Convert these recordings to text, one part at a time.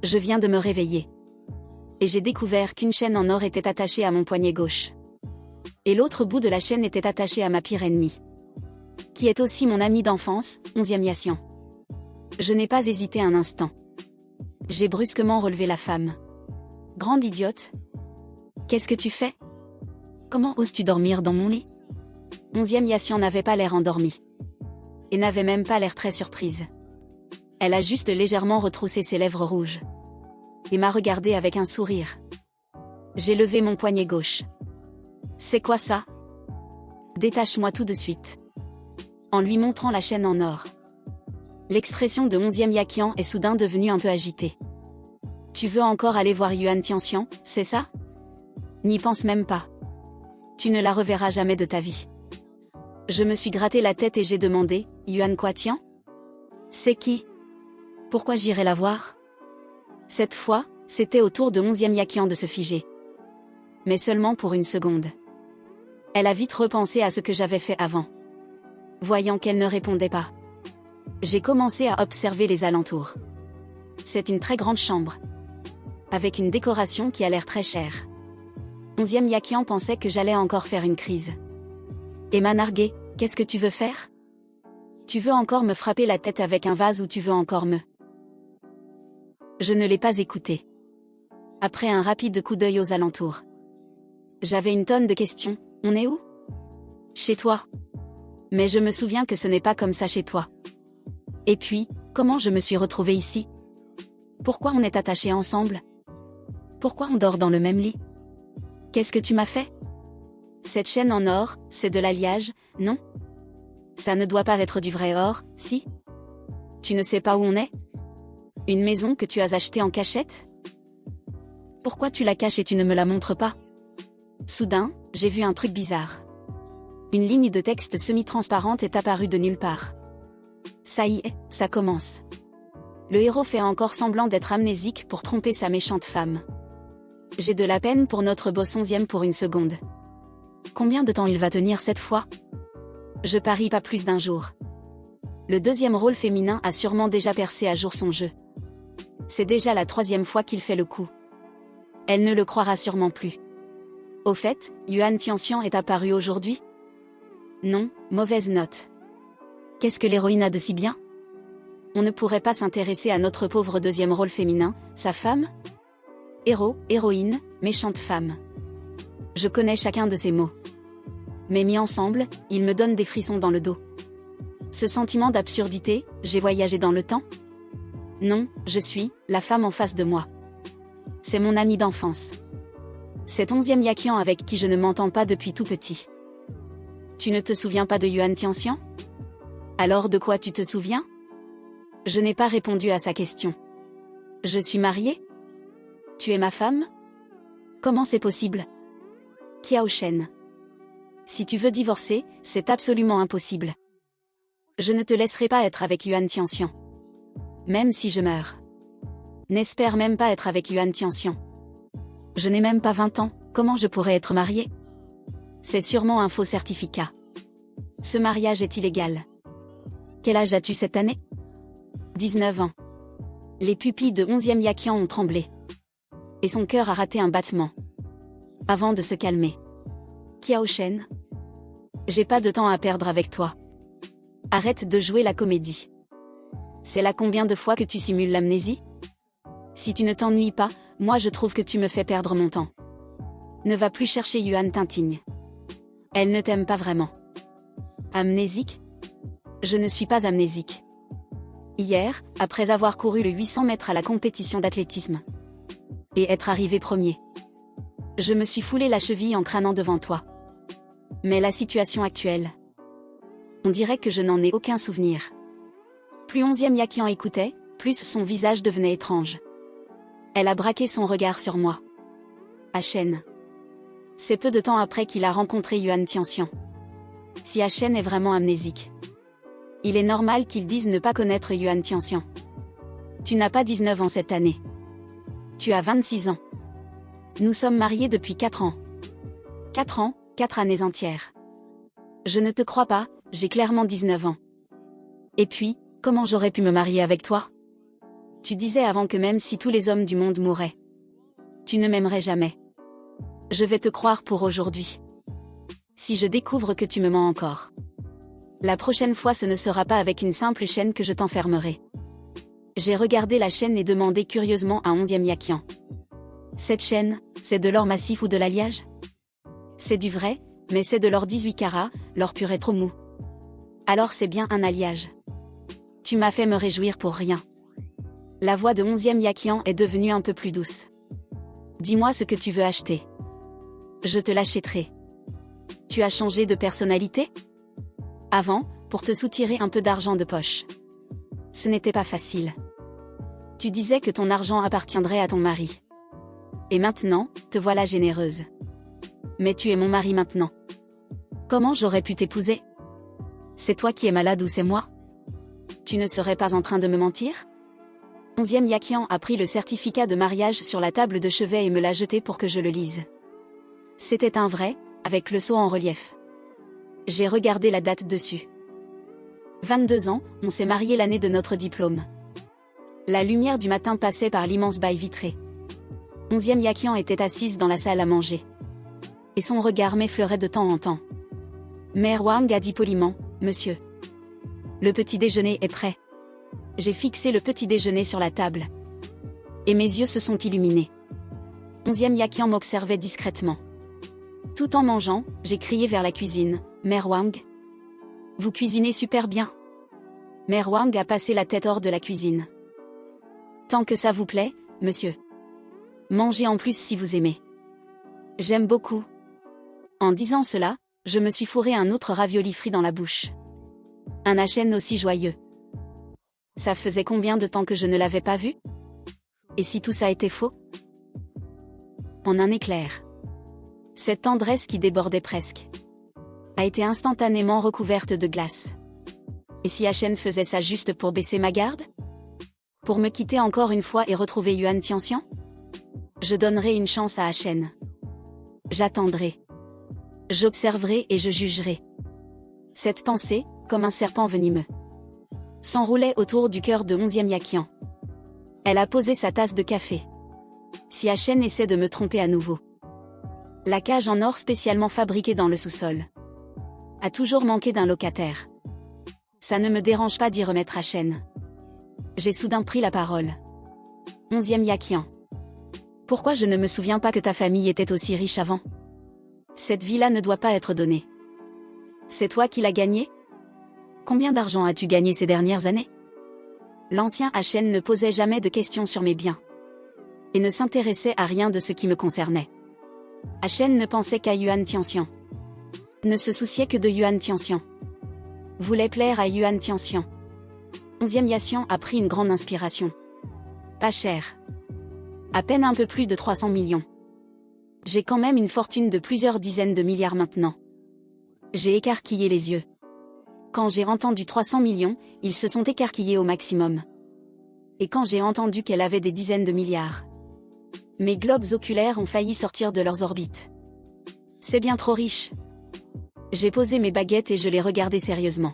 Je viens de me réveiller. Et j'ai découvert qu'une chaîne en or était attachée à mon poignet gauche. Et l'autre bout de la chaîne était attaché à ma pire ennemie. Qui est aussi mon ami d'enfance, 11e Yassian. Je n'ai pas hésité un instant. J'ai brusquement relevé la femme. Grande idiote. Qu'est-ce que tu fais? Comment oses-tu dormir dans mon lit? 11e Yassian n'avait pas l'air endormie. Et n'avait même pas l'air très surprise. Elle a juste légèrement retroussé ses lèvres rouges. Et m'a regardé avec un sourire. J'ai levé mon poignet gauche. C'est quoi ça? Détache-moi tout de suite. En lui montrant la chaîne en or. L'expression de 11e Yakian est soudain devenue un peu agitée. Tu veux encore aller voir Yuan Tianxian, c'est ça? N'y pense même pas. Tu ne la reverras jamais de ta vie. Je me suis gratté la tête et j'ai demandé, Yuan quoi Tian? C'est qui? Pourquoi j'irai la voir? Cette fois, c'était au tour de 11e Yakian de se figer. Mais seulement pour une seconde. Elle a vite repensé à ce que j'avais fait avant. Voyant qu'elle ne répondait pas. J'ai commencé à observer les alentours. C'est une très grande chambre. Avec une décoration qui a l'air très chère. 11e Yakian pensait que j'allais encore faire une crise. Et m'a nargué, qu'est-ce que tu veux faire? Tu veux encore me frapper la tête avec un vase ou tu veux encore me... Je ne l'ai pas écouté. Après un rapide coup d'œil aux alentours. J'avais une tonne de questions, on est où? Chez toi. Mais je me souviens que ce n'est pas comme ça chez toi. Et puis, comment je me suis retrouvée ici? Pourquoi on est attachés ensemble? Pourquoi on dort dans le même lit? Qu'est-ce que tu m'as fait? Cette chaîne en or, c'est de l'alliage, non? Ça ne doit pas être du vrai or, si? Tu ne sais pas où on est? Une maison que tu as achetée en cachette? Pourquoi tu la caches et tu ne me la montres pas? Soudain, j'ai vu un truc bizarre. Une ligne de texte semi-transparente est apparue de nulle part. Ça y est, ça commence. Le héros fait encore semblant d'être amnésique pour tromper sa méchante femme. J'ai de la peine pour notre boss 11e pour une seconde. Combien de temps il va tenir cette fois? Je parie pas plus d'un jour. Le deuxième rôle féminin a sûrement déjà percé à jour son jeu. C'est déjà la 3e fois qu'il fait le coup. Elle ne le croira sûrement plus. Au fait, Yuan Tianxian est apparu aujourd'hui? Non, mauvaise note. Qu'est-ce que l'héroïne a de si bien? On ne pourrait pas s'intéresser à notre pauvre deuxième rôle féminin, sa femme? Héros, héroïne, méchante femme. Je connais chacun de ces mots. Mais mis ensemble, ils me donnent des frissons dans le dos. Ce sentiment d'absurdité, j'ai voyagé dans le temps? Non, je suis la femme en face de moi. C'est mon ami d'enfance. Cet 11e Yakian avec qui je ne m'entends pas depuis tout petit. Tu ne te souviens pas de Yuan Tianxian? Alors de quoi tu te souviens? Je n'ai pas répondu à sa question. Je suis mariée? Tu es ma femme? Comment c'est possible? Kiao Shen. Si tu veux divorcer, c'est absolument impossible. Je ne te laisserai pas être avec Yuan Tianxian. Même si je meurs. N'espère même pas être avec Yuan Tianxian. Je n'ai même pas 20 ans, comment je pourrais être mariée? C'est sûrement un faux certificat. Ce mariage est illégal. Quel âge as-tu cette année? 19 ans. Les pupilles de 11e Yakian ont tremblé. Et son cœur a raté un battement. Avant de se calmer. Kiao Shen. J'ai pas de temps à perdre avec toi. Arrête de jouer la comédie. C'est là combien de fois que tu simules l'amnésie? Si tu ne t'ennuies pas, moi je trouve que tu me fais perdre mon temps. Ne va plus chercher Yuan Tinting. Elle ne t'aime pas vraiment. Amnésique? Je ne suis pas amnésique. Hier, après avoir couru le 800 mètres à la compétition d'athlétisme. Et être arrivé premier. Je me suis foulé la cheville en crânant devant toi. Mais la situation actuelle. On dirait que je n'en ai aucun souvenir. Plus 11e Yakian écoutait, plus son visage devenait étrange. Elle a braqué son regard sur moi. Achen. C'est peu de temps après qu'il a rencontré Yuan Tianxian. Si Achen est vraiment amnésique. Il est normal qu'il dise ne pas connaître Yuan Tianxian. Tu n'as pas 19 ans cette année. Tu as 26 ans. Nous sommes mariés depuis 4 ans. 4 ans, 4 années entières. Je ne te crois pas, j'ai clairement 19 ans. Et puis, comment j'aurais pu me marier avec toi? Tu disais avant que même si tous les hommes du monde mouraient, tu ne m'aimerais jamais. Je vais te croire pour aujourd'hui. Si je découvre que tu me mens encore, la prochaine fois ce ne sera pas avec une simple chaîne que je t'enfermerai. J'ai regardé la chaîne et demandé curieusement à 11e Yakian. Cette chaîne, c'est de l'or massif ou de l'alliage? C'est du vrai, mais c'est de l'or 18 carats, l'or pur est trop mou. Alors c'est bien un alliage. Tu m'as fait me réjouir pour rien. La voix de 11e Yakian est devenue un peu plus douce. Dis-moi ce que tu veux acheter. Je te l'achèterai. Tu as changé de personnalité? Avant, pour te soutirer un peu d'argent de poche. Ce n'était pas facile. Tu disais que ton argent appartiendrait à ton mari. Et maintenant, te voilà généreuse. Mais tu es mon mari maintenant. Comment j'aurais pu t'épouser? C'est toi qui es malade ou c'est moi? Tu ne serais pas en train de me mentir? 11e Yakian a pris le certificat de mariage sur la table de chevet et me l'a jeté pour que je le lise. C'était un vrai, avec le sceau en relief. J'ai regardé la date dessus. 22 ans, on s'est mariés l'année de notre diplôme. La lumière du matin passait par l'immense bail vitré. 11e Yakian était assise dans la salle à manger. Et son regard m'effleurait de temps en temps. Mère Wang a dit poliment, « Monsieur. Le petit déjeuner est prêt. » J'ai fixé le petit déjeuner sur la table. Et mes yeux se sont illuminés. 11e Yakian m'observait discrètement. Tout en mangeant, j'ai crié vers la cuisine, « Mère Wang. Vous cuisinez super bien. » Mère Wang a passé la tête hors de la cuisine. « Tant que ça vous plaît, monsieur. Mangez en plus si vous aimez. » J'aime beaucoup. En disant cela, je me suis fourré un autre ravioli frit dans la bouche. Un Hachen aussi joyeux. Ça faisait combien de temps que je ne l'avais pas vu? Et si tout ça était faux? En un éclair. Cette tendresse qui débordait presque a été instantanément recouverte de glace. Et si Hachen faisait ça juste pour baisser ma garde? Pour me quitter encore une fois et retrouver Yuan Tianxian? Je donnerai une chance à Hachen. J'attendrai. J'observerai et je jugerai. Cette pensée, comme un serpent venimeux, s'enroulait autour du cœur de 11e Yakian. Elle a posé sa tasse de café. Si Hachen essaie de me tromper à nouveau. La cage en or spécialement fabriquée dans le sous-sol a toujours manqué d'un locataire. Ça ne me dérange pas d'y remettre Hachen. J'ai soudain pris la parole. 11e Yakian. Pourquoi je ne me souviens pas que ta famille était aussi riche avant? Cette vie-là ne doit pas être donnée. C'est toi qui l'as gagnée? Combien d'argent as-tu gagné ces dernières années? L'ancien Hachen ne posait jamais de questions sur mes biens. Et ne s'intéressait à rien de ce qui me concernait. Hachen ne pensait qu'à Yuan Tianxian. Ne se souciait que de Yuan Tianxian. Voulait plaire à Yuan Tianxian. 11e Yakian a pris une grande inspiration. Pas cher. À peine un peu plus de 300 millions. J'ai quand même une fortune de plusieurs dizaines de milliards maintenant. J'ai écarquillé les yeux. Quand j'ai entendu 300 millions, ils se sont écarquillés au maximum. Et quand j'ai entendu qu'elle avait des dizaines de milliards, mes globes oculaires ont failli sortir de leurs orbites. C'est bien trop riche. J'ai posé mes baguettes et je les regardais sérieusement.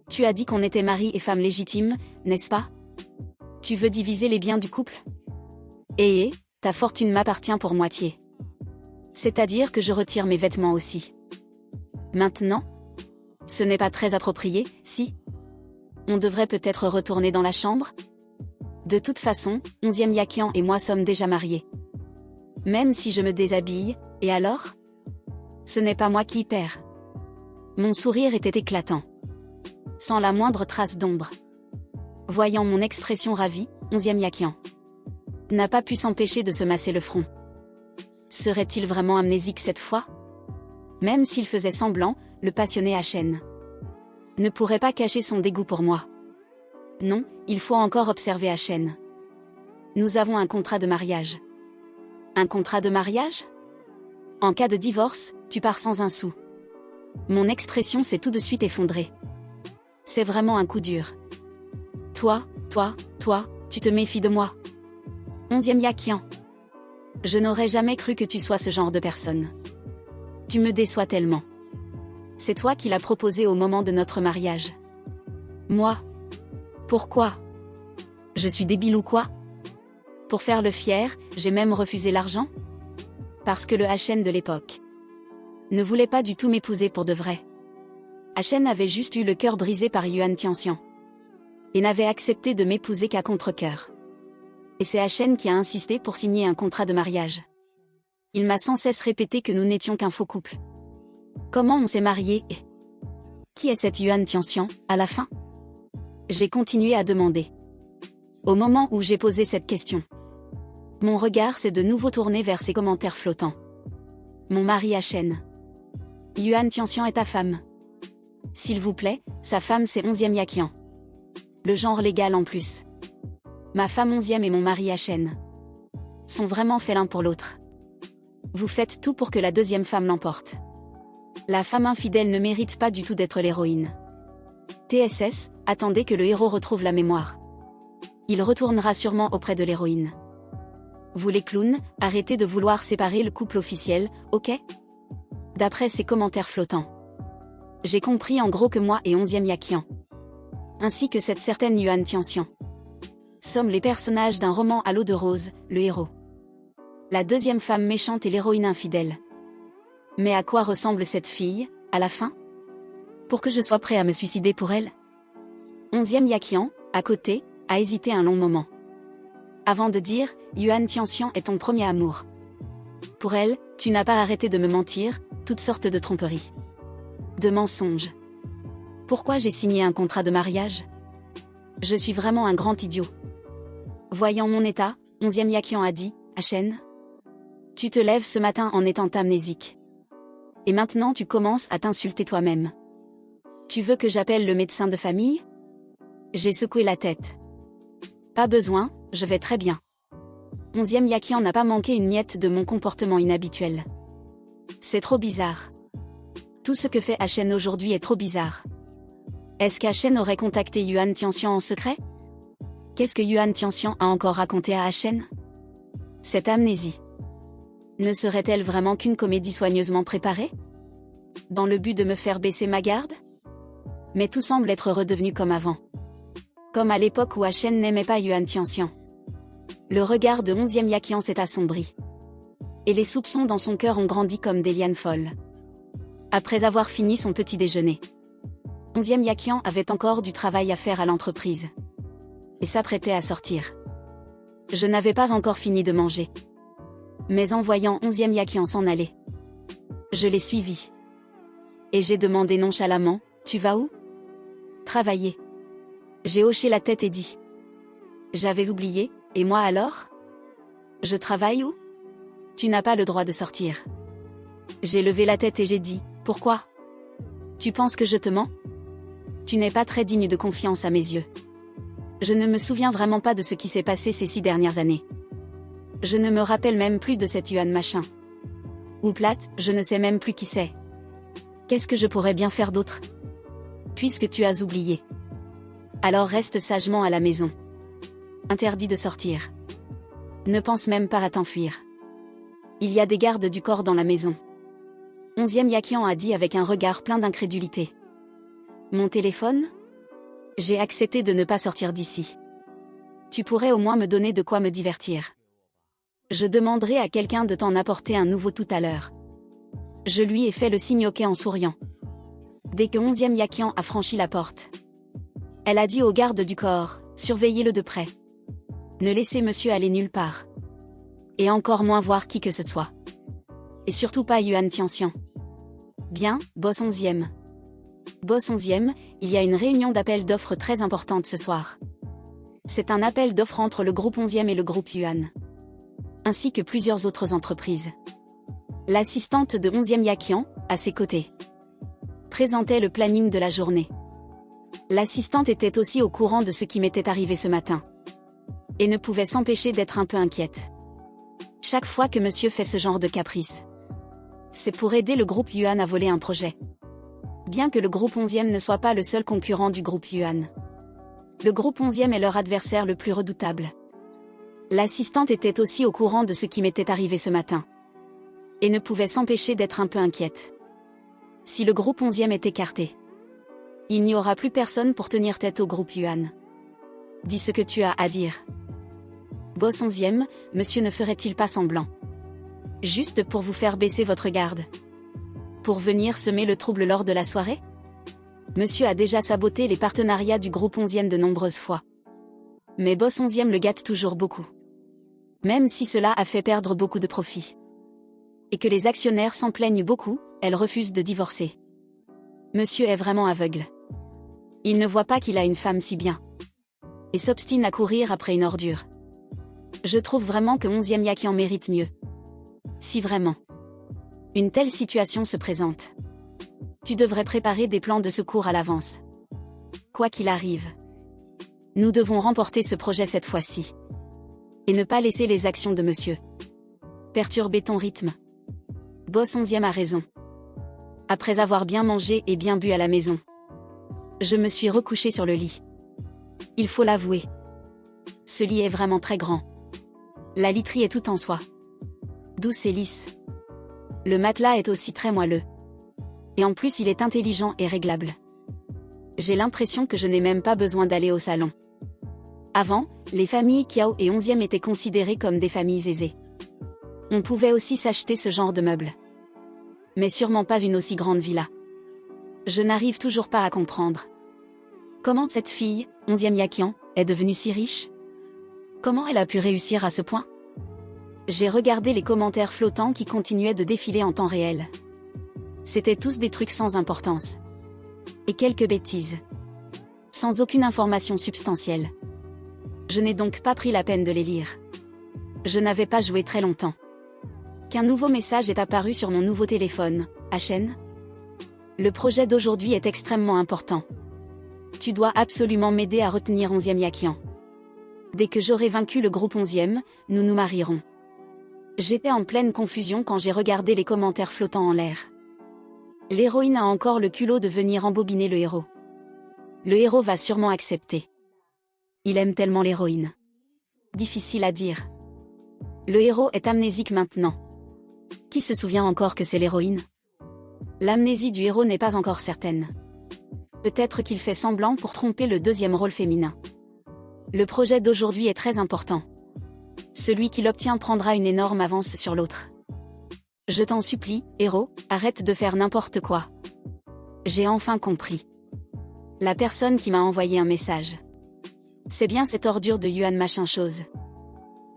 Tu as dit qu'on était mari et femme légitime, n'est-ce pas? Tu veux diviser les biens du couple? Et ta fortune m'appartient pour moitié. C'est-à-dire que je retire mes vêtements aussi. Maintenant? Ce n'est pas très approprié, si? On devrait peut-être retourner dans la chambre? De toute façon, 11e Yakian et moi sommes déjà mariés. Même si je me déshabille, et alors? Ce n'est pas moi qui y perds. Mon sourire était éclatant. Sans la moindre trace d'ombre. Voyant mon expression ravie, 11e Yakian n'a pas pu s'empêcher de se masser le front. Serait-il vraiment amnésique cette fois? Même s'il faisait semblant, le passionné Hachen ne pourrait pas cacher son dégoût pour moi. Non, il faut encore observer Hachen. Nous avons un contrat de mariage. Un contrat de mariage? En cas de divorce, tu pars sans un sou. Mon expression s'est tout de suite effondrée. C'est vraiment un coup dur. Toi, tu te méfies de moi. 11e Yakian. Je n'aurais jamais cru que tu sois ce genre de personne. Tu me déçois tellement. C'est toi qui l'as proposé au moment de notre mariage. Moi? Pourquoi? Je suis débile ou quoi? Pour faire le fier, j'ai même refusé l'argent? Parce que le HN de l'époque ne voulait pas du tout m'épouser pour de vrai. HN avait juste eu le cœur brisé par Yuan Tianxian. Et n'avait accepté de m'épouser qu'à contre-cœur. Et c'est HN qui a insisté pour signer un contrat de mariage. Il m'a sans cesse répété que nous n'étions qu'un faux couple. Comment on s'est mariés et... Qui est cette Yuan Tianxian, à la fin? J'ai continué à demander. Au moment où j'ai posé cette question, mon regard s'est de nouveau tourné vers ses commentaires flottants. Mon mari HN. Yuan Tianxian est ta femme. S'il vous plaît, sa femme c'est 11e Yaqian. Le genre légal en plus. Ma femme 11e et mon mari HN sont vraiment faits l'un pour l'autre. Vous faites tout pour que la deuxième femme l'emporte. La femme infidèle ne mérite pas du tout d'être l'héroïne. TSS, attendez que le héros retrouve la mémoire. Il retournera sûrement auprès de l'héroïne. Vous les clowns, arrêtez de vouloir séparer le couple officiel, ok? D'après ces commentaires flottants, j'ai compris en gros que moi et 11e Yaqian, ainsi que cette certaine Yuan Tianxian, sommes les personnages d'un roman à l'eau de rose, le héros, la deuxième femme méchante et l'héroïne infidèle. Mais à quoi ressemble cette fille, à la fin? Pour que je sois prêt à me suicider pour elle? 11e Yaqian, à côté, a hésité un long moment. Avant de dire, Yuan Tianxian est ton premier amour. Pour elle, tu n'as pas arrêté de me mentir, toutes sortes de tromperies. De mensonges. Pourquoi j'ai signé un contrat de mariage? Je suis vraiment un grand idiot. Voyant mon état, 11e Yaqian a dit, HN, tu te lèves ce matin en étant amnésique. Et maintenant tu commences à t'insulter toi-même. Tu veux que j'appelle le médecin de famille? J'ai secoué la tête. Pas besoin, je vais très bien. 11e Yaqian n'a pas manqué une miette de mon comportement inhabituel. C'est trop bizarre. Tout ce que fait HN aujourd'hui est trop bizarre. Est-ce qu'HN aurait contacté Yuan Tianxian en secret? Qu'est-ce que Yuan Tianxian a encore raconté à HN? Cette amnésie ne serait-elle vraiment qu'une comédie soigneusement préparée? Dans le but de me faire baisser ma garde? Mais tout semble être redevenu comme avant. Comme à l'époque où HN n'aimait pas Yuan Tianxian. Le regard de 11e Yaqian s'est assombri. Et les soupçons dans son cœur ont grandi comme des lianes folles. Après avoir fini son petit déjeuner, 11e Yaqian avait encore du travail à faire à l'entreprise. Et s'apprêtait à sortir. Je n'avais pas encore fini de manger. Mais en voyant 11e Yaqian s'en aller, je l'ai suivi. Et j'ai demandé nonchalamment, tu vas où? Travailler. J'ai hoché la tête et dit. J'avais oublié, et moi alors? Je travaille où? Tu n'as pas le droit de sortir. J'ai levé la tête et j'ai dit, pourquoi? Tu penses que je te mens? Tu n'es pas très digne de confiance à mes yeux. Je ne me souviens vraiment pas de ce qui s'est passé ces 6 dernières années. Je ne me rappelle même plus de cette Yuan machin. Ou plate, je ne sais même plus qui c'est. Qu'est-ce que je pourrais bien faire d'autre? Puisque tu as oublié. Alors reste sagement à la maison. Interdit de sortir. Ne pense même pas à t'enfuir. Il y a des gardes du corps dans la maison. 11e Yaqian a dit avec un regard plein d'incrédulité. Mon téléphone? J'ai accepté de ne pas sortir d'ici. Tu pourrais au moins me donner de quoi me divertir. Je demanderai à quelqu'un de t'en apporter un nouveau tout à l'heure. Je lui ai fait le signe OK en souriant. Dès que 11e Yaqian a franchi la porte, elle a dit au garde du corps, surveillez-le de près. Ne laissez monsieur aller nulle part. Et encore moins voir qui que ce soit. Et surtout pas Yuan Tianxian. Bien, boss 11e. Boss 11e, il y a une réunion d'appel d'offres très importante ce soir. C'est un appel d'offres entre le groupe 11e et le groupe Yuan. Ainsi que plusieurs autres entreprises. L'assistante de 11e Yaqian, à ses côtés, présentait le planning de la journée. L'assistante était aussi au courant de ce qui m'était arrivé ce matin. Et ne pouvait s'empêcher d'être un peu inquiète. Chaque fois que monsieur fait ce genre de caprice, c'est pour aider le groupe Yuan à voler un projet. Bien que le groupe 11e ne soit pas le seul concurrent du groupe Yuan. Le groupe 11e est leur adversaire le plus redoutable. L'assistante était aussi au courant de ce qui m'était arrivé ce matin. Et ne pouvait s'empêcher d'être un peu inquiète. Si le groupe 11e est écarté, il n'y aura plus personne pour tenir tête au groupe Yuan. Dis ce que tu as à dire. Boss 11e, monsieur ne ferait-il pas semblant? Juste pour vous faire baisser votre garde. Pour venir semer le trouble lors de la soirée? Monsieur a déjà saboté les partenariats du groupe 11e de nombreuses fois. Mais Boss 11e le gâte toujours beaucoup. Même si cela a fait perdre beaucoup de profits. Et que les actionnaires s'en plaignent beaucoup, elle refuse de divorcer. Monsieur est vraiment aveugle. Il ne voit pas qu'il a une femme si bien. Et s'obstine à courir après une ordure. Je trouve vraiment que 11e Yaki en mérite mieux. Si vraiment une telle situation se présente, tu devrais préparer des plans de secours à l'avance. Quoi qu'il arrive, nous devons remporter ce projet cette fois-ci. Et ne pas laisser les actions de monsieur perturber ton rythme. Boss 11e a raison. Après avoir bien mangé et bien bu à la maison, je me suis recouchée sur le lit. Il faut l'avouer. Ce lit est vraiment très grand. La literie est tout en soie. Douce et lisse. Le matelas est aussi très moelleux. Et en plus il est intelligent et réglable. J'ai l'impression que je n'ai même pas besoin d'aller au salon. Avant, les familles Kiao et 11e étaient considérées comme des familles aisées. On pouvait aussi s'acheter ce genre de meubles. Mais sûrement pas une aussi grande villa. Je n'arrive toujours pas à comprendre. Comment cette fille, 11e Yakian, est devenue si riche? Comment elle a pu réussir à ce point? J'ai regardé les commentaires flottants qui continuaient de défiler en temps réel. C'étaient tous des trucs sans importance. Et quelques bêtises. Sans aucune information substantielle. Je n'ai donc pas pris la peine de les lire. Je n'avais pas joué très longtemps. Qu'un nouveau message est apparu sur mon nouveau téléphone. HN. Le projet d'aujourd'hui est extrêmement important. Tu dois absolument m'aider à retenir 11e Yakian. Dès que j'aurai vaincu le groupe 11e, nous nous marierons. J'étais en pleine confusion quand j'ai regardé les commentaires flottants en l'air. L'héroïne a encore le culot de venir embobiner le héros. Le héros va sûrement accepter. Il aime tellement l'héroïne. Difficile à dire. Le héros est amnésique maintenant. Qui se souvient encore que c'est l'héroïne? L'amnésie du héros n'est pas encore certaine. Peut-être qu'il fait semblant pour tromper le deuxième rôle féminin. Le projet d'aujourd'hui est très important. Celui qui l'obtient prendra une énorme avance sur l'autre. Je t'en supplie, héros, arrête de faire n'importe quoi. J'ai enfin compris. La personne qui m'a envoyé un message. C'est bien cette ordure de Yuan machin chose.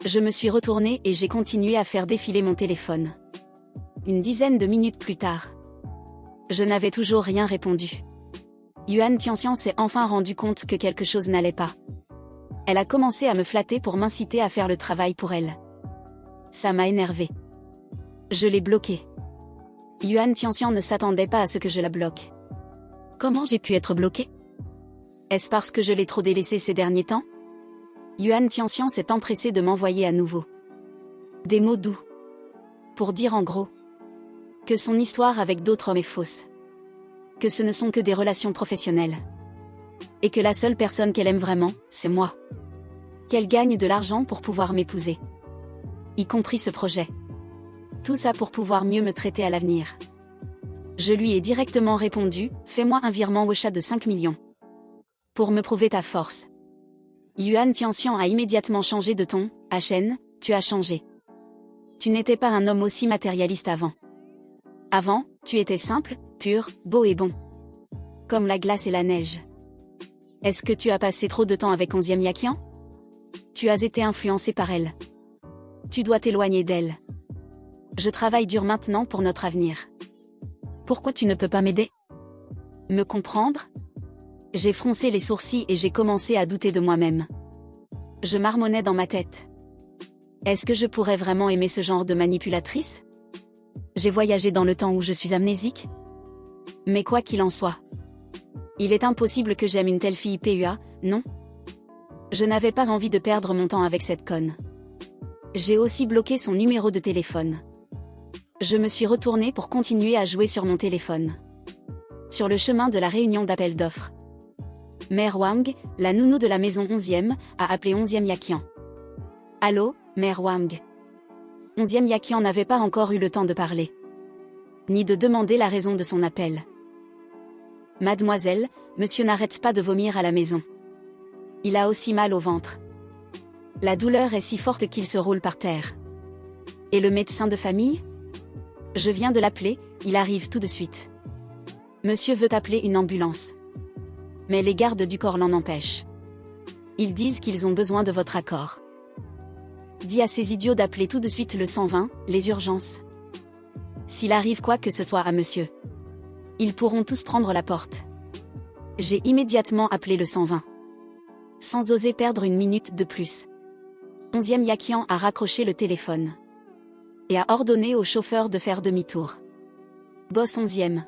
Je me suis retournée et j'ai continué à faire défiler mon téléphone. Une dizaine de minutes plus tard. Je n'avais toujours rien répondu. Yuan Tianxian s'est enfin rendu compte que quelque chose n'allait pas. Elle a commencé à me flatter pour m'inciter à faire le travail pour elle. Ça m'a énervé. Je l'ai bloquée. Yuan Tianxian ne s'attendait pas à ce que je la bloque. Comment j'ai pu être bloquée? Est-ce parce que je l'ai trop délaissée ces derniers temps? Yuan Tianxian s'est empressé de m'envoyer à nouveau des mots doux. Pour dire en gros que son histoire avec d'autres hommes est fausse. Que ce ne sont que des relations professionnelles. Et que la seule personne qu'elle aime vraiment, c'est moi. Qu'elle gagne de l'argent pour pouvoir m'épouser. Y compris ce projet. Tout ça pour pouvoir mieux me traiter à l'avenir. Je lui ai directement répondu, fais-moi un virement Wecha de 5 millions. Pour me prouver ta force. Yuan Tianxian a immédiatement changé de ton, HN, tu as changé. Tu n'étais pas un homme aussi matérialiste avant. Avant, tu étais simple, pur, beau et bon. Comme la glace et la neige. Est-ce que tu as passé trop de temps avec 11e Yakian? Tu as été influencé par elle. Tu dois t'éloigner d'elle. Je travaille dur maintenant pour notre avenir. Pourquoi tu ne peux pas m'aider? Me comprendre? J'ai froncé les sourcils et j'ai commencé à douter de moi-même. Je marmonnais dans ma tête. Est-ce que je pourrais vraiment aimer ce genre de manipulatrice? J'ai voyagé dans le temps où je suis amnésique? Mais quoi qu'il en soit. Il est impossible que j'aime une telle fille PUA, non? Je n'avais pas envie de perdre mon temps avec cette conne. J'ai aussi bloqué son numéro de téléphone. Je me suis retournée pour continuer à jouer sur mon téléphone. Sur le chemin de la réunion d'appel d'offres. Mère Wang, la nounou de la maison 11e, a appelé 11e Yakian. Allô, Mère Wang. 11e Yakian n'avait pas encore eu le temps de parler. Ni de demander la raison de son appel. Mademoiselle, monsieur n'arrête pas de vomir à la maison. Il a aussi mal au ventre. La douleur est si forte qu'il se roule par terre. Et le médecin de famille? Je viens de l'appeler, il arrive tout de suite. Monsieur veut appeler une ambulance. Mais les gardes du corps l'en empêchent. Ils disent qu'ils ont besoin de votre accord. Dis à ces idiots d'appeler tout de suite le 120, les urgences. S'il arrive quoi que ce soit à monsieur, ils pourront tous prendre la porte. J'ai immédiatement appelé le 120. Sans oser perdre une minute de plus. 11e Yakian a raccroché le téléphone. Et a ordonné au chauffeur de faire demi-tour. Boss 11e.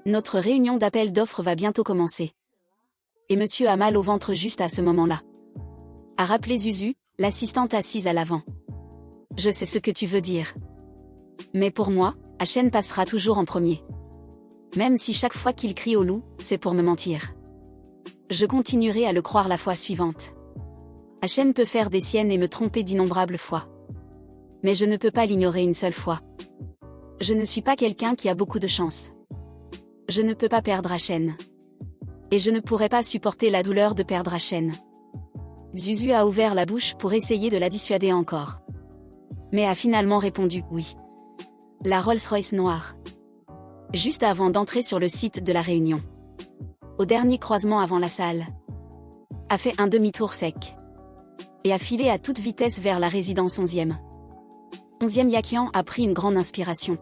Notre réunion d'appel d'offres va bientôt commencer. Et monsieur a mal au ventre juste à ce moment-là. A rappelé Zuzu, l'assistante assise à l'avant. Je sais ce que tu veux dire. Mais pour moi, Hachen passera toujours en premier. Même si chaque fois qu'il crie au loup, c'est pour me mentir. Je continuerai à le croire la fois suivante. Hachen peut faire des siennes et me tromper d'innombrables fois. Mais je ne peux pas l'ignorer une seule fois. Je ne suis pas quelqu'un qui a beaucoup de chance. Je ne peux pas perdre Hachen. Et je ne pourrais pas supporter la douleur de perdre Hachen. Zuzu a ouvert la bouche pour essayer de la dissuader encore. Mais a finalement répondu oui. La Rolls-Royce noire. Juste avant d'entrer sur le site de la réunion. Au dernier croisement avant la salle. A fait un demi-tour sec. Et a filé à toute vitesse vers la résidence 11e. 11e Yakian a pris une grande inspiration.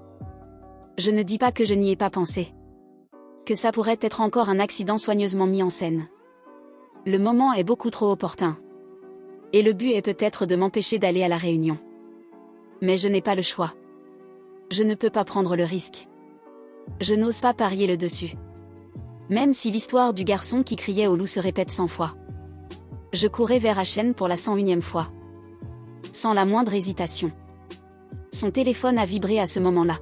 Je ne dis pas que je n'y ai pas pensé. Que ça pourrait être encore un accident soigneusement mis en scène. Le moment est beaucoup trop opportun. Et le but est peut-être de m'empêcher d'aller à la réunion. Mais je n'ai pas le choix. Je ne peux pas prendre le risque. Je n'ose pas parier le dessus. Même si l'histoire du garçon qui criait au loup se répète 100 fois. Je courais vers Hachen pour la 101e fois. Sans la moindre hésitation. Son téléphone a vibré à ce moment-là.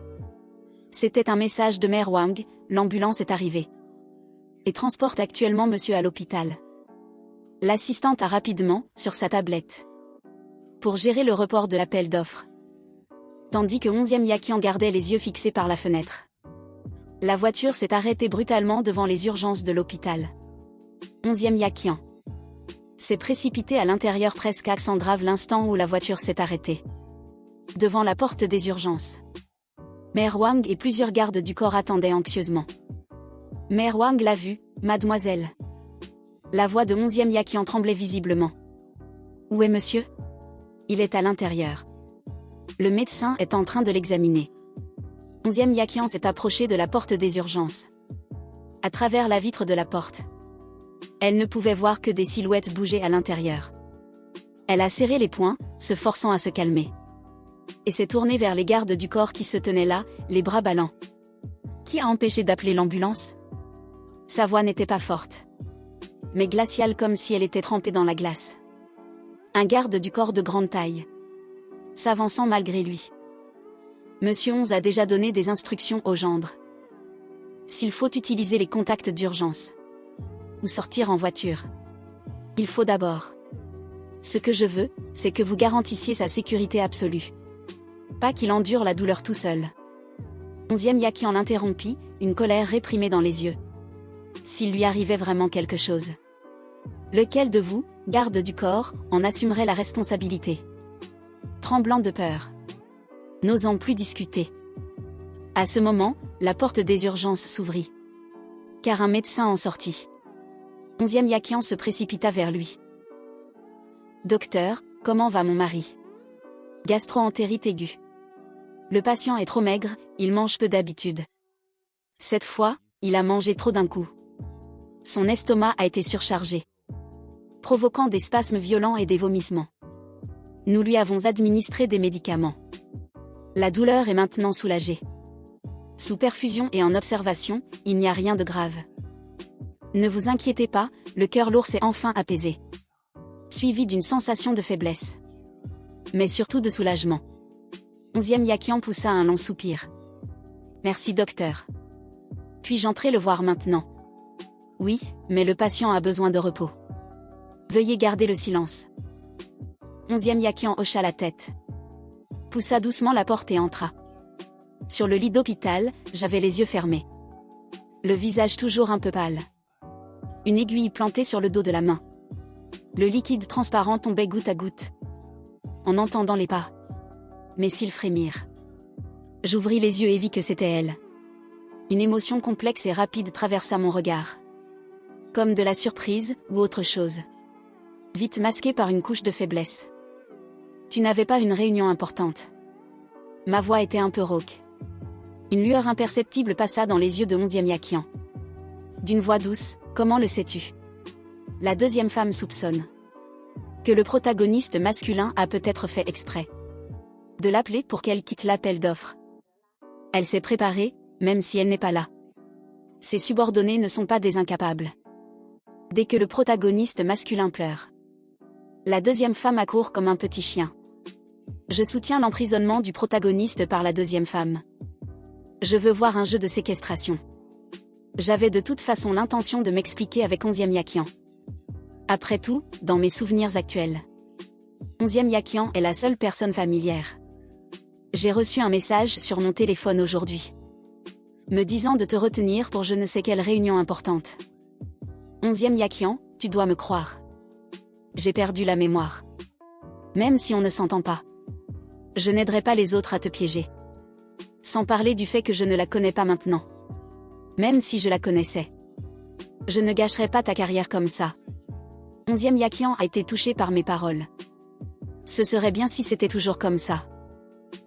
C'était un message de Mère Wang, l'ambulance est arrivée. Et transporte actuellement monsieur à l'hôpital. L'assistante a rapidement, sur sa tablette. Pour gérer le report de l'appel d'offres. Tandis que 11e Yakian gardait les yeux fixés par la fenêtre. La voiture s'est arrêtée brutalement devant les urgences de l'hôpital. 11e Yakian s'est précipité à l'intérieur presque accent grave l'instant où la voiture s'est arrêtée. Devant la porte des urgences. Mère Wang et plusieurs gardes du corps attendaient anxieusement. Mère Wang l'a vu, mademoiselle. La voix de 11e Yakian tremblait visiblement. Où est monsieur? Il est à l'intérieur. Le médecin est en train de l'examiner. 11e Yakian s'est approché de la porte des urgences. À travers la vitre de la porte. Elle ne pouvait voir que des silhouettes bouger à l'intérieur. Elle a serré les poings, se forçant à se calmer. Et s'est tournée vers les gardes du corps qui se tenaient là, les bras ballants. Qui a empêché d'appeler l'ambulance? Sa voix n'était pas forte. Mais glaciale comme si elle était trempée dans la glace. Un garde du corps de grande taille. S'avançant malgré lui. Monsieur 11 a déjà donné des instructions au gendre. S'il faut utiliser les contacts d'urgence. Ou sortir en voiture. Il faut d'abord. Ce que je veux, c'est que vous garantissiez sa sécurité absolue. Pas qu'il endure la douleur tout seul. 11e Yakian l'interrompit, une colère réprimée dans les yeux. S'il lui arrivait vraiment quelque chose. Lequel de vous, garde du corps, en assumerait la responsabilité? Tremblant de peur. N'osant plus discuter. À ce moment, la porte des urgences s'ouvrit. Car un médecin en sortit. 11e Yakian se précipita vers lui. Docteur, comment va mon mari? Gastro-entérite aiguë. Le patient est trop maigre, il mange peu d'habitude. Cette fois, il a mangé trop d'un coup. Son estomac a été surchargé. Provoquant des spasmes violents et des vomissements. Nous lui avons administré des médicaments. La douleur est maintenant soulagée. Sous perfusion et en observation, il n'y a rien de grave. Ne vous inquiétez pas, le cœur lourd s'est enfin apaisé. Suivi d'une sensation de faiblesse. Mais surtout de soulagement. 11e Yakian poussa un long soupir. Merci docteur. Puis-je entrer le voir maintenant? Oui, mais le patient a besoin de repos. Veuillez garder le silence. 11e Yakian hocha la tête. Poussa doucement la porte et entra. Sur le lit d'hôpital, j'avais les yeux fermés. Le visage toujours un peu pâle. Une aiguille plantée sur le dos de la main. Le liquide transparent tombait goutte à goutte. En entendant les pas. Mes cils frémirent. J'ouvris les yeux et vis que c'était elle. Une émotion complexe et rapide traversa mon regard. Comme de la surprise, ou autre chose. Vite masquée par une couche de faiblesse. Tu n'avais pas une réunion importante. Ma voix était un peu rauque. Une lueur imperceptible passa dans les yeux de 11e Yakian. D'une voix douce, comment le sais-tu? La deuxième femme soupçonne. Que le protagoniste masculin a peut-être fait exprès. De l'appeler pour qu'elle quitte l'appel d'offres. Elle s'est préparée, même si elle n'est pas là. Ses subordonnés ne sont pas des incapables. Dès que le protagoniste masculin pleure. La deuxième femme accourt comme un petit chien. Je soutiens l'emprisonnement du protagoniste par la deuxième femme. Je veux voir un jeu de séquestration. J'avais de toute façon l'intention de m'expliquer avec 11e Yakian. Après tout, dans mes souvenirs actuels. 11e Yakian est la seule personne familière. J'ai reçu un message sur mon téléphone aujourd'hui. Me disant de te retenir pour je ne sais quelle réunion importante. 11e Yakian, tu dois me croire. J'ai perdu la mémoire. Même si on ne s'entend pas. Je n'aiderai pas les autres à te piéger. Sans parler du fait que je ne la connais pas maintenant. Même si je la connaissais. Je ne gâcherai pas ta carrière comme ça. 11e Yakian a été touché par mes paroles. Ce serait bien si c'était toujours comme ça.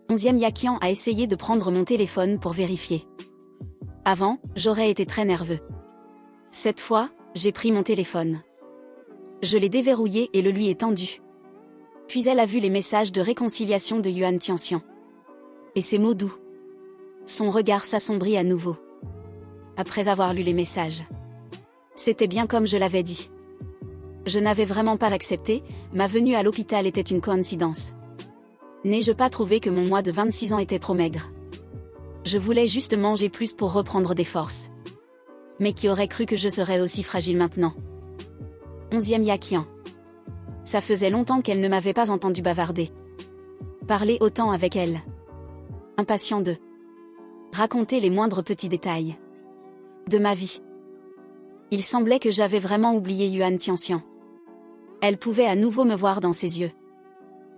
11e Yakian a essayé de prendre mon téléphone pour vérifier. Avant, j'aurais été très nerveux. Cette fois, j'ai pris mon téléphone. Je l'ai déverrouillé et le lui ai tendu. Puis elle a vu les messages de réconciliation de Yuan Tianxian. Et ses mots doux. Son regard s'assombrit à nouveau. Après avoir lu les messages. C'était bien comme je l'avais dit. Je n'avais vraiment pas accepté, ma venue à l'hôpital était une coïncidence. N'ai-je pas trouvé que mon moi de 26 ans était trop maigre? Je voulais juste manger plus pour reprendre des forces. Mais qui aurait cru que je serais aussi fragile maintenant? 11e Yakian. Ça faisait longtemps qu'elle ne m'avait pas entendu bavarder. Parler autant avec elle. Impatient de raconter les moindres petits détails de ma vie. Il semblait que j'avais vraiment oublié Yuan Tianxian. Elle pouvait à nouveau me voir dans ses yeux.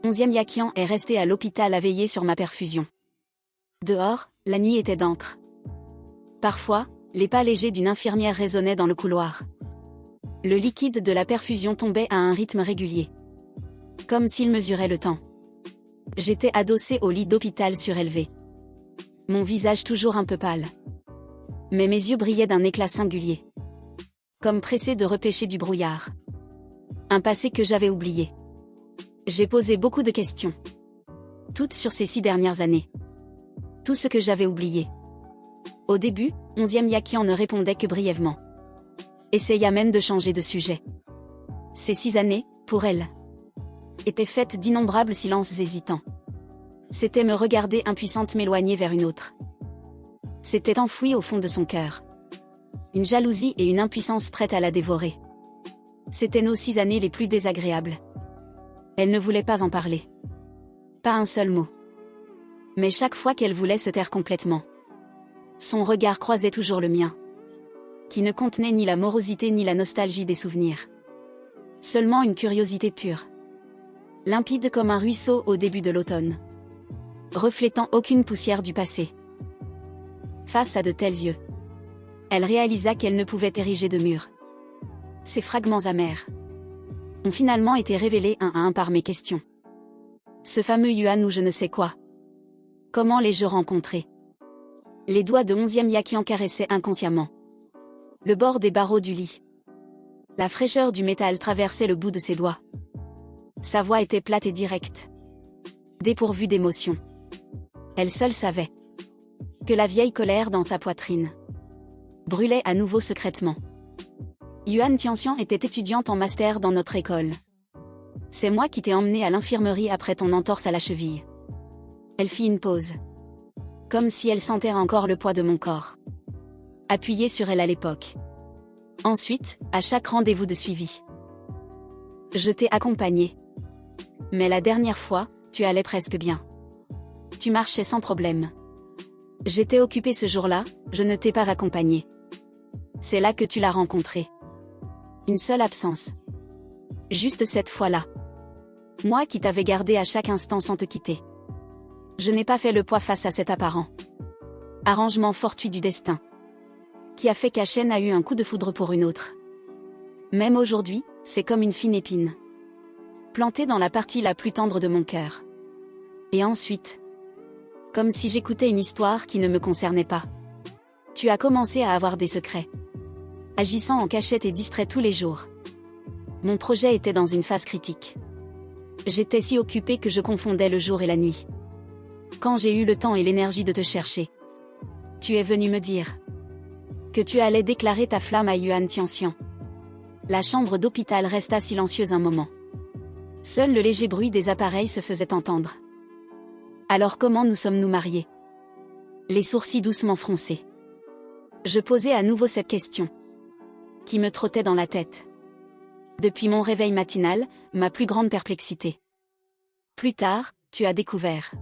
11e Yakian est resté à l'hôpital à veiller sur ma perfusion. Dehors, la nuit était d'encre. Parfois, les pas légers d'une infirmière résonnaient dans le couloir. Le liquide de la perfusion tombait à un rythme régulier. Comme s'il mesurait le temps. J'étais adossé au lit d'hôpital surélevé. Mon visage toujours un peu pâle. Mais mes yeux brillaient d'un éclat singulier. Comme pressés de repêcher du brouillard. Un passé que j'avais oublié. J'ai posé beaucoup de questions. Toutes sur ces 6 dernières années. Tout ce que j'avais oublié. Au début, 11e Yakian ne répondait que brièvement. Essaya même de changer de sujet. Ces 6 années, pour elle, étaient faites d'innombrables silences hésitants. C'était me regarder impuissante m'éloigner vers une autre. C'était enfoui au fond de son cœur. Une jalousie et une impuissance prêtes à la dévorer. C'étaient nos 6 années les plus désagréables. Elle ne voulait pas en parler. Pas un seul mot. Mais chaque fois qu'elle voulait se taire complètement. Son regard croisait toujours le mien. Qui ne contenait ni la morosité ni la nostalgie des souvenirs. Seulement une curiosité pure. Limpide comme un ruisseau au début de l'automne. Reflétant aucune poussière du passé. Face à de tels yeux. Elle réalisa qu'elle ne pouvait ériger de mur. Ces fragments amers ont finalement été révélés un à un par mes questions. Ce fameux Yuan ou je ne sais quoi. Comment l'ai-je rencontré? Les doigts de 11e Yakian caressaient inconsciemment le bord des barreaux du lit. La fraîcheur du métal traversait le bout de ses doigts. Sa voix était plate et directe. Dépourvue d'émotion. Elle seule savait que la vieille colère dans sa poitrine brûlait à nouveau secrètement. Yuan Tianxian était étudiante en master dans notre école. C'est moi qui t'ai emmenée à l'infirmerie après ton entorse à la cheville. Elle fit une pause. Comme si elle sentait encore le poids de mon corps. Appuyé sur elle à l'époque. Ensuite, à chaque rendez-vous de suivi. Je t'ai accompagnée. Mais la dernière fois, tu allais presque bien. Tu marchais sans problème. J'étais occupée ce jour-là, je ne t'ai pas accompagnée. C'est là que tu l'as rencontrée. Une seule absence. Juste cette fois-là. Moi qui t'avais gardé à chaque instant sans te quitter. Je n'ai pas fait le poids face à cet apparent arrangement fortuit du destin, qui a fait qu'Achen a eu un coup de foudre pour une autre. Même aujourd'hui, c'est comme une fine épine, plantée dans la partie la plus tendre de mon cœur. Et ensuite, comme si j'écoutais une histoire qui ne me concernait pas. Tu as commencé à avoir des secrets, agissant en cachette et distrait tous les jours. Mon projet était dans une phase critique. J'étais si occupée que je confondais le jour et la nuit. Quand j'ai eu le temps et l'énergie de te chercher, tu es venu me dire que tu allais déclarer ta flamme à Yuan Tianxian. La chambre d'hôpital resta silencieuse un moment. Seul le léger bruit des appareils se faisait entendre. Alors comment nous sommes-nous mariés? Les sourcils doucement froncés. Je posais à nouveau cette question, qui me trottait dans la tête. Depuis mon réveil matinal, ma plus grande perplexité. Plus tard, tu as découvert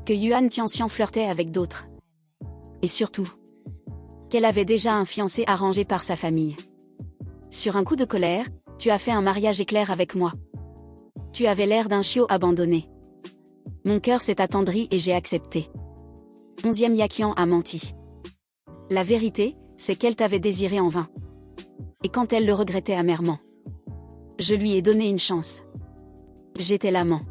que Yuan Tianxian flirtait avec d'autres. Et surtout, qu'elle avait déjà un fiancé arrangé par sa famille. Sur un coup de colère, tu as fait un mariage éclair avec moi. Tu avais l'air d'un chiot abandonné. Mon cœur s'est attendri et j'ai accepté. 11e Yaqian a menti. La vérité, c'est qu'elle t'avait désiré en vain. Et quand elle le regrettait amèrement, je lui ai donné une chance. J'étais l'amant.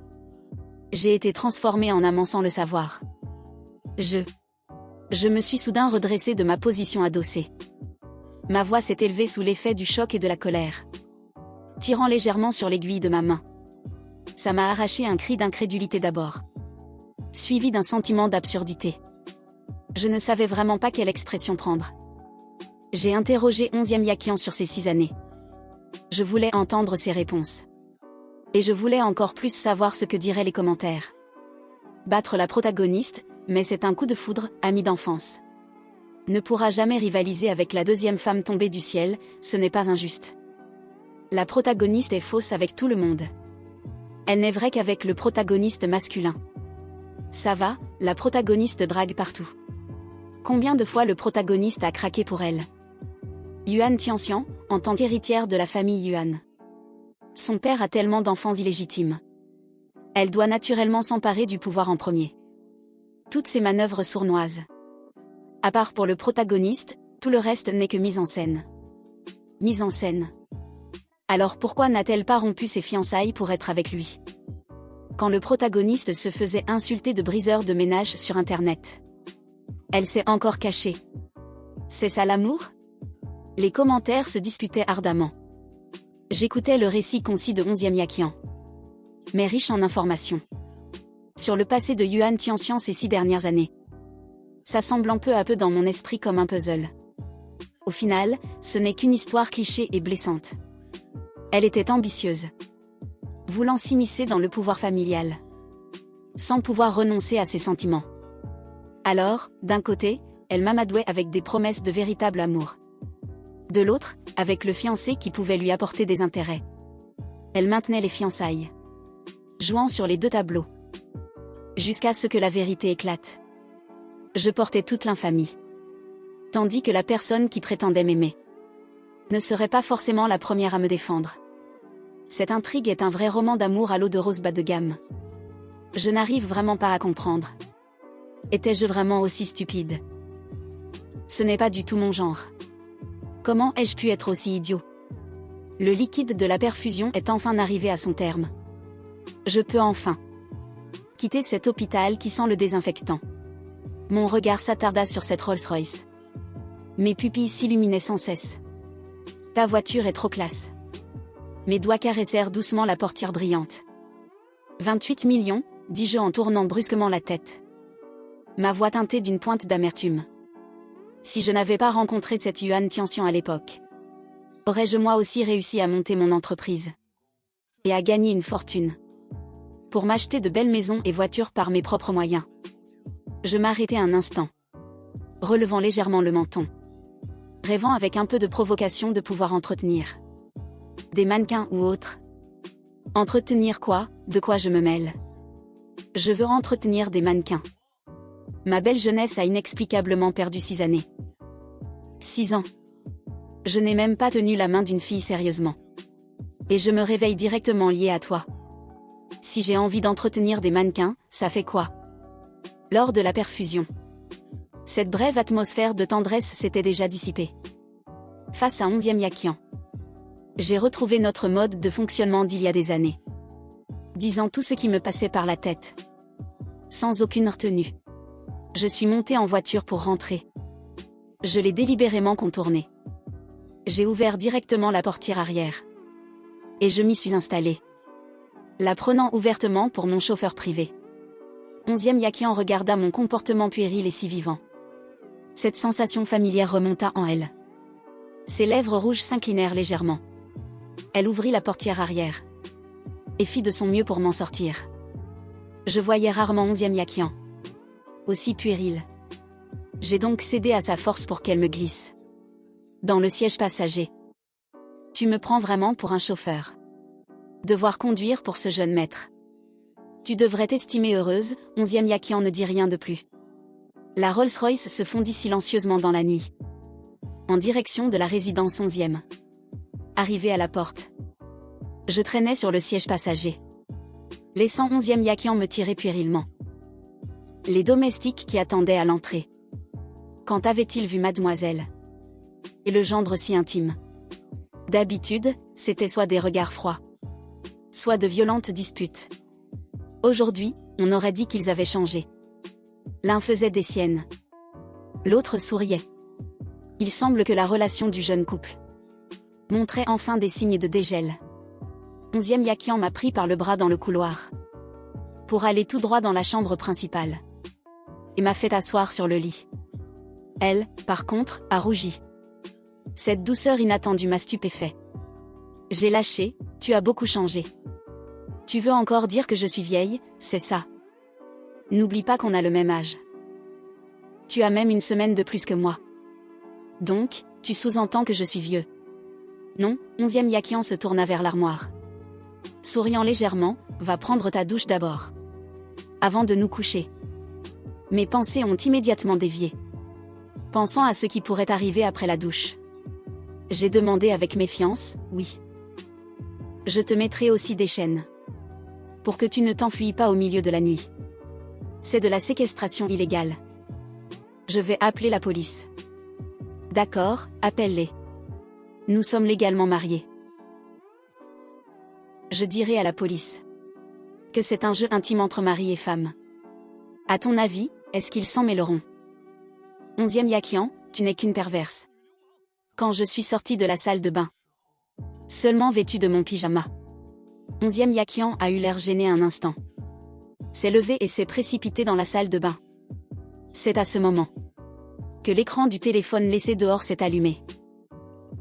J'ai été transformée en amant sans le savoir. Je me suis soudain redressée de ma position adossée. Ma voix s'est élevée sous l'effet du choc et de la colère, tirant légèrement sur l'aiguille de ma main. Ça m'a arraché un cri d'incrédulité d'abord, suivi d'un sentiment d'absurdité. Je ne savais vraiment pas quelle expression prendre. J'ai interrogé 11e Yaqian sur ces 6 années. Je voulais entendre ses réponses. Et je voulais encore plus savoir ce que diraient les commentaires. Battre la protagoniste, mais c'est un coup de foudre, amie d'enfance. Ne pourra jamais rivaliser avec la deuxième femme tombée du ciel, ce n'est pas injuste. La protagoniste est fausse avec tout le monde. Elle n'est vraie qu'avec le protagoniste masculin. Ça va, la protagoniste drague partout. Combien de fois le protagoniste a craqué pour elle? Yuan Tianxian, en tant qu'héritière de la famille Yuan. Son père a tellement d'enfants illégitimes. Elle doit naturellement s'emparer du pouvoir en premier. Toutes ces manœuvres sournoises. À part pour le protagoniste, tout le reste n'est que mise en scène. Mise en scène. Alors pourquoi n'a-t-elle pas rompu ses fiançailles pour être avec lui? Quand le protagoniste se faisait insulter de briseur de ménage sur Internet, elle s'est encore cachée. C'est ça l'amour? Les commentaires se disputaient ardemment. J'écoutais le récit concis de 11e Yaqian, mais riche en informations, sur le passé de Yuan Tianxian ces 6 dernières années. S'assemblant peu à peu dans mon esprit comme un puzzle. Au final, ce n'est qu'une histoire cliché et blessante. Elle était ambitieuse, voulant s'immiscer dans le pouvoir familial, sans pouvoir renoncer à ses sentiments. Alors, d'un côté, elle m'amadouait avec des promesses de véritable amour. De l'autre, avec le fiancé qui pouvait lui apporter des intérêts. Elle maintenait les fiançailles, jouant sur les 2 tableaux. Jusqu'à ce que la vérité éclate. Je portais toute l'infamie. Tandis que la personne qui prétendait m'aimer ne serait pas forcément la première à me défendre. Cette intrigue est un vrai roman d'amour à l'eau de rose bas de gamme. Je n'arrive vraiment pas à comprendre. Étais-je vraiment aussi stupide? Ce n'est pas du tout mon genre. Comment ai-je pu être aussi idiot? Le liquide de la perfusion est enfin arrivé à son terme. Je peux enfin quitter cet hôpital qui sent le désinfectant. Mon regard s'attarda sur cette Rolls-Royce. Mes pupilles s'illuminaient sans cesse. Ta voiture est trop classe. Mes doigts caressèrent doucement la portière brillante. 28 millions, dis-je en tournant brusquement la tête. Ma voix teintée d'une pointe d'amertume. Si je n'avais pas rencontré cette Yuan Tianxian à l'époque, aurais-je moi aussi réussi à monter mon entreprise et à gagner une fortune pour m'acheter de belles maisons et voitures par mes propres moyens? Je m'arrêtai un instant, relevant légèrement le menton, rêvant avec un peu de provocation de pouvoir entretenir des mannequins ou autres. Entretenir quoi? De quoi je me mêle? Je veux entretenir des mannequins. Ma belle jeunesse a inexplicablement perdu 6 années. 6 ans. Je n'ai même pas tenu la main d'une fille sérieusement. Et je me réveille directement lié à toi. Si j'ai envie d'entretenir des mannequins, ça fait quoi? Lors de la perfusion. Cette brève atmosphère de tendresse s'était déjà dissipée. Face à 11e Yakian. J'ai retrouvé notre mode de fonctionnement d'il y a des années. Disant tout ce qui me passait par la tête. Sans aucune retenue. Je suis montée en voiture pour rentrer. Je l'ai délibérément contournée. J'ai ouvert directement la portière arrière. Et je m'y suis installée. La prenant ouvertement pour mon chauffeur privé. 11e Yakian regarda mon comportement puéril et si vivant. Cette sensation familière remonta en elle. Ses lèvres rouges s'inclinèrent légèrement. Elle ouvrit la portière arrière. Et fit de son mieux pour m'en sortir. Je voyais rarement 11e Yakian. Aussi puéril. J'ai donc cédé à sa force pour qu'elle me glisse. Dans le siège passager. Tu me prends vraiment pour un chauffeur. Devoir conduire pour ce jeune maître. Tu devrais t'estimer heureuse, 11e Yakian ne dit rien de plus. La Rolls-Royce se fondit silencieusement dans la nuit. En direction de la résidence 11e. Arrivé à la porte. Je traînais sur le siège passager. Laissant 11e Yakian me tirer puérilement. Les domestiques qui attendaient à l'entrée. Quand avait-il vu mademoiselle? Et le gendre si intime. D'habitude, c'était soit des regards froids. Soit de violentes disputes. Aujourd'hui, on aurait dit qu'ils avaient changé. L'un faisait des siennes. L'autre souriait. Il semble que la relation du jeune couple montrait enfin des signes de dégel. 11e Yakian m'a pris par le bras dans le couloir. Pour aller tout droit dans la chambre principale. Et m'a fait asseoir sur le lit. Elle, par contre, a rougi. Cette douceur inattendue m'a stupéfait. J'ai lâché, tu as beaucoup changé. Tu veux encore dire que je suis vieille, c'est ça. N'oublie pas qu'on a le même âge. Tu as même une semaine de plus que moi. Donc, tu sous-entends que je suis vieux. Non, 11e Yakian se tourna vers l'armoire. Souriant légèrement, va prendre ta douche d'abord. Avant de nous coucher. Mes pensées ont immédiatement dévié. Pensant à ce qui pourrait arriver après la douche. J'ai demandé avec méfiance, oui. Je te mettrai aussi des chaînes. Pour que tu ne t'enfuis pas au milieu de la nuit. C'est de la séquestration illégale. Je vais appeler la police. D'accord, appelle-les. Nous sommes légalement mariés. Je dirai à la police que c'est un jeu intime entre mari et femme. À ton avis, est-ce qu'ils s'en mêleront? 11e Yakian, tu n'es qu'une perverse. Quand je suis sortie de la salle de bain, seulement vêtue de mon pyjama. 11e Yakian a eu l'air gêné un instant. S'est levé et s'est précipité dans la salle de bain. C'est à ce moment que l'écran du téléphone laissé dehors s'est allumé.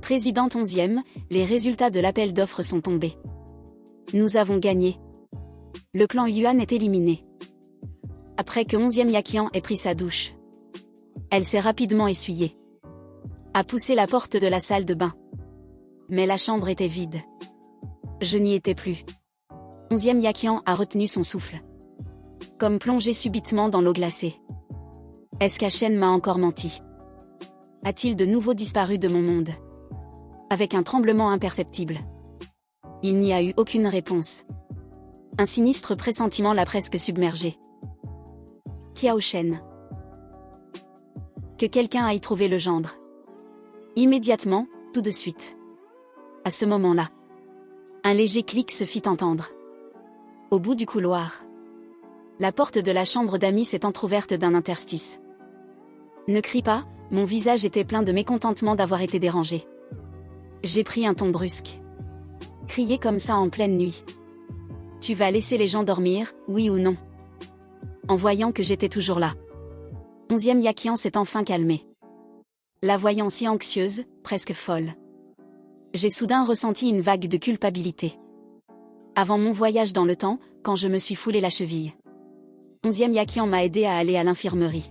Présidente 11e, les résultats de l'appel d'offres sont tombés. Nous avons gagné. Le clan Yuan est éliminé. Après que 11e Yakian ait pris sa douche. Elle s'est rapidement essuyée. A poussé la porte de la salle de bain. Mais la chambre était vide. Je n'y étais plus. 11e Yakian a retenu son souffle. Comme plongé subitement dans l'eau glacée. Est-ce qu'Achen m'a encore menti? A-t-il de nouveau disparu de mon monde? Avec un tremblement imperceptible. Il n'y a eu aucune réponse. Un sinistre pressentiment l'a presque submergé. Kiao Shen. Que quelqu'un aille trouver le gendre. Immédiatement, tout de suite. À ce moment-là. Un léger clic se fit entendre. Au bout du couloir. La porte de la chambre d'amis s'est entr'ouverte d'un interstice. Ne crie pas, mon visage était plein de mécontentement d'avoir été dérangé. J'ai pris un ton brusque. Crier comme ça en pleine nuit. Tu vas laisser les gens dormir, oui ou non? En voyant que j'étais toujours là. 11e Yakian s'est enfin calmé. La voyant si anxieuse, presque folle. J'ai soudain ressenti une vague de culpabilité. Avant mon voyage dans le temps, quand je me suis foulé la cheville. 11e Yakian m'a aidé à aller à l'infirmerie.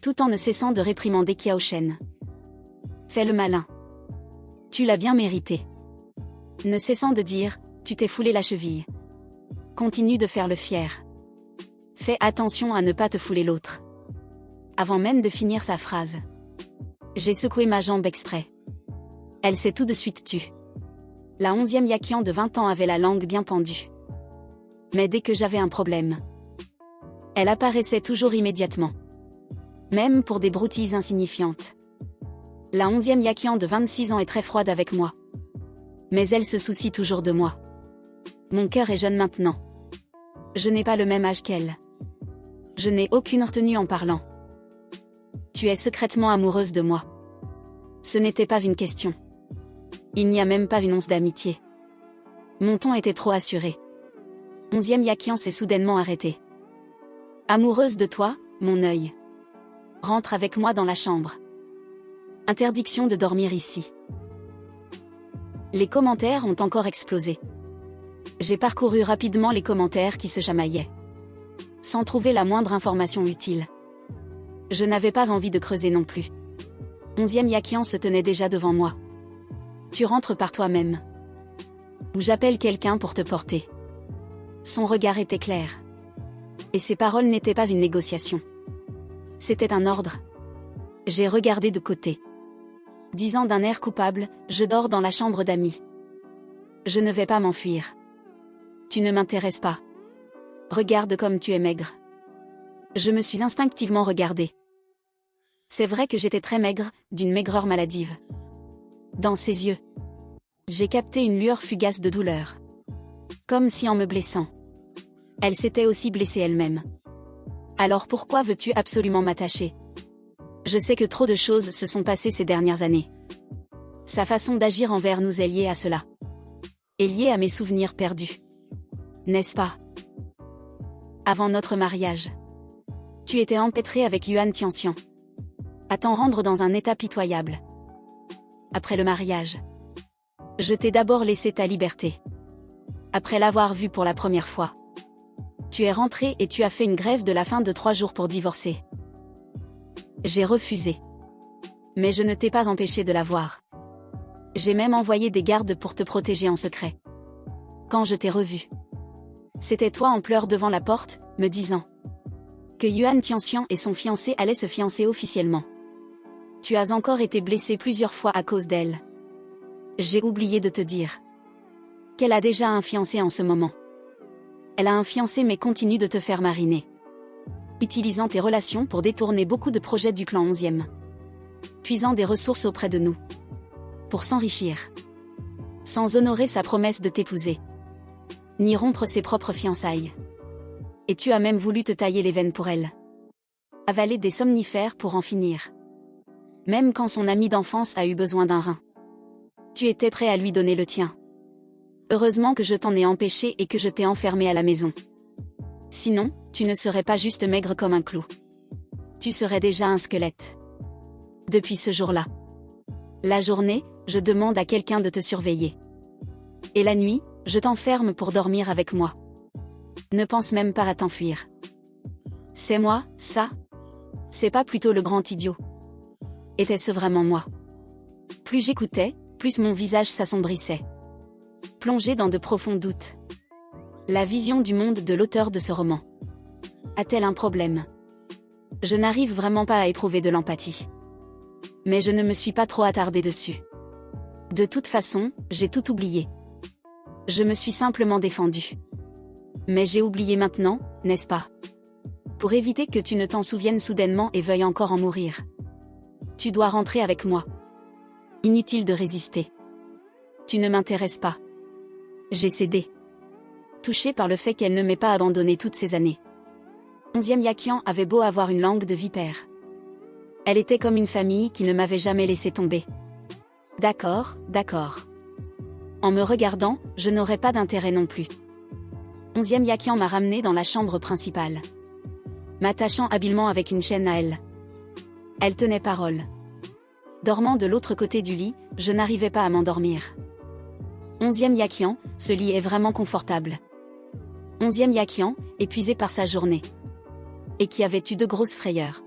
Tout en ne cessant de réprimander Kiao Shen. Fais le malin. Tu l'as bien mérité. Ne cessant de dire, tu t'es foulé la cheville. Continue de faire le fier. Fais attention à ne pas te fouler l'autre. Avant même de finir sa phrase. J'ai secoué ma jambe exprès. Elle s'est tout de suite tue. La 11e Yakian de 20 ans avait la langue bien pendue. Mais dès que j'avais un problème, elle apparaissait toujours immédiatement. Même pour des broutilles insignifiantes. La 11e Yakian de 26 ans est très froide avec moi. Mais elle se soucie toujours de moi. Mon cœur est jeune maintenant. Je n'ai pas le même âge qu'elle. Je n'ai aucune retenue en parlant. Tu es secrètement amoureuse de moi. Ce n'était pas une question. Il n'y a même pas une once d'amitié. Mon ton était trop assuré. 11e Yakian s'est soudainement arrêté. Amoureuse de toi, mon œil. Rentre avec moi dans la chambre. Interdiction de dormir ici. Les commentaires ont encore explosé. J'ai parcouru rapidement les commentaires qui se chamaillaient. Sans trouver la moindre information utile. Je n'avais pas envie de creuser non plus. 11e Yakian se tenait déjà devant moi. Tu rentres par toi-même. Ou j'appelle quelqu'un pour te porter. Son regard était clair. Et ses paroles n'étaient pas une négociation. C'était un ordre. J'ai regardé de côté. Disant d'un air coupable, je dors dans la chambre d'amis. Je ne vais pas m'enfuir. Tu ne m'intéresses pas. Regarde comme tu es maigre. Je me suis instinctivement regardée. C'est vrai que j'étais très maigre, d'une maigreur maladive. Dans ses yeux, j'ai capté une lueur fugace de douleur. Comme si en me blessant, elle s'était aussi blessée elle-même. Alors pourquoi veux-tu absolument m'attacher? Je sais que trop de choses se sont passées ces dernières années. Sa façon d'agir envers nous est liée à cela. Et liée à mes souvenirs perdus. N'est-ce pas? Avant notre mariage, tu étais empêtré avec Yuan Tianxian. À t'en rendre dans un état pitoyable. Après le mariage, je t'ai d'abord laissé ta liberté. Après l'avoir vue pour la première fois, tu es rentré et tu as fait une grève de la faim de 3 jours pour divorcer. J'ai refusé. Mais je ne t'ai pas empêché de la voir. J'ai même envoyé des gardes pour te protéger en secret. Quand je t'ai revu, c'était toi en pleurs devant la porte, me disant que Yuan Tianxian et son fiancé allaient se fiancer officiellement. Tu as encore été blessé plusieurs fois à cause d'elle. J'ai oublié de te dire qu'elle a déjà un fiancé en ce moment. Elle a un fiancé mais continue de te faire mariner. Utilisant tes relations pour détourner beaucoup de projets du clan 11e. Puisant des ressources auprès de nous. Pour s'enrichir. Sans honorer sa promesse de t'épouser. Ni rompre ses propres fiançailles. Et tu as même voulu te tailler les veines pour elle. Avaler des somnifères pour en finir. Même quand son ami d'enfance a eu besoin d'un rein. Tu étais prêt à lui donner le tien. Heureusement que je t'en ai empêché et que je t'ai enfermé à la maison. Sinon, tu ne serais pas juste maigre comme un clou. Tu serais déjà un squelette. Depuis ce jour-là. La journée, je demande à quelqu'un de te surveiller. Et la nuit, je t'enferme pour dormir avec moi. Ne pense même pas à t'enfuir. C'est moi, ça? C'est pas plutôt le grand idiot? Était-ce vraiment moi? Plus j'écoutais, plus mon visage s'assombrissait. Plongé dans de profonds doutes. La vision du monde de l'auteur de ce roman. A-t-elle un problème? Je n'arrive vraiment pas à éprouver de l'empathie. Mais je ne me suis pas trop attardée dessus. De toute façon, j'ai tout oublié. Je me suis simplement défendue. Mais j'ai oublié maintenant, n'est-ce pas? Pour éviter que tu ne t'en souviennes soudainement et veuilles encore en mourir. Tu dois rentrer avec moi. Inutile de résister. Tu ne m'intéresses pas. J'ai cédé. Touchée par le fait qu'elle ne m'ait pas abandonné toutes ces années. 11e Yakian avait beau avoir une langue de vipère. Elle était comme une famille qui ne m'avait jamais laissé tomber. D'accord, d'accord. En me regardant, je n'aurais pas d'intérêt non plus. 11e Yakian m'a ramené dans la chambre principale. M'attachant habilement avec une chaîne à elle. Elle tenait parole. Dormant de l'autre côté du lit, je n'arrivais pas à m'endormir. 11e Yakian, ce lit est vraiment confortable. 11e Yakian, épuisé par sa journée. Et qui avait eu de grosses frayeurs.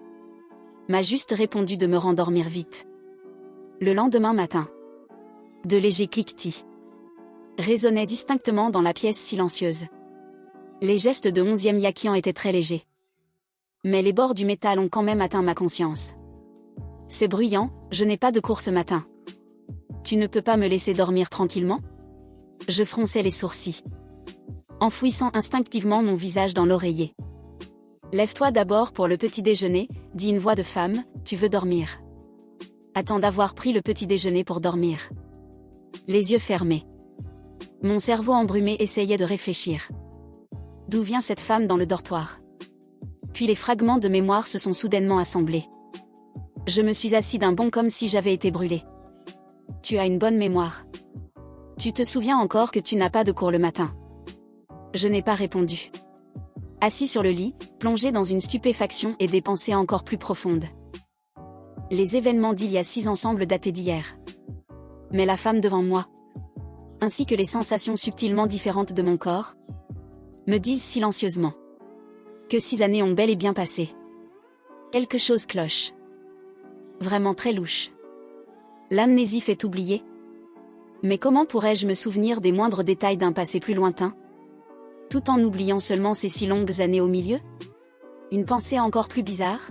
M'a juste répondu de me rendormir vite. Le lendemain matin. De légers cliquetis résonnaient distinctement dans la pièce silencieuse. Les gestes de 11e Yakian étaient très légers. Mais les bords du métal ont quand même atteint ma conscience. C'est bruyant, je n'ai pas de cours ce matin. Tu ne peux pas me laisser dormir tranquillement? Je fronçais les sourcils, enfouissant instinctivement mon visage dans l'oreiller. Lève-toi d'abord pour le petit déjeuner, dit une voix de femme, tu veux dormir. Attends d'avoir pris le petit déjeuner pour dormir. Les yeux fermés. Mon cerveau embrumé essayait de réfléchir. D'où vient cette femme dans le dortoir? Puis les fragments de mémoire se sont soudainement assemblés. Je me suis assis d'un bond comme si j'avais été brûlé. Tu as une bonne mémoire. Tu te souviens encore que tu n'as pas de cours le matin? Je n'ai pas répondu. Assis sur le lit, plongé dans une stupéfaction et des pensées encore plus profondes. Les événements d'il y a 6 ans semblent dater d'hier. Mais la femme devant moi, ainsi que les sensations subtilement différentes de mon corps, me disent silencieusement que 6 années ont bel et bien passé. Quelque chose cloche. Vraiment très louche. L'amnésie fait oublier. Mais comment pourrais-je me souvenir des moindres détails d'un passé plus lointain, tout en oubliant seulement ces si longues années au milieu? Une pensée encore plus bizarre,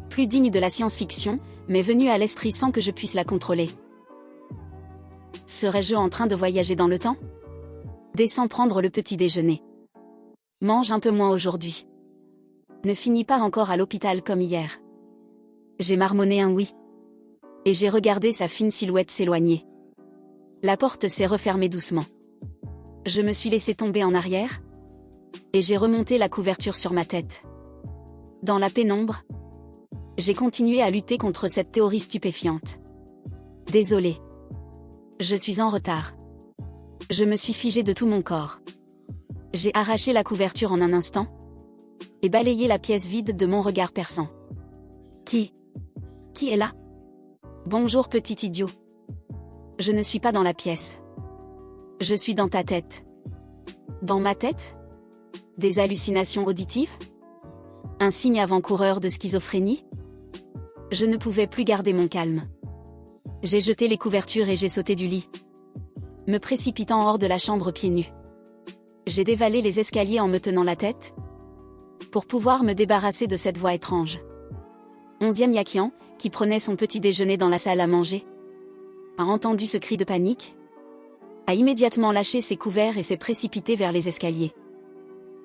plus digne de la science-fiction, m'est venue à l'esprit sans que je puisse la contrôler. Serais-je en train de voyager dans le temps? Descends prendre le petit déjeuner. Mange un peu moins aujourd'hui. Ne finis pas encore à l'hôpital comme hier. J'ai marmonné un oui. Et j'ai regardé sa fine silhouette s'éloigner. La porte s'est refermée doucement. Je me suis laissé tomber en arrière. Et j'ai remonté la couverture sur ma tête. Dans la pénombre, j'ai continué à lutter contre cette théorie stupéfiante. Désolée. Je suis en retard. Je me suis figé de tout mon corps. J'ai arraché la couverture en un instant et balayé la pièce vide de mon regard perçant. Qui est là? Bonjour petit idiot. Je ne suis pas dans la pièce. Je suis dans ta tête. Dans ma tête? Des hallucinations auditives? Un signe avant-coureur de schizophrénie? Je ne pouvais plus garder mon calme. J'ai jeté les couvertures et j'ai sauté du lit, me précipitant hors de la chambre pieds nus. J'ai dévalé les escaliers en me tenant la tête, pour pouvoir me débarrasser de cette voix étrange. 11e Yakian, qui prenait son petit déjeuner dans la salle à manger, a entendu ce cri de panique, a immédiatement lâché ses couverts et s'est précipitée vers les escaliers.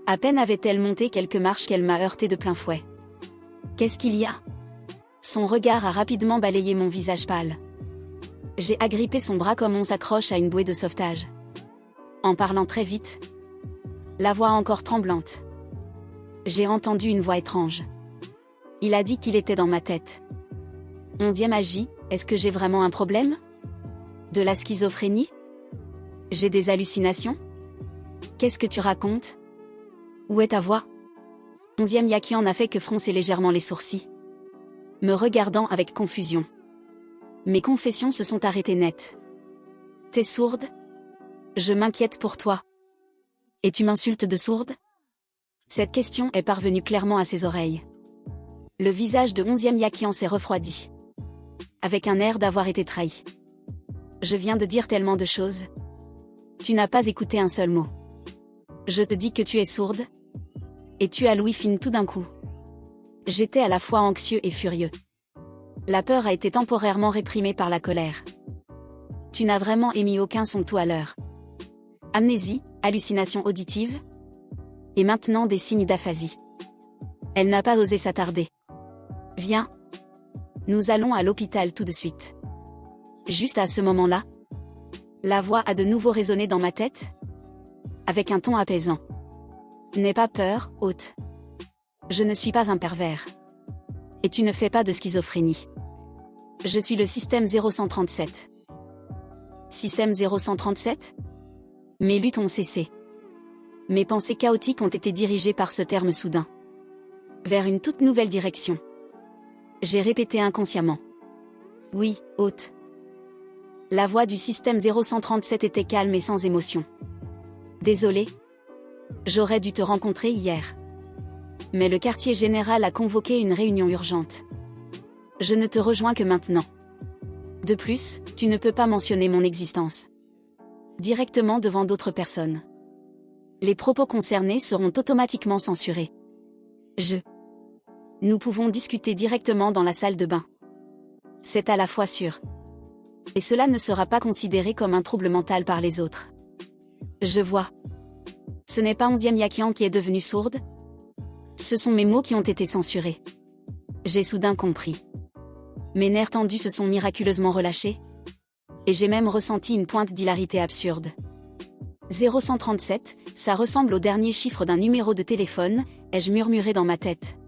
À peine avait-elle monté quelques marches qu'elle m'a heurté de plein fouet. Qu'est-ce qu'il y a? Son regard a rapidement balayé mon visage pâle. J'ai agrippé son bras comme on s'accroche à une bouée de sauvetage. En parlant très vite, la voix encore tremblante, j'ai entendu une voix étrange. Il a dit qu'il était dans ma tête. 11e Agi, est-ce que j'ai vraiment un problème? De la schizophrénie? J'ai des hallucinations? Qu'est-ce que tu racontes? Où est ta voix? 11e Yakian n'a fait que froncer légèrement les sourcils, me regardant avec confusion. Mes confessions se sont arrêtées net. T'es sourde? Je m'inquiète pour toi. Et tu m'insultes de sourde? Cette question est parvenue clairement à ses oreilles. Le visage de 11e Yakian s'est refroidi, avec un air d'avoir été trahi. Je viens de dire tellement de choses. Tu n'as pas écouté un seul mot. Je te dis que tu es sourde. Et tu as l'ouïe fine tout d'un coup. J'étais à la fois anxieux et furieux. La peur a été temporairement réprimée par la colère. Tu n'as vraiment émis aucun son tout à l'heure. Amnésie, hallucination auditive. Et maintenant des signes d'aphasie. Elle n'a pas osé s'attarder. Viens. Nous allons à l'hôpital tout de suite. Juste à ce moment-là, la voix a de nouveau résonné dans ma tête, avec un ton apaisant. N'aie pas peur, hôte. Je ne suis pas un pervers. Et tu ne fais pas de schizophrénie. Je suis le système 0137. Système 0137? Mes luttes ont cessé. Mes pensées chaotiques ont été dirigées par ce terme soudain, vers une toute nouvelle direction. J'ai répété inconsciemment. Oui, hôte. La voix du système 0137 était calme et sans émotion. Désolé. J'aurais dû te rencontrer hier. Mais le quartier général a convoqué une réunion urgente. Je ne te rejoins que maintenant. De plus, tu ne peux pas mentionner mon existence directement devant d'autres personnes. Les propos concernés seront automatiquement censurés. Nous pouvons discuter directement dans la salle de bain. C'est à la fois sûr. Et cela ne sera pas considéré comme un trouble mental par les autres. Je vois. Ce n'est pas 11e Yakian qui est devenue sourde? Ce sont mes mots qui ont été censurés. J'ai soudain compris. Mes nerfs tendus se sont miraculeusement relâchés. Et j'ai même ressenti une pointe d'hilarité absurde. 0137, ça ressemble au dernier chiffre d'un numéro de téléphone, ai-je murmuré dans ma tête.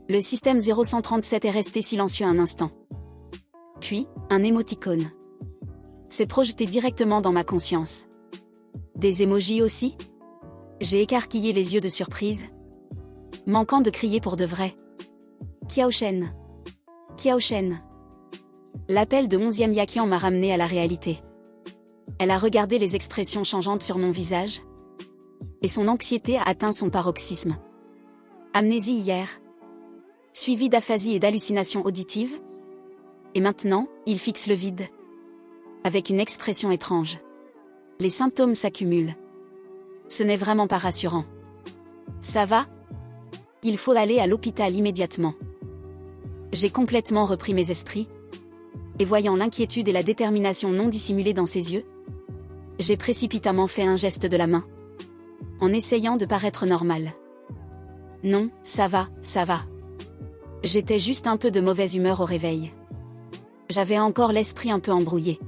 Le système 0137 est resté silencieux un instant. Puis, un émoticône s'est projeté directement dans ma conscience. Des émojis aussi? J'ai écarquillé les yeux de surprise. Manquant de crier pour de vrai. Kiaoshen. Kiaoshen. L'appel de 11e Yakian m'a ramené à la réalité. Elle a regardé les expressions changeantes sur mon visage. Et son anxiété a atteint son paroxysme. Amnésie hier. Suivi d'aphasie et d'hallucinations auditives. Et maintenant, il fixe le vide. Avec une expression étrange. Les symptômes s'accumulent. Ce n'est vraiment pas rassurant. Ça va? Il faut aller à l'hôpital immédiatement. J'ai complètement repris mes esprits. Et voyant l'inquiétude et la détermination non dissimulée dans ses yeux, j'ai précipitamment fait un geste de la main. En essayant de paraître normal. Non, ça va, ça va. J'étais juste un peu de mauvaise humeur au réveil. J'avais encore l'esprit un peu embrouillé.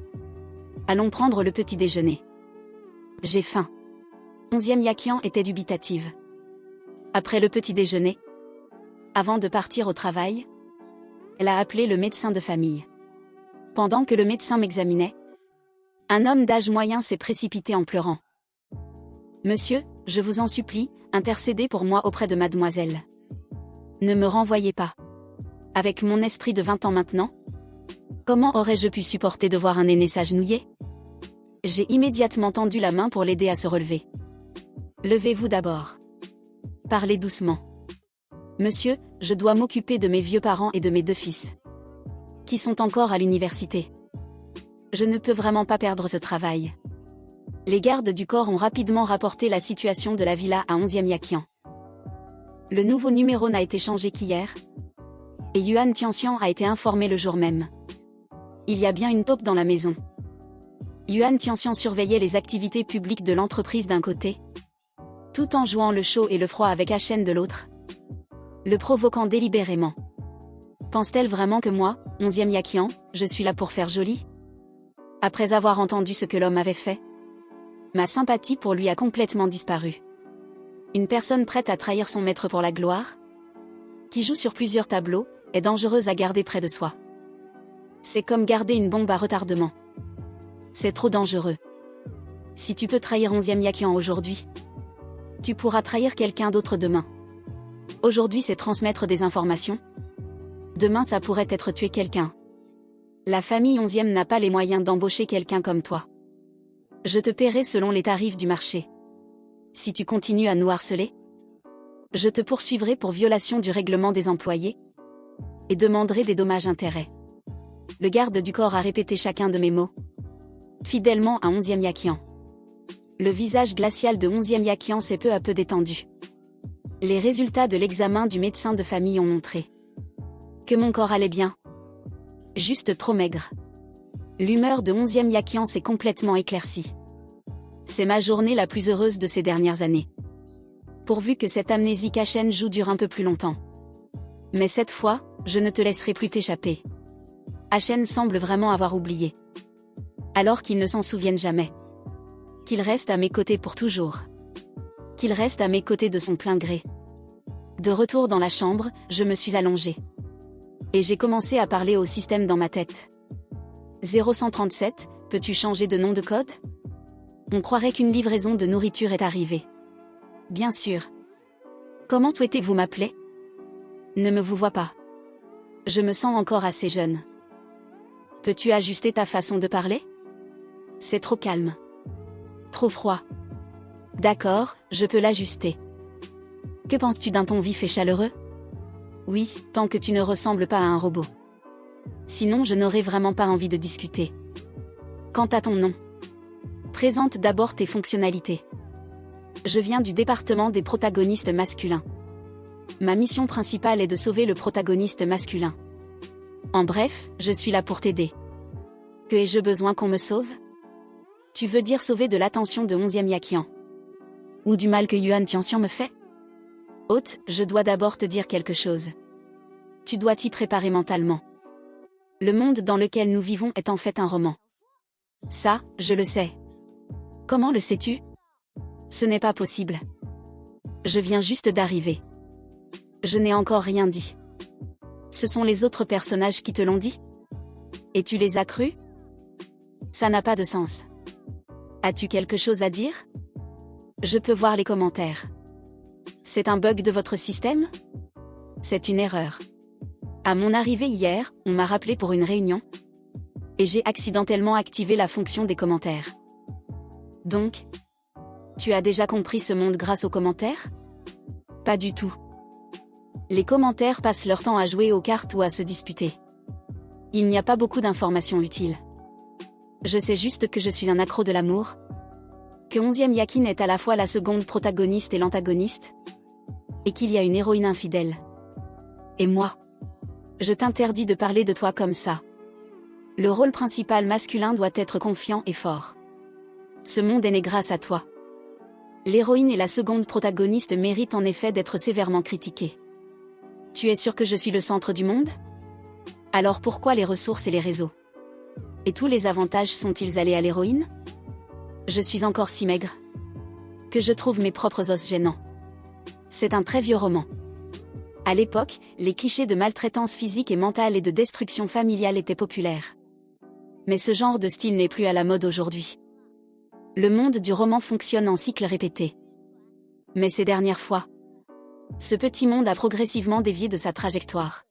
Allons prendre le petit déjeuner. J'ai faim. 11e Yakian était dubitative. Après le petit déjeuner, avant de partir au travail, elle a appelé le médecin de famille. Pendant que le médecin m'examinait, un homme d'âge moyen s'est précipité en pleurant. Monsieur, je vous en supplie, intercédez pour moi auprès de mademoiselle. Ne me renvoyez pas. Avec mon esprit de 20 ans maintenant, comment aurais-je pu supporter de voir un aîné s'agenouiller? J'ai immédiatement tendu la main pour l'aider à se relever. Levez-vous d'abord. Parlez doucement. Monsieur, je dois m'occuper de mes vieux parents et de mes 2 fils. Qui sont encore à l'université. Je ne peux vraiment pas perdre ce travail. Les gardes du corps ont rapidement rapporté la situation de la villa à 11e Yakian. Le nouveau numéro n'a été changé qu'hier. Et Yuan Tianxian a été informé le jour même. Il y a bien une taupe dans la maison. Yuan Tianxian surveillait les activités publiques de l'entreprise d'un côté, tout en jouant le chaud et le froid avec Achen de l'autre, le provoquant délibérément. Pense-t-elle vraiment que moi, 11e Yakian, je suis là pour faire joli? Après avoir entendu ce que l'homme avait fait, ma sympathie pour lui a complètement disparu. Une personne prête à trahir son maître pour la gloire, qui joue sur plusieurs tableaux, est dangereuse à garder près de soi. C'est comme garder une bombe à retardement. C'est trop dangereux. Si tu peux trahir 11e Yakian aujourd'hui, tu pourras trahir quelqu'un d'autre demain. Aujourd'hui c'est transmettre des informations. Demain ça pourrait être tuer quelqu'un. La famille 11e n'a pas les moyens d'embaucher quelqu'un comme toi. Je te paierai selon les tarifs du marché. Si tu continues à nous harceler, je te poursuivrai pour violation du règlement des employés et demanderai des dommages-intérêts. Le garde du corps a répété chacun de mes mots, fidèlement à 11e Yakian. Le visage glacial de 11e Yakian s'est peu à peu détendu. Les résultats de l'examen du médecin de famille ont montré que mon corps allait bien. Juste trop maigre. L'humeur de 11e Yakian s'est complètement éclaircie. C'est ma journée la plus heureuse de ces dernières années. Pourvu que cette amnésie Achen joue dure un peu plus longtemps. Mais cette fois, je ne te laisserai plus t'échapper. Achen semble vraiment avoir oublié. Alors qu'il ne s'en souvienne jamais. Qu'il reste à mes côtés pour toujours. Qu'il reste à mes côtés de son plein gré. De retour dans la chambre, je me suis allongée. Et j'ai commencé à parler au système dans ma tête. 0137, peux-tu changer de nom de code? On croirait qu'une livraison de nourriture est arrivée. Bien sûr. Comment souhaitez-vous m'appeler? Ne me vous vois pas. Je me sens encore assez jeune. Peux-tu ajuster ta façon de parler? C'est trop calme. Trop froid. D'accord, je peux l'ajuster. Que penses-tu d'un ton vif et chaleureux? Oui, tant que tu ne ressembles pas à un robot. Sinon je n'aurais vraiment pas envie de discuter. Quant à ton nom, présente d'abord tes fonctionnalités. Je viens du département des protagonistes masculins. Ma mission principale est de sauver le protagoniste masculin. En bref, je suis là pour t'aider. Que ai-je besoin qu'on me sauve? Tu veux dire sauver de l'attention de 11e Yakian? Ou du mal que Yuan Tianxian me fait? Hôte, je dois d'abord te dire quelque chose. Tu dois t'y préparer mentalement. Le monde dans lequel nous vivons est en fait un roman. Ça, je le sais. Comment le sais-tu? Ce n'est pas possible. Je viens juste d'arriver. Je n'ai encore rien dit. Ce sont les autres personnages qui te l'ont dit? Et tu les as crus? Ça n'a pas de sens. As-tu quelque chose à dire? Je peux voir les commentaires. C'est un bug de votre système? C'est une erreur. À mon arrivée hier, on m'a rappelé pour une réunion. Et j'ai accidentellement activé la fonction des commentaires. Donc, tu as déjà compris ce monde grâce aux commentaires? Pas du tout. Les commentaires passent leur temps à jouer aux cartes ou à se disputer. Il n'y a pas beaucoup d'informations utiles. Je sais juste que je suis un accro de l'amour. Que 11e Yakin est à la fois la seconde protagoniste et l'antagoniste. Et qu'il y a une héroïne infidèle. Et moi? Je t'interdis de parler de toi comme ça. Le rôle principal masculin doit être confiant et fort. Ce monde est né grâce à toi. L'héroïne et la seconde protagoniste méritent en effet d'être sévèrement critiquées. Tu es sûr que je suis le centre du monde? Alors pourquoi les ressources et les réseaux? Et tous les avantages sont-ils allés à l'héroïne? Je suis encore si maigre que je trouve mes propres os gênants. C'est un très vieux roman. À l'époque, les clichés de maltraitance physique et mentale et de destruction familiale étaient populaires. Mais ce genre de style n'est plus à la mode aujourd'hui. Le monde du roman fonctionne en cycles répétés. Mais ces dernières fois, ce petit monde a progressivement dévié de sa trajectoire.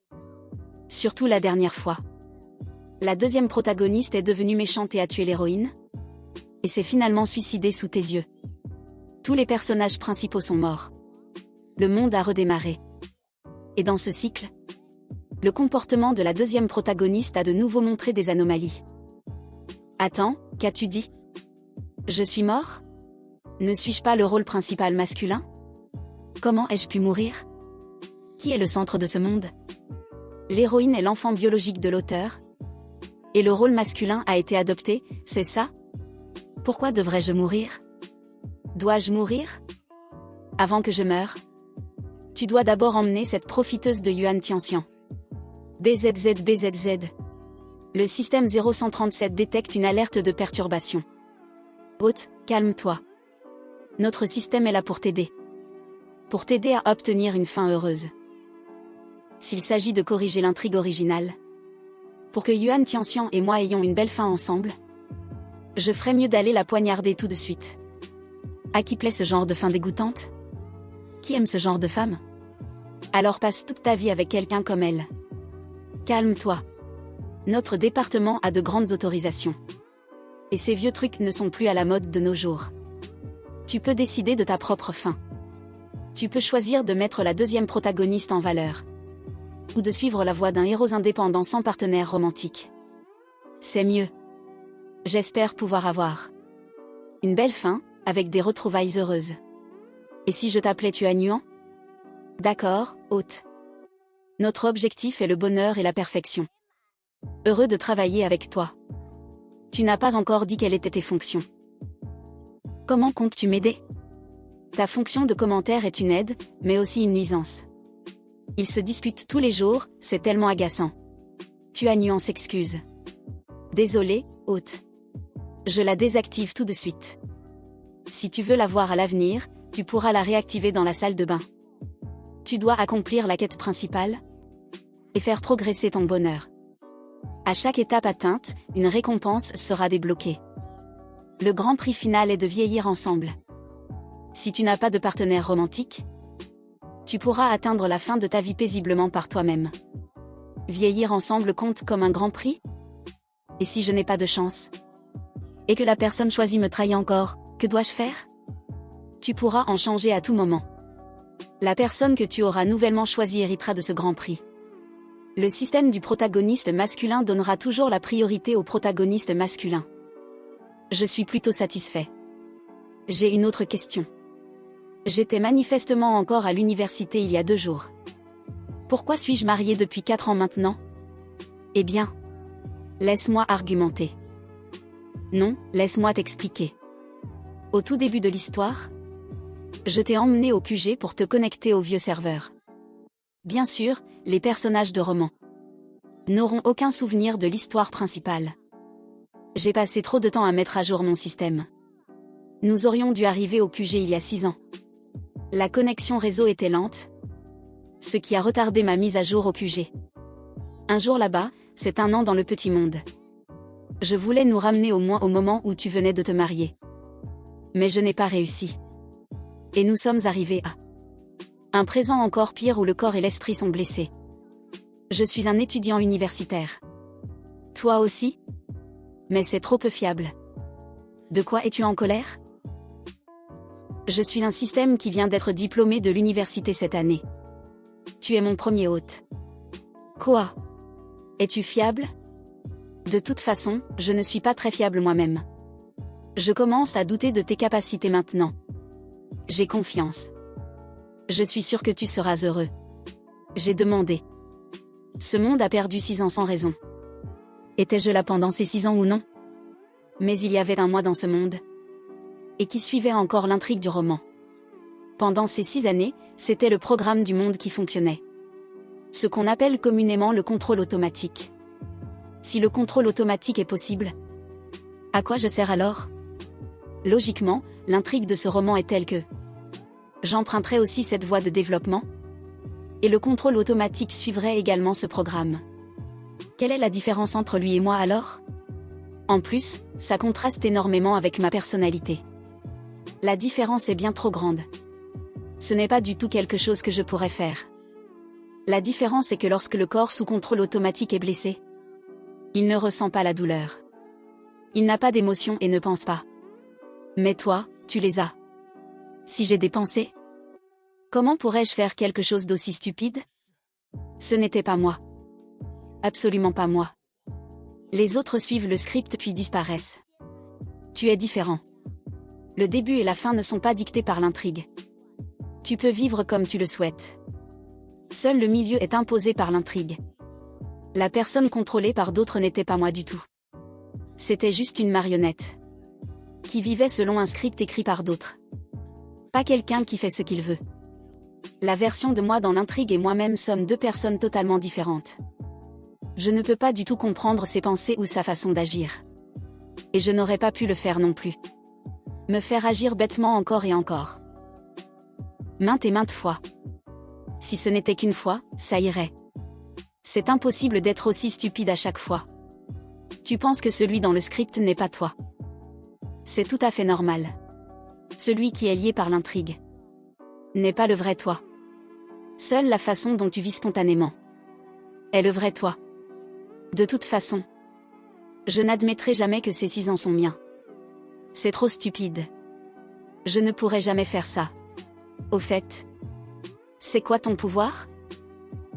Surtout la dernière fois. La deuxième protagoniste est devenue méchante et a tué l'héroïne. Et s'est finalement suicidée sous tes yeux. Tous les personnages principaux sont morts. Le monde a redémarré. Et dans ce cycle, le comportement de la deuxième protagoniste a de nouveau montré des anomalies. Attends, qu'as-tu dit? Je suis mort? Ne suis-je pas le rôle principal masculin? Comment ai-je pu mourir? Qui est le centre de ce monde? L'héroïne est l'enfant biologique de l'auteur. Et le rôle masculin a été adopté, c'est ça? Pourquoi devrais-je mourir? Dois-je mourir? Avant que je meure, tu dois d'abord emmener cette profiteuse de Yuan Tianxian. BZZ. Le système 0137 détecte une alerte de perturbation. Hôte, calme-toi. Notre système est là pour t'aider. Pour t'aider à obtenir une fin heureuse. S'il s'agit de corriger l'intrigue originale, pour que Yuan Tianxian et moi ayons une belle fin ensemble, je ferais mieux d'aller la poignarder tout de suite. À qui plaît ce genre de fin dégoûtante? Qui aime ce genre de femme? Alors passe toute ta vie avec quelqu'un comme elle. Calme-toi. Notre département a de grandes autorisations. Et ces vieux trucs ne sont plus à la mode de nos jours. Tu peux décider de ta propre fin. Tu peux choisir de mettre la deuxième protagoniste en valeur. Ou de suivre la voie d'un héros indépendant sans partenaire romantique. C'est mieux. J'espère pouvoir avoir une belle fin, avec des retrouvailles heureuses. Et si je t'appelais Tuan? D'accord, hôte. Notre objectif est le bonheur et la perfection. Heureux de travailler avec toi. Tu n'as pas encore dit quelles étaient tes fonctions. Comment comptes-tu m'aider? Ta fonction de commentaire est une aide, mais aussi une nuisance. Ils se disputent tous les jours, c'est tellement agaçant. Tuan s'excuse. Désolé, hôte. Je la désactive tout de suite. Si tu veux la voir à l'avenir, tu pourras la réactiver dans la salle de bain. Tu dois accomplir la quête principale et faire progresser ton bonheur. À chaque étape atteinte, une récompense sera débloquée. Le grand prix final est de vieillir ensemble. Si tu n'as pas de partenaire romantique, tu pourras atteindre la fin de ta vie paisiblement par toi-même. Vieillir ensemble compte comme un grand prix? Et si je n'ai pas de chance? Et que la personne choisie me trahit encore, que dois-je faire? Tu pourras en changer à tout moment. La personne que tu auras nouvellement choisie héritera de ce grand prix. Le système du protagoniste masculin donnera toujours la priorité au protagoniste masculin. Je suis plutôt satisfait. J'ai une autre question. J'étais manifestement encore à l'université il y a 2 jours. Pourquoi suis-je mariée depuis 4 ans maintenant? Eh bien, laisse-moi argumenter. Non, laisse-moi t'expliquer. Au tout début de l'histoire, je t'ai emmené au QG pour te connecter au vieux serveur. Bien sûr, les personnages de roman n'auront aucun souvenir de l'histoire principale. J'ai passé trop de temps à mettre à jour mon système. Nous aurions dû arriver au QG il y a 6 ans. La connexion réseau était lente, ce qui a retardé ma mise à jour au QG. Un jour là-bas, c'est 1 an dans le petit monde. Je voulais nous ramener au moins au moment où tu venais de te marier. Mais je n'ai pas réussi. Et nous sommes arrivés à un présent encore pire où le corps et l'esprit sont blessés. Je suis un étudiant universitaire. Toi aussi? Mais c'est trop peu fiable. De quoi es-tu en colère? Je suis un système qui vient d'être diplômé de l'université cette année. Tu es mon premier hôte. Quoi? Es-tu fiable? De toute façon, je ne suis pas très fiable moi-même. Je commence à douter de tes capacités maintenant. J'ai confiance. Je suis sûre que tu seras heureux. J'ai demandé. Ce monde a perdu 6 ans sans raison. Étais-je là pendant ces 6 ans ou non? Mais il y avait un moi dans ce monde. Et qui suivait encore l'intrigue du roman. Pendant ces 6 années, c'était le programme du monde qui fonctionnait. Ce qu'on appelle communément le contrôle automatique. Si le contrôle automatique est possible, à quoi je sers alors? Logiquement, l'intrigue de ce roman est telle que j'emprunterai aussi cette voie de développement, et le contrôle automatique suivrait également ce programme. Quelle est la différence entre lui et moi alors? En plus, ça contraste énormément avec ma personnalité. La différence est bien trop grande. Ce n'est pas du tout quelque chose que je pourrais faire. La différence est que lorsque le corps sous contrôle automatique est blessé, il ne ressent pas la douleur. Il n'a pas d'émotions et ne pense pas. Mais toi, tu les as. Si j'ai des pensées, comment pourrais-je faire quelque chose d'aussi stupide? Ce n'était pas moi. Absolument pas moi. Les autres suivent le script puis disparaissent. Tu es différent. Le début et la fin ne sont pas dictés par l'intrigue. Tu peux vivre comme tu le souhaites. Seul le milieu est imposé par l'intrigue. La personne contrôlée par d'autres n'était pas moi du tout. C'était juste une marionnette qui vivait selon un script écrit par d'autres. Pas quelqu'un qui fait ce qu'il veut. La version de moi dans l'intrigue et moi-même sommes 2 personnes totalement différentes. Je ne peux pas du tout comprendre ses pensées ou sa façon d'agir. Et je n'aurais pas pu le faire non plus. Me faire agir bêtement encore et encore. Maintes et maintes fois. Si ce n'était qu'une fois, ça irait. C'est impossible d'être aussi stupide à chaque fois. Tu penses que celui dans le script n'est pas toi. C'est tout à fait normal. Celui qui est lié par l'intrigue n'est pas le vrai toi. Seule la façon dont tu vis spontanément est le vrai toi. De toute façon, je n'admettrai jamais que ces 6 ans sont miens. C'est trop stupide. Je ne pourrai jamais faire ça. Au fait, c'est quoi ton pouvoir?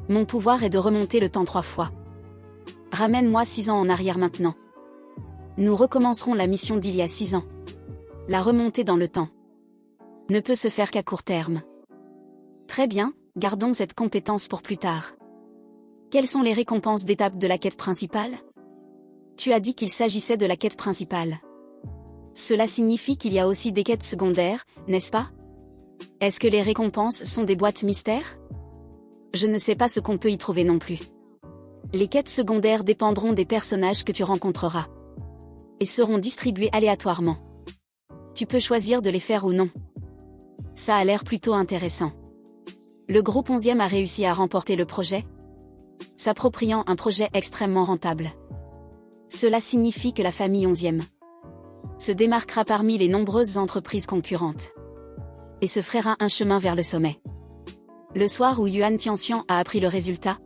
Mon pouvoir est de remonter le temps 3 fois. Ramène-moi 6 ans en arrière maintenant. Nous recommencerons la mission d'il y a 6 ans. La remontée dans le temps ne peut se faire qu'à court terme. Très bien, gardons cette compétence pour plus tard. Quelles sont les récompenses d'étape de la quête principale? Tu as dit qu'il s'agissait de la quête principale. Cela signifie qu'il y a aussi des quêtes secondaires, n'est-ce pas? Est-ce que les récompenses sont des boîtes mystères? Je ne sais pas ce qu'on peut y trouver non plus. Les quêtes secondaires dépendront des personnages que tu rencontreras et seront distribuées aléatoirement. Tu peux choisir de les faire ou non. Ça a l'air plutôt intéressant. Le groupe 11e a réussi à remporter le projet, s'appropriant un projet extrêmement rentable. Cela signifie que la famille 11e se démarquera parmi les nombreuses entreprises concurrentes et se frayera un chemin vers le sommet. Le soir où Yuan Tianxian a appris le résultat,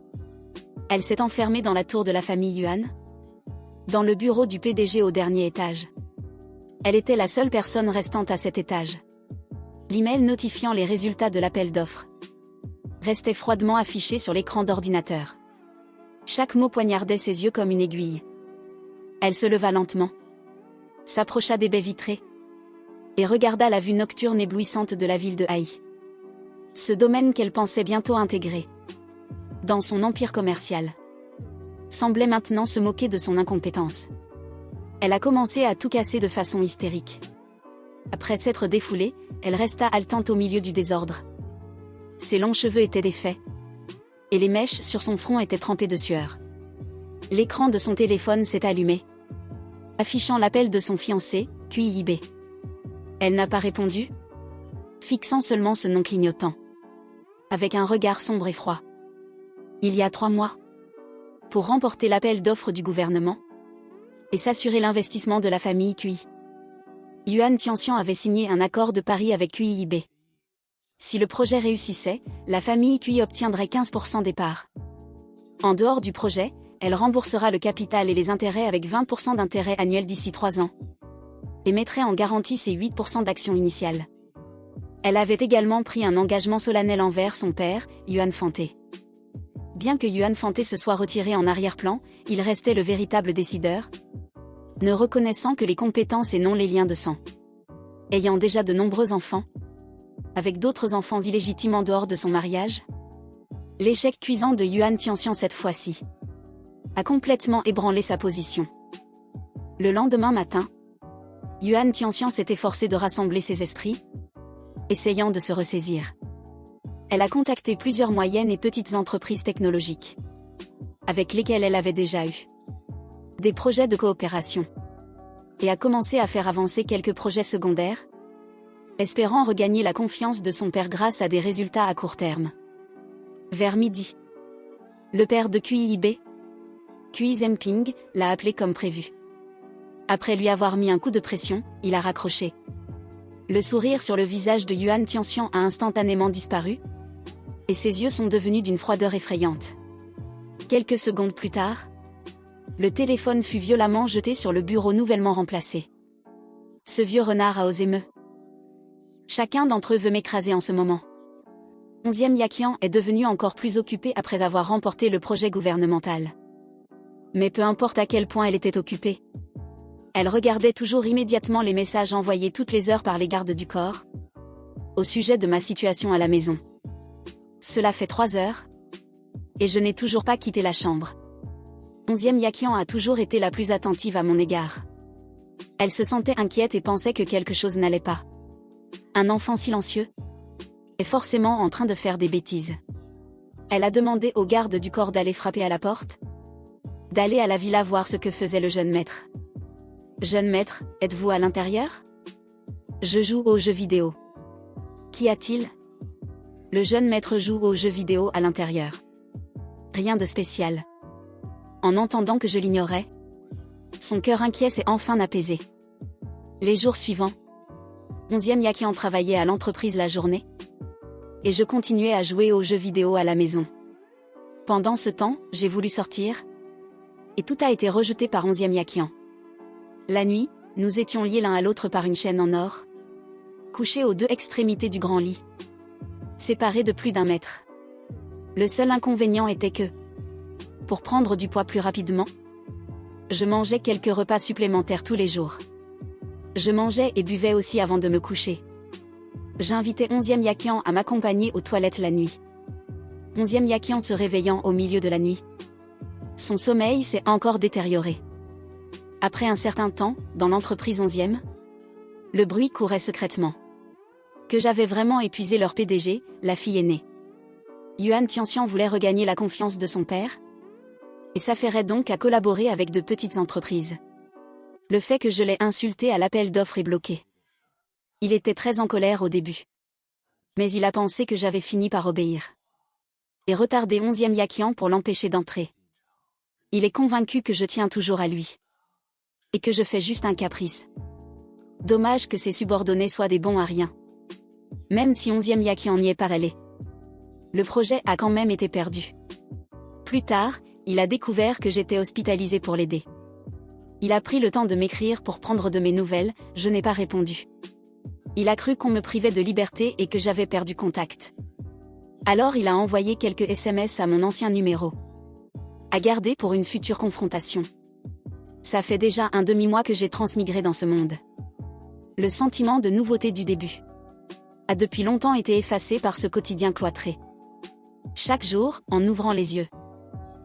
elle s'est enfermée dans la tour de la famille Yuan, dans le bureau du PDG au dernier étage. Elle était la seule personne restante à cet étage. L'email notifiant les résultats de l'appel d'offres restait froidement affiché sur l'écran d'ordinateur. Chaque mot poignardait ses yeux comme une aiguille. Elle se leva lentement, s'approcha des baies vitrées et regarda la vue nocturne éblouissante de la ville de Haï. Ce domaine qu'elle pensait bientôt intégrer dans son empire commercial semblait maintenant se moquer de son incompétence. Elle a commencé à tout casser de façon hystérique. Après s'être défoulée, elle resta haletante au milieu du désordre. Ses longs cheveux étaient défaits. Et les mèches sur son front étaient trempées de sueur. L'écran de son téléphone s'est allumé, affichant l'appel de son fiancé, QIB. Elle n'a pas répondu, fixant seulement ce nom clignotant, avec un regard sombre et froid. Il y a 3 mois, pour remporter l'appel d'offres du gouvernement et s'assurer l'investissement de la famille QI, Yuan Tianxian avait signé un accord de pari avec QIB. Si le projet réussissait, la famille QI obtiendrait 15% des parts. En dehors du projet, elle remboursera le capital et les intérêts avec 20% d'intérêt annuel d'ici 3 ans. Et mettrait en garantie ses 8% d'actions initiales. Elle avait également pris un engagement solennel envers son père, Yuan Fangté. Bien que Yuan Fangté se soit retiré en arrière-plan, il restait le véritable décideur, ne reconnaissant que les compétences et non les liens de sang. Ayant déjà de nombreux enfants, avec d'autres enfants illégitimes en dehors de son mariage, l'échec cuisant de Yuan Tianxian cette fois-ci a complètement ébranlé sa position. Le lendemain matin, Yuan Tianxian s'est efforcée de rassembler ses esprits, essayant de se ressaisir. Elle a contacté plusieurs moyennes et petites entreprises technologiques, avec lesquelles elle avait déjà eu des projets de coopération, et a commencé à faire avancer quelques projets secondaires, espérant regagner la confiance de son père grâce à des résultats à court terme. Vers midi, le père de QIB, Xi Jinping, l'a appelé comme prévu. Après lui avoir mis un coup de pression, il a raccroché. Le sourire sur le visage de Yuan Tianxian a instantanément disparu, et ses yeux sont devenus d'une froideur effrayante. Quelques secondes plus tard, le téléphone fut violemment jeté sur le bureau nouvellement remplacé. Ce vieux renard a osé me. Chacun d'entre eux veut m'écraser en ce moment. 11e Yaqian est devenu encore plus occupée après avoir remporté le projet gouvernemental. Mais peu importe à quel point elle était occupée, elle regardait toujours immédiatement les messages envoyés toutes les heures par les gardes du corps, au sujet de ma situation à la maison. Cela fait 3 heures, et je n'ai toujours pas quitté la chambre. 11e Yaqian a toujours été la plus attentive à mon égard. Elle se sentait inquiète et pensait que quelque chose n'allait pas. Un enfant silencieux est forcément en train de faire des bêtises. Elle a demandé aux gardes du corps d'aller frapper à la porte, d'aller à la villa voir ce que faisait le jeune maître. Jeune maître, êtes-vous à l'intérieur? Je joue aux jeux vidéo. Qu'y a-t-il? Le jeune maître joue aux jeux vidéo à l'intérieur. Rien de spécial. En entendant que je l'ignorais, son cœur inquiet s'est enfin apaisé. Les jours suivants, 11e Yaqian travaillait à l'entreprise la journée, et je continuais à jouer aux jeux vidéo à la maison. Pendant ce temps, j'ai voulu sortir, et tout a été rejeté par 11e Yaqian. La nuit, nous étions liés l'un à l'autre par une chaîne en or, couchés aux 2 extrémités du grand lit, séparés de plus d'1 mètre. Le seul inconvénient était que, pour prendre du poids plus rapidement, je mangeais quelques repas supplémentaires tous les jours. Je mangeais et buvais aussi avant de me coucher. J'invitais 11e Yaqian à m'accompagner aux toilettes la nuit. 11e Yaqian se réveillant au milieu de la nuit. Son sommeil s'est encore détérioré. Après un certain temps, dans l'entreprise 11e, le bruit courait secrètement que j'avais vraiment épuisé leur PDG, la fille aînée. Yuan Tianxian voulait regagner la confiance de son père, et s'affairait donc à collaborer avec de petites entreprises. Le fait que je l'ai insulté à l'appel d'offres est bloqué. Il était très en colère au début. Mais il a pensé que j'avais fini par obéir. Et retardé 11e Yaqian pour l'empêcher d'entrer. Il est convaincu que je tiens toujours à lui. Et que je fais juste un caprice. Dommage que ses subordonnés soient des bons à rien. Même si 11e Yaqian n'y est pas allé. Le projet a quand même été perdu. Plus tard, il a découvert que j'étais hospitalisé pour l'aider. Il a pris le temps de m'écrire pour prendre de mes nouvelles, je n'ai pas répondu. Il a cru qu'on me privait de liberté et que j'avais perdu contact. Alors il a envoyé quelques SMS à mon ancien numéro. À garder pour une future confrontation. Ça fait déjà un demi-mois que j'ai transmigré dans ce monde. Le sentiment de nouveauté du début a depuis longtemps été effacé par ce quotidien cloîtré. Chaque jour, en ouvrant les yeux,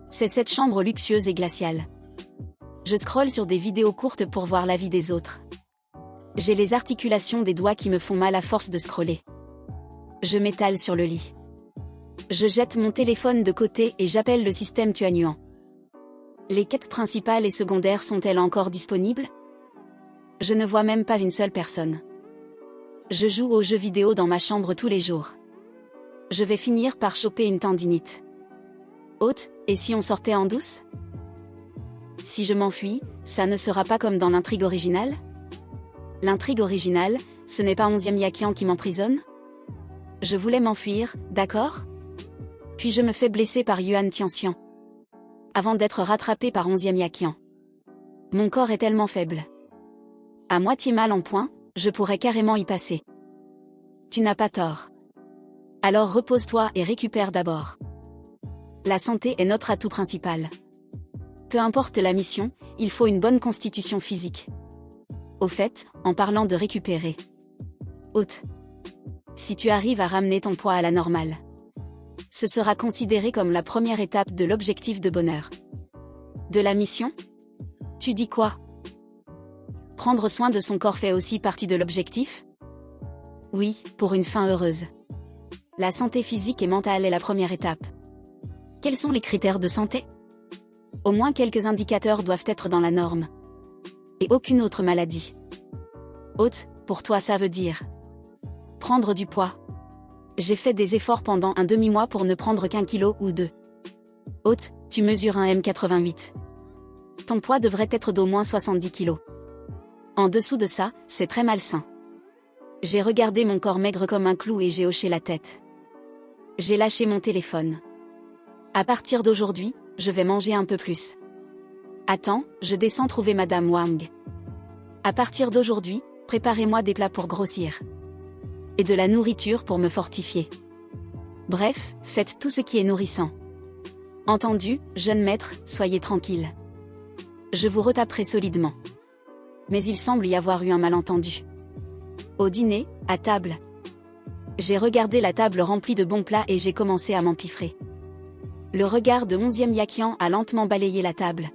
c'est cette chambre luxueuse et glaciale. Je scrolle sur des vidéos courtes pour voir la vie des autres. J'ai les articulations des doigts qui me font mal à force de scroller. Je m'étale sur le lit. Je jette mon téléphone de côté et j'appelle le système Tuanuan. Les quêtes principales et secondaires sont-elles encore disponibles? Je ne vois même pas une seule personne. Je joue aux jeux vidéo dans ma chambre tous les jours. Je vais finir par choper une tendinite. Hôte, et si on sortait en douce? Si je m'enfuis, ça ne sera pas comme dans l'intrigue originale? L'intrigue originale, ce n'est pas 11e Yakian qui m'emprisonne? Je voulais m'enfuir, d'accord? Puis je me fais blesser par Yuan Tianxian. Avant d'être rattrapé par 11e Yakian. Mon corps est tellement faible. À moitié mal en point, je pourrais carrément y passer. Tu n'as pas tort. Alors repose-toi et récupère d'abord. La santé est notre atout principal. Peu importe la mission, il faut une bonne constitution physique. Au fait, en parlant de récupérer. Hôte. Si tu arrives à ramener ton poids à la normale, ce sera considéré comme la première étape de l'objectif de bonheur. De la mission? Tu dis quoi? Prendre soin de son corps fait aussi partie de l'objectif? Oui, pour une fin heureuse. La santé physique et mentale est la première étape. Quels sont les critères de santé? Au moins quelques indicateurs doivent être dans la norme. Et aucune autre maladie. Hôte, pour toi ça veut dire prendre du poids. J'ai fait des efforts pendant un demi-mois pour ne prendre qu'1 kilo ou 2. Hôte, tu mesures un M88. Ton poids devrait être d'au moins 70 kg. En dessous de ça, c'est très malsain. J'ai regardé mon corps maigre comme un clou et j'ai hoché la tête. J'ai lâché mon téléphone. À partir d'aujourd'hui, je vais manger un peu plus. Attends, je descends trouver Madame Wang. À partir d'aujourd'hui, préparez-moi des plats pour grossir. Et de la nourriture pour me fortifier. Bref, faites tout ce qui est nourrissant. Entendu, jeune maître, soyez tranquille. Je vous retaperai solidement. Mais il semble y avoir eu un malentendu. Au dîner, à table. J'ai regardé la table remplie de bons plats et j'ai commencé à m'empiffrer. Le regard de 11e Yakian a lentement balayé la table.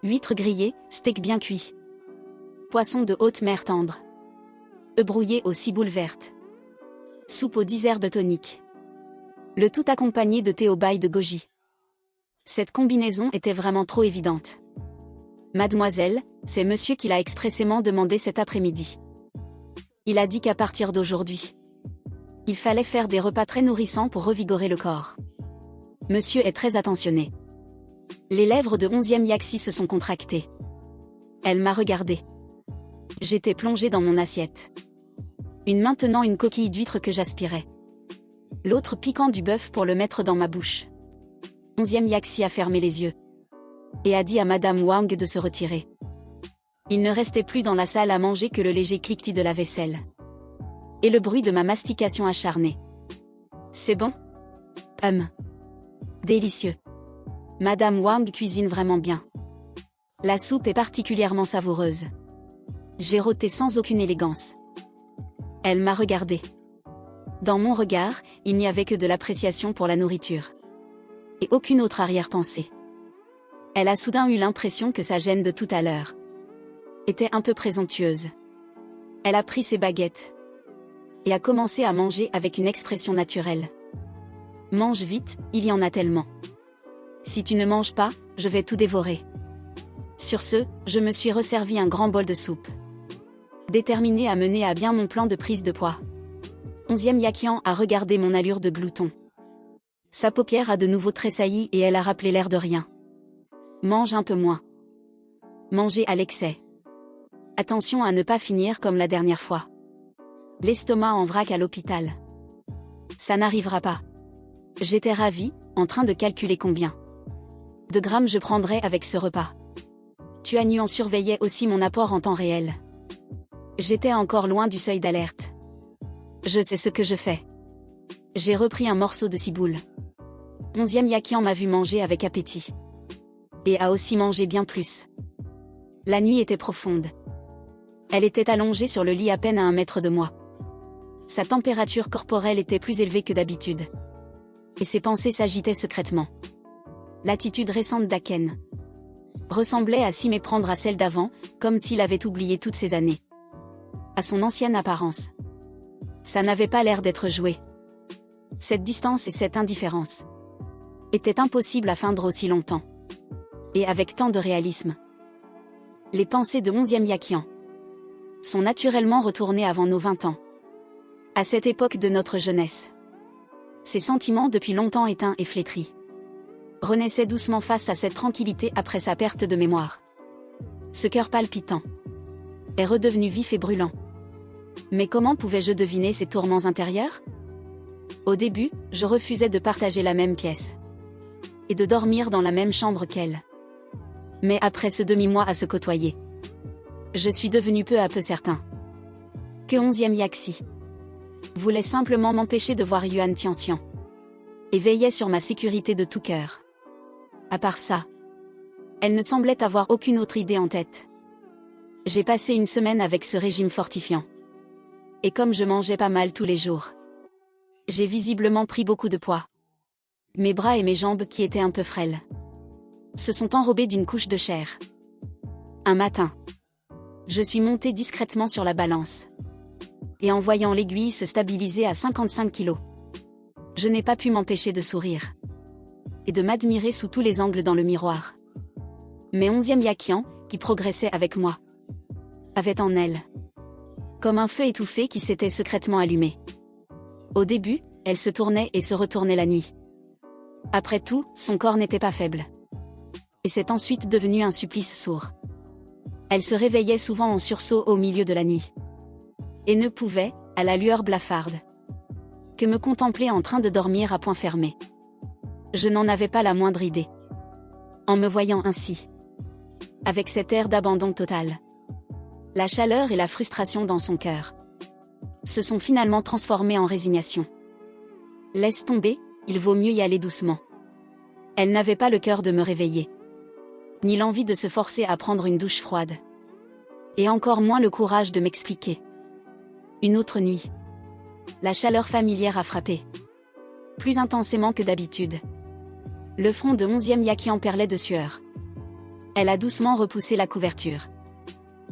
Huîtres grillées, steak bien cuit. Poisson de haute mer tendre. Œufs brouillés aux ciboules vertes. Soupe aux 10 herbes toniques. Le tout accompagné de thé au bail de goji. Cette combinaison était vraiment trop évidente. Mademoiselle, c'est monsieur qui l'a expressément demandé cet après-midi. Il a dit qu'à partir d'aujourd'hui, il fallait faire des repas très nourrissants pour revigorer le corps. Monsieur est très attentionné. Les lèvres de 11e Yaxi se sont contractées. Elle m'a regardé. J'étais plongée dans mon assiette. Maintenant une coquille d'huître que j'aspirais. L'autre piquant du bœuf pour le mettre dans ma bouche. 11e Yaxi a fermé les yeux. Et a dit à Madame Wang de se retirer. Il ne restait plus dans la salle à manger que le léger cliquetis de la vaisselle. Et le bruit de ma mastication acharnée. C'est bon? Délicieux. Madame Wang cuisine vraiment bien. La soupe est particulièrement savoureuse. J'ai rôté sans aucune élégance. Elle m'a regardé. Dans mon regard, il n'y avait que de l'appréciation pour la nourriture. Et aucune autre arrière-pensée. Elle a soudain eu l'impression que sa gêne de tout à l'heure était un peu présomptueuse. Elle a pris ses baguettes et a commencé à manger avec une expression naturelle. Mange vite, il y en a tellement. Si tu ne manges pas, je vais tout dévorer. Sur ce, je me suis resservi un grand bol de soupe. Déterminée à mener à bien mon plan de prise de poids. 11e Yakian a regardé mon allure de glouton. Sa paupière a de nouveau tressailli et elle a rappelé l'air de rien. Mange un peu moins. Manger à l'excès. Attention à ne pas finir comme la dernière fois. L'estomac en vrac à l'hôpital. Ça n'arrivera pas. J'étais ravie, en train de calculer combien de grammes je prendrais avec ce repas. Tuanuan surveillait aussi mon apport en temps réel. J'étais encore loin du seuil d'alerte. Je sais ce que je fais. J'ai repris un morceau de ciboule. 11e Yakian m'a vu manger avec appétit. Et a aussi mangé bien plus. La nuit était profonde. Elle était allongée sur le lit à peine à 1 mètre de moi. Sa température corporelle était plus élevée que d'habitude. Et ses pensées s'agitaient secrètement. L'attitude récente d'Aken ressemblait à s'y méprendre à celle d'avant, comme s'il avait oublié toutes ces années. À son ancienne apparence. Ça n'avait pas l'air d'être joué. Cette distance et cette indifférence étaient impossibles à feindre aussi longtemps. Et avec tant de réalisme. Les pensées de 11e Yakian sont naturellement retournées avant nos 20 ans. À cette époque de notre jeunesse. Ces sentiments depuis longtemps éteints et flétris renaissaient doucement face à cette tranquillité après sa perte de mémoire. Ce cœur palpitant est redevenu vif et brûlant. Mais comment pouvais-je deviner ces tourments intérieurs? Au début, je refusais de partager la même pièce et de dormir dans la même chambre qu'elle. Mais après ce demi-mois à se côtoyer, je suis devenu peu à peu certain que 11e Yaxi voulait simplement m'empêcher de voir Yuan Tianxian et veillait sur ma sécurité de tout cœur. À part ça, elle ne semblait avoir aucune autre idée en tête. J'ai passé une semaine avec ce régime fortifiant. Et comme je mangeais pas mal tous les jours, j'ai visiblement pris beaucoup de poids. Mes bras et mes jambes, qui étaient un peu frêles, se sont enrobés d'une couche de chair. Un matin, je suis montée discrètement sur la balance. Et en voyant l'aiguille se stabiliser à 55 kilos, je n'ai pas pu m'empêcher de sourire et de m'admirer sous tous les angles dans le miroir. Mais 11e Yakian, qui progressait avec moi, avait en elle comme un feu étouffé qui s'était secrètement allumé. Au début, elle se tournait et se retournait la nuit. Après tout, son corps n'était pas faible. Et c'est ensuite devenu un supplice sourd. Elle se réveillait souvent en sursaut au milieu de la nuit. Et ne pouvait, à la lueur blafarde, que me contempler en train de dormir à poings fermés. Je n'en avais pas la moindre idée. En me voyant ainsi, avec cet air d'abandon total, la chaleur et la frustration dans son cœur se sont finalement transformées en résignation. Laisse tomber, il vaut mieux y aller doucement. Elle n'avait pas le cœur de me réveiller, ni l'envie de se forcer à prendre une douche froide, et encore moins le courage de m'expliquer. Une autre nuit, la chaleur familière a frappé, plus intensément que d'habitude. Le front de 11e Yakian perlait de sueur. Elle a doucement repoussé la couverture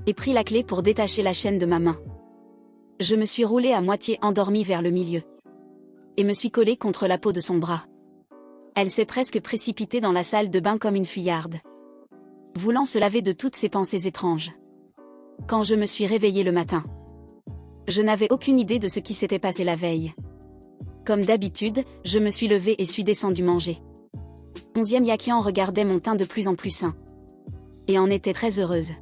et pris la clé pour détacher la chaîne de ma main. Je me suis roulée à moitié endormie vers le milieu et me suis collée contre la peau de son bras. Elle s'est presque précipitée dans la salle de bain comme une fuyarde, voulant se laver de toutes ces pensées étranges. Quand je me suis réveillée le matin, je n'avais aucune idée de ce qui s'était passé la veille. Comme d'habitude, je me suis levée et suis descendue manger. 11e Yakian regardait mon teint de plus en plus sain et en était très heureuse.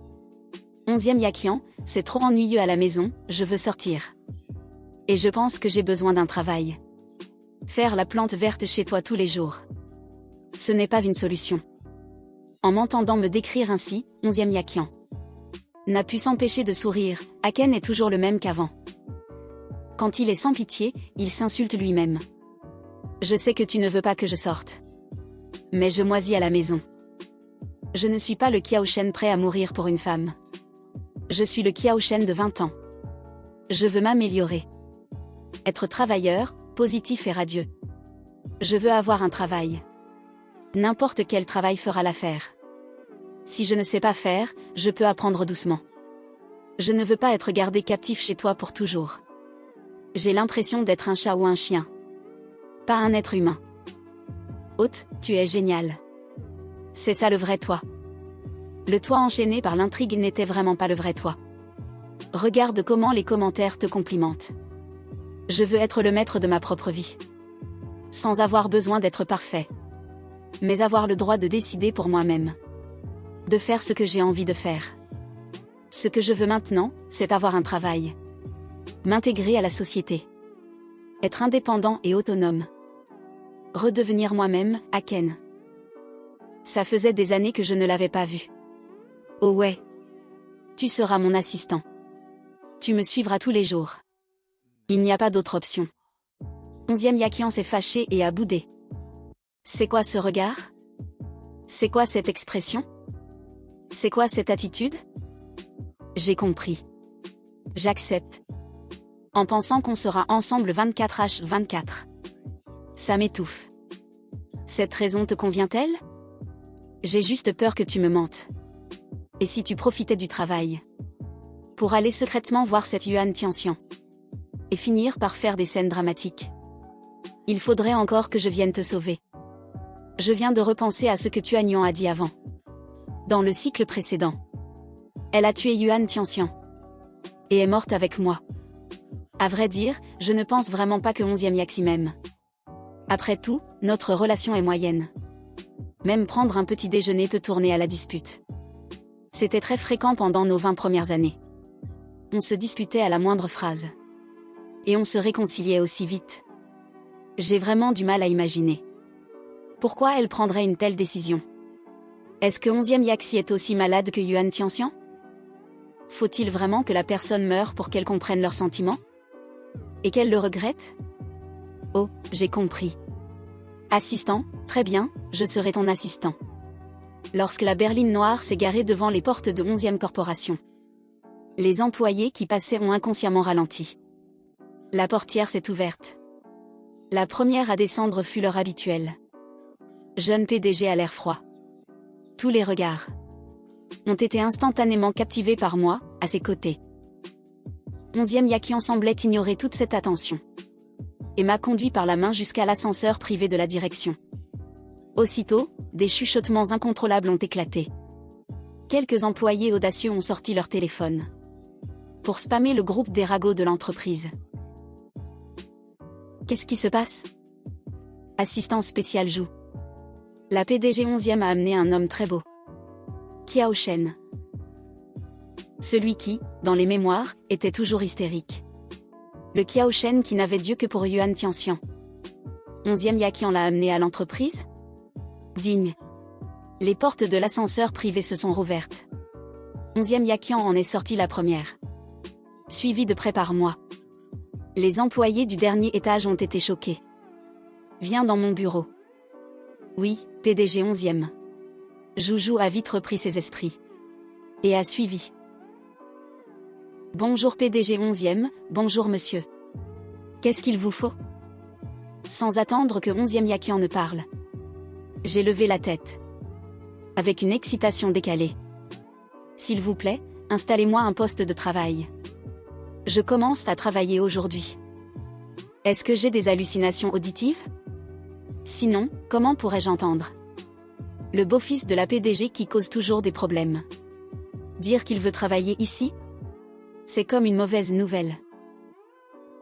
11e Yakian, c'est trop ennuyeux à la maison, je veux sortir. Et je pense que j'ai besoin d'un travail. Faire la plante verte chez toi tous les jours, ce n'est pas une solution. En m'entendant me décrire ainsi, 11e Yakian n'a pu s'empêcher de sourire. Aken est toujours le même qu'avant. Quand il est sans pitié, il s'insulte lui-même. Je sais que tu ne veux pas que je sorte. Mais je moisis à la maison. Je ne suis pas le Kiao Shen prêt à mourir pour une femme. Je suis le Kiao Shen de 20 ans. Je veux m'améliorer. Être travailleur, positif et radieux. Je veux avoir un travail. N'importe quel travail fera l'affaire. Si je ne sais pas faire, je peux apprendre doucement. Je ne veux pas être gardé captif chez toi pour toujours. J'ai l'impression d'être un chat ou un chien. Pas un être humain. Hôte, tu es génial. C'est ça le vrai toi. Le toi enchaîné par l'intrigue n'était vraiment pas le vrai toi. Regarde comment les commentaires te complimentent. Je veux être le maître de ma propre vie. Sans avoir besoin d'être parfait. Mais avoir le droit de décider pour moi-même. De faire ce que j'ai envie de faire. Ce que je veux maintenant, c'est avoir un travail. M'intégrer à la société. Être indépendant et autonome. Redevenir moi-même, Aken. Ça faisait des années que je ne l'avais pas vu. Oh ouais. Tu seras mon assistant. Tu me suivras tous les jours. Il n'y a pas d'autre option. 11e Yakian s'est fâché et a boudé. C'est quoi ce regard? C'est quoi cette expression? C'est quoi cette attitude? J'ai compris. J'accepte. En pensant qu'on sera ensemble 24h24. Ça m'étouffe. Cette raison te convient-elle? J'ai juste peur que tu me mentes. Et si tu profitais du travail pour aller secrètement voir cette Yuan Tianxian et finir par faire des scènes dramatiques? Il faudrait encore que je vienne te sauver. Je viens de repenser à ce que Tuan a dit avant. Dans le cycle précédent. Elle a tué Yuan Tianxian. Et est morte avec moi. À vrai dire, je ne pense vraiment pas que 11e Yaxi m'aime. Après tout, notre relation est moyenne. Même prendre un petit déjeuner peut tourner à la dispute. C'était très fréquent pendant nos 20 premières années. On se disputait à la moindre phrase. Et on se réconciliait aussi vite. J'ai vraiment du mal à imaginer. Pourquoi elle prendrait une telle décision? Est-ce que 11e Yaxi est aussi malade que Yuan Tianxian? Faut-il vraiment que la personne meure pour qu'elle comprenne leurs sentiments? Et qu'elle le regrette? Oh, j'ai compris. Assistant, très bien, je serai ton assistant. Lorsque la berline noire s'est garée devant les portes de 11e Corporation. Les employés qui passaient ont inconsciemment ralenti. La portière s'est ouverte. La première à descendre fut l'heure habituelle. Jeune PDG à l'air froid. Tous les regards ont été instantanément captivés par moi, à ses côtés. 11e Yakian semblait ignorer toute cette attention. Et m'a conduit par la main jusqu'à l'ascenseur privé de la direction. Aussitôt, des chuchotements incontrôlables ont éclaté. Quelques employés audacieux ont sorti leur téléphone. Pour spammer le groupe des ragots de l'entreprise. Qu'est-ce qui se passe? Assistant spécial joue. La PDG 11e a amené un homme très beau. Kiao Shen. Celui qui, dans les mémoires, était toujours hystérique. Le Kiao Shen qui n'avait Dieu que pour Yuan Tianxian. 11e Yakian l'a amené à l'entreprise? Digne. Les portes de l'ascenseur privé se sont rouvertes. 11e Yakian en est sorti la première. Suivi de près par moi. Les employés du dernier étage ont été choqués. Viens dans mon bureau. Oui, PDG 11e. Joujou a vite repris ses esprits. Et a suivi. Bonjour PDG 11e, bonjour monsieur. Qu'est-ce qu'il vous faut? Sans attendre que 11e Yakian ne parle. J'ai levé la tête. Avec une excitation décalée. S'il vous plaît, installez-moi un poste de travail. Je commence à travailler aujourd'hui. Est-ce que j'ai des hallucinations auditives? Sinon, comment pourrais-je entendre? Le beau-fils de la PDG qui cause toujours des problèmes. Dire qu'il veut travailler ici? C'est comme une mauvaise nouvelle.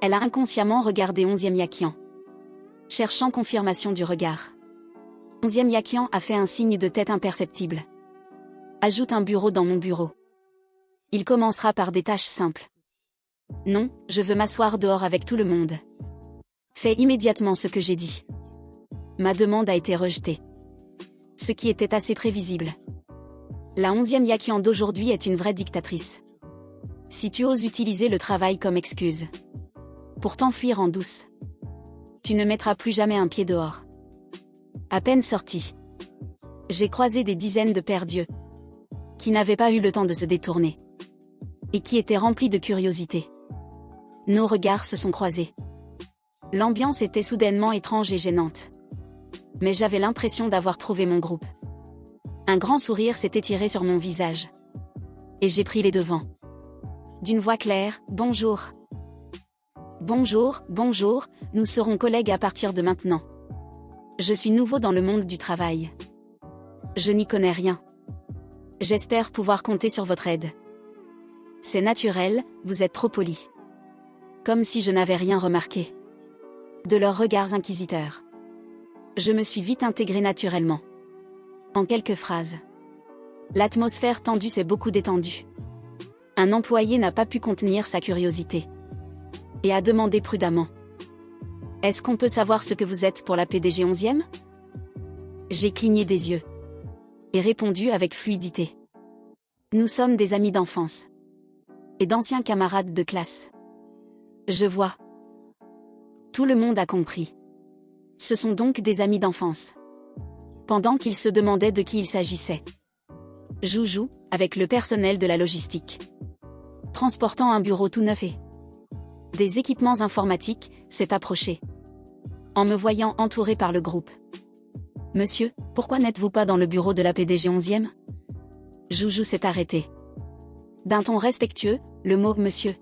Elle a inconsciemment regardé 11e Yakian. Cherchant confirmation du regard. 11e Yakian a fait un signe de tête imperceptible. Ajoute un bureau dans mon bureau. Il commencera par des tâches simples. Non, je veux m'asseoir dehors avec tout le monde. Fais immédiatement ce que j'ai dit. Ma demande a été rejetée. Ce qui était assez prévisible. La 11e Yakian d'aujourd'hui est une vraie dictatrice. Si tu oses utiliser le travail comme excuse. Pour t'enfuir en douce. Tu ne mettras plus jamais un pied dehors. À peine sorti. J'ai croisé des dizaines de pères d'yeux. Qui n'avaient pas eu le temps de se détourner. Et qui étaient remplis de curiosité. Nos regards se sont croisés. L'ambiance était soudainement étrange et gênante. Mais j'avais l'impression d'avoir trouvé mon groupe. Un grand sourire s'est étiré sur mon visage. Et j'ai pris les devants. D'une voix claire, bonjour. Bonjour, bonjour, nous serons collègues à partir de maintenant. Je suis nouveau dans le monde du travail. Je n'y connais rien. J'espère pouvoir compter sur votre aide. C'est naturel, vous êtes trop poli. Comme si je n'avais rien remarqué. De leurs regards inquisiteurs. Je me suis vite intégré naturellement. En quelques phrases. L'atmosphère tendue s'est beaucoup détendue. Un employé n'a pas pu contenir sa curiosité. Et a demandé prudemment. Est-ce qu'on peut savoir ce que vous êtes pour la PDG 11e? J'ai cligné des yeux. Et répondu avec fluidité. Nous sommes des amis d'enfance. Et d'anciens camarades de classe. Je vois. Tout le monde a compris. Ce sont donc des amis d'enfance. Pendant qu'ils se demandaient de qui il s'agissait. Joujou, avec le personnel de la logistique. Transportant un bureau tout neuf et des équipements informatiques, s'est approché. En me voyant entouré par le groupe. Monsieur, pourquoi n'êtes-vous pas dans le bureau de la PDG 11e? Joujou s'est arrêté. D'un ton respectueux, le mot « monsieur »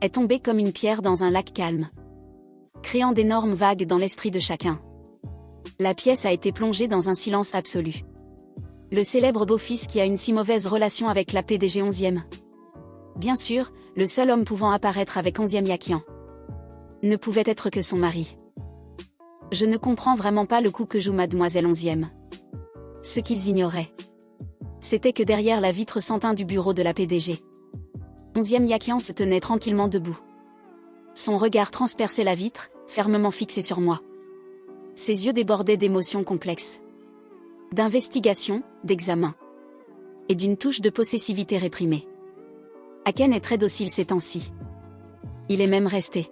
est tombé comme une pierre dans un lac calme, créant d'énormes vagues dans l'esprit de chacun. La pièce a été plongée dans un silence absolu. Le célèbre beau-fils qui a une si mauvaise relation avec la PDG 11e. Bien sûr, le seul homme pouvant apparaître avec 11e Yakian ne pouvait être que son mari. Je ne comprends vraiment pas le coup que joue mademoiselle 11e. Ce qu'ils ignoraient, c'était que derrière la vitre sans teint du bureau de la PDG, 11e Yakian se tenait tranquillement debout. Son regard transperçait la vitre, fermement fixé sur moi. Ses yeux débordaient d'émotions complexes, d'investigation, d'examen, et d'une touche de possessivité réprimée. Aken est très docile ces temps-ci. Il est même resté.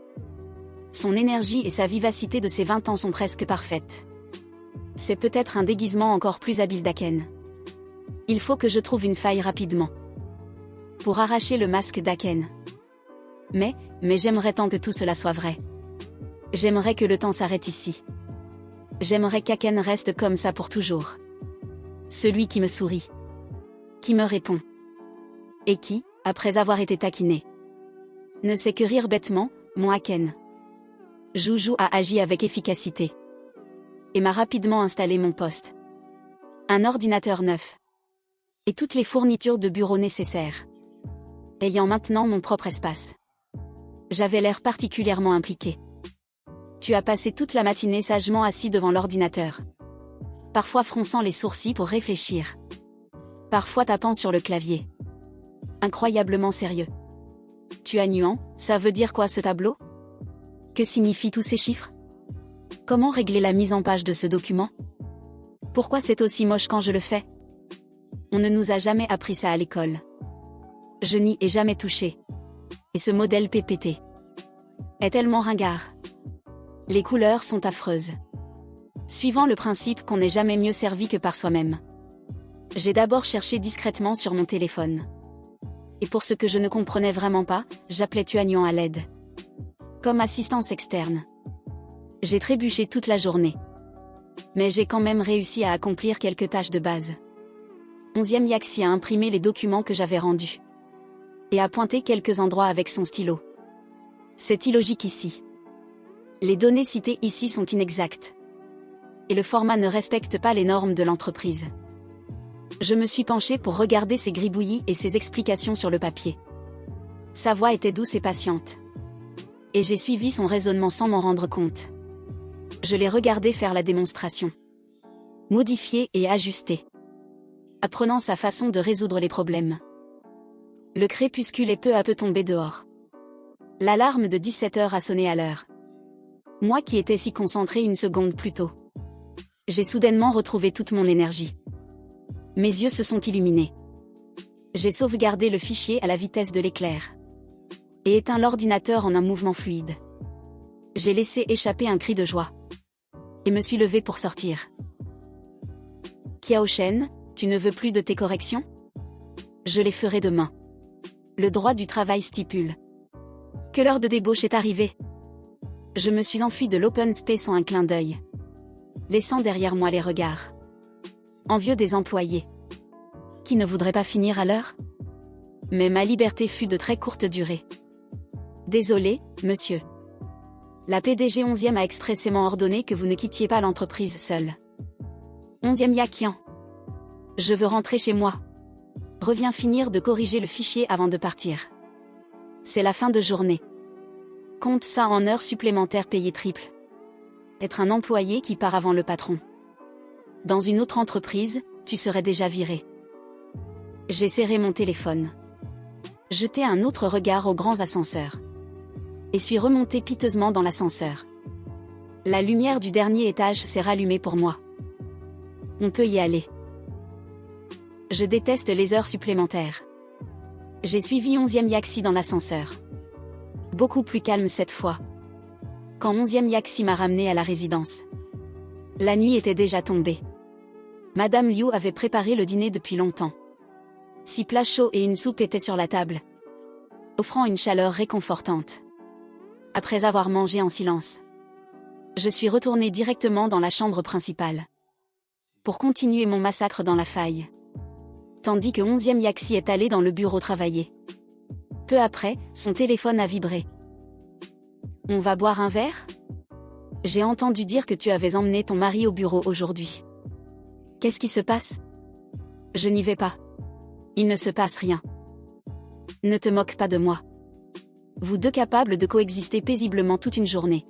Son énergie et sa vivacité de ses 20 ans sont presque parfaites. C'est peut-être un déguisement encore plus habile d'Aken. Il faut que je trouve une faille rapidement pour arracher le masque d'Aken. Mais j'aimerais tant que tout cela soit vrai. J'aimerais que le temps s'arrête ici. J'aimerais qu'Aken reste comme ça pour toujours. Celui qui me sourit, qui me répond, et qui, après avoir été taquiné, ne sait que rire bêtement, mon Aken. Joujou a agi avec efficacité et m'a rapidement installé mon poste. Un ordinateur neuf et toutes les fournitures de bureau nécessaires. Ayant maintenant mon propre espace. J'avais l'air particulièrement impliqué. Tu as passé toute la matinée sagement assis devant l'ordinateur. Parfois fronçant les sourcils pour réfléchir. Parfois tapant sur le clavier. Incroyablement sérieux. Tu as nuant, ça veut dire quoi ce tableau? Que signifient tous ces chiffres? Comment régler la mise en page de ce document? Pourquoi c'est aussi moche quand je le fais? On ne nous a jamais appris ça à l'école. Je n'y ai jamais touché. Et ce modèle PPT est tellement ringard. Les couleurs sont affreuses. Suivant le principe qu'on n'est jamais mieux servi que par soi-même. J'ai d'abord cherché discrètement sur mon téléphone. Et pour ce que je ne comprenais vraiment pas, j'appelais Tuagnon à l'aide. Comme assistance externe. J'ai trébuché toute la journée. Mais j'ai quand même réussi à accomplir quelques tâches de base. 11e Yaxi a imprimé les documents que j'avais rendus. Et a pointé quelques endroits avec son stylo. C'est illogique ici. Les données citées ici sont inexactes. Et le format ne respecte pas les normes de l'entreprise. Je me suis penchée pour regarder ses gribouillis et ses explications sur le papier. Sa voix était douce et patiente. Et j'ai suivi son raisonnement sans m'en rendre compte. Je l'ai regardé faire la démonstration. Modifier et ajuster. Apprenant sa façon de résoudre les problèmes. Le crépuscule est peu à peu tombé dehors. L'alarme de 17h a sonné à l'heure. Moi qui étais si concentré une seconde plus tôt. J'ai soudainement retrouvé toute mon énergie. Mes yeux se sont illuminés. J'ai sauvegardé le fichier à la vitesse de l'éclair. Et éteint l'ordinateur en un mouvement fluide. J'ai laissé échapper un cri de joie. Et me suis levée pour sortir. Kiao Shen, tu ne veux plus de tes corrections? Je les ferai demain. Le droit du travail stipule que l'heure de débauche est arrivée. Je me suis enfuie de l'open space en un clin d'œil, laissant derrière moi les regards envieux des employés. Qui ne voudraient pas finir à l'heure? Mais ma liberté fut de très courte durée. Désolé, monsieur. La PDG 11e a expressément ordonné que vous ne quittiez pas l'entreprise seul. 11e Yakian. Je veux rentrer chez moi. Reviens finir de corriger le fichier avant de partir. C'est la fin de journée. Compte ça en heures supplémentaires payées triple. Être un employé qui part avant le patron. Dans une autre entreprise, tu serais déjà viré. J'ai serré mon téléphone. Jeté un autre regard aux grands ascenseurs. Et suis remonté piteusement dans l'ascenseur. La lumière du dernier étage s'est rallumée pour moi. On peut y aller. Je déteste les heures supplémentaires. J'ai suivi 11e Yaxi dans l'ascenseur. Beaucoup plus calme cette fois. Quand 11e Yaxi m'a ramené à la résidence. La nuit était déjà tombée. Madame Liu avait préparé le dîner depuis longtemps. 6 plats chauds et une soupe étaient sur la table, offrant une chaleur réconfortante. Après avoir mangé en silence, je suis retournée directement dans la chambre principale. pour continuer mon massacre dans la faille. Tandis que 11e Yaxi est allé dans le bureau travailler. Peu après, son téléphone a vibré. On va boire un verre? J'ai entendu dire que tu avais emmené ton mari au bureau aujourd'hui. Qu'est-ce qui se passe? Je n'y vais pas. Il ne se passe rien. Ne te moque pas de moi. Vous deux capables de coexister paisiblement toute une journée.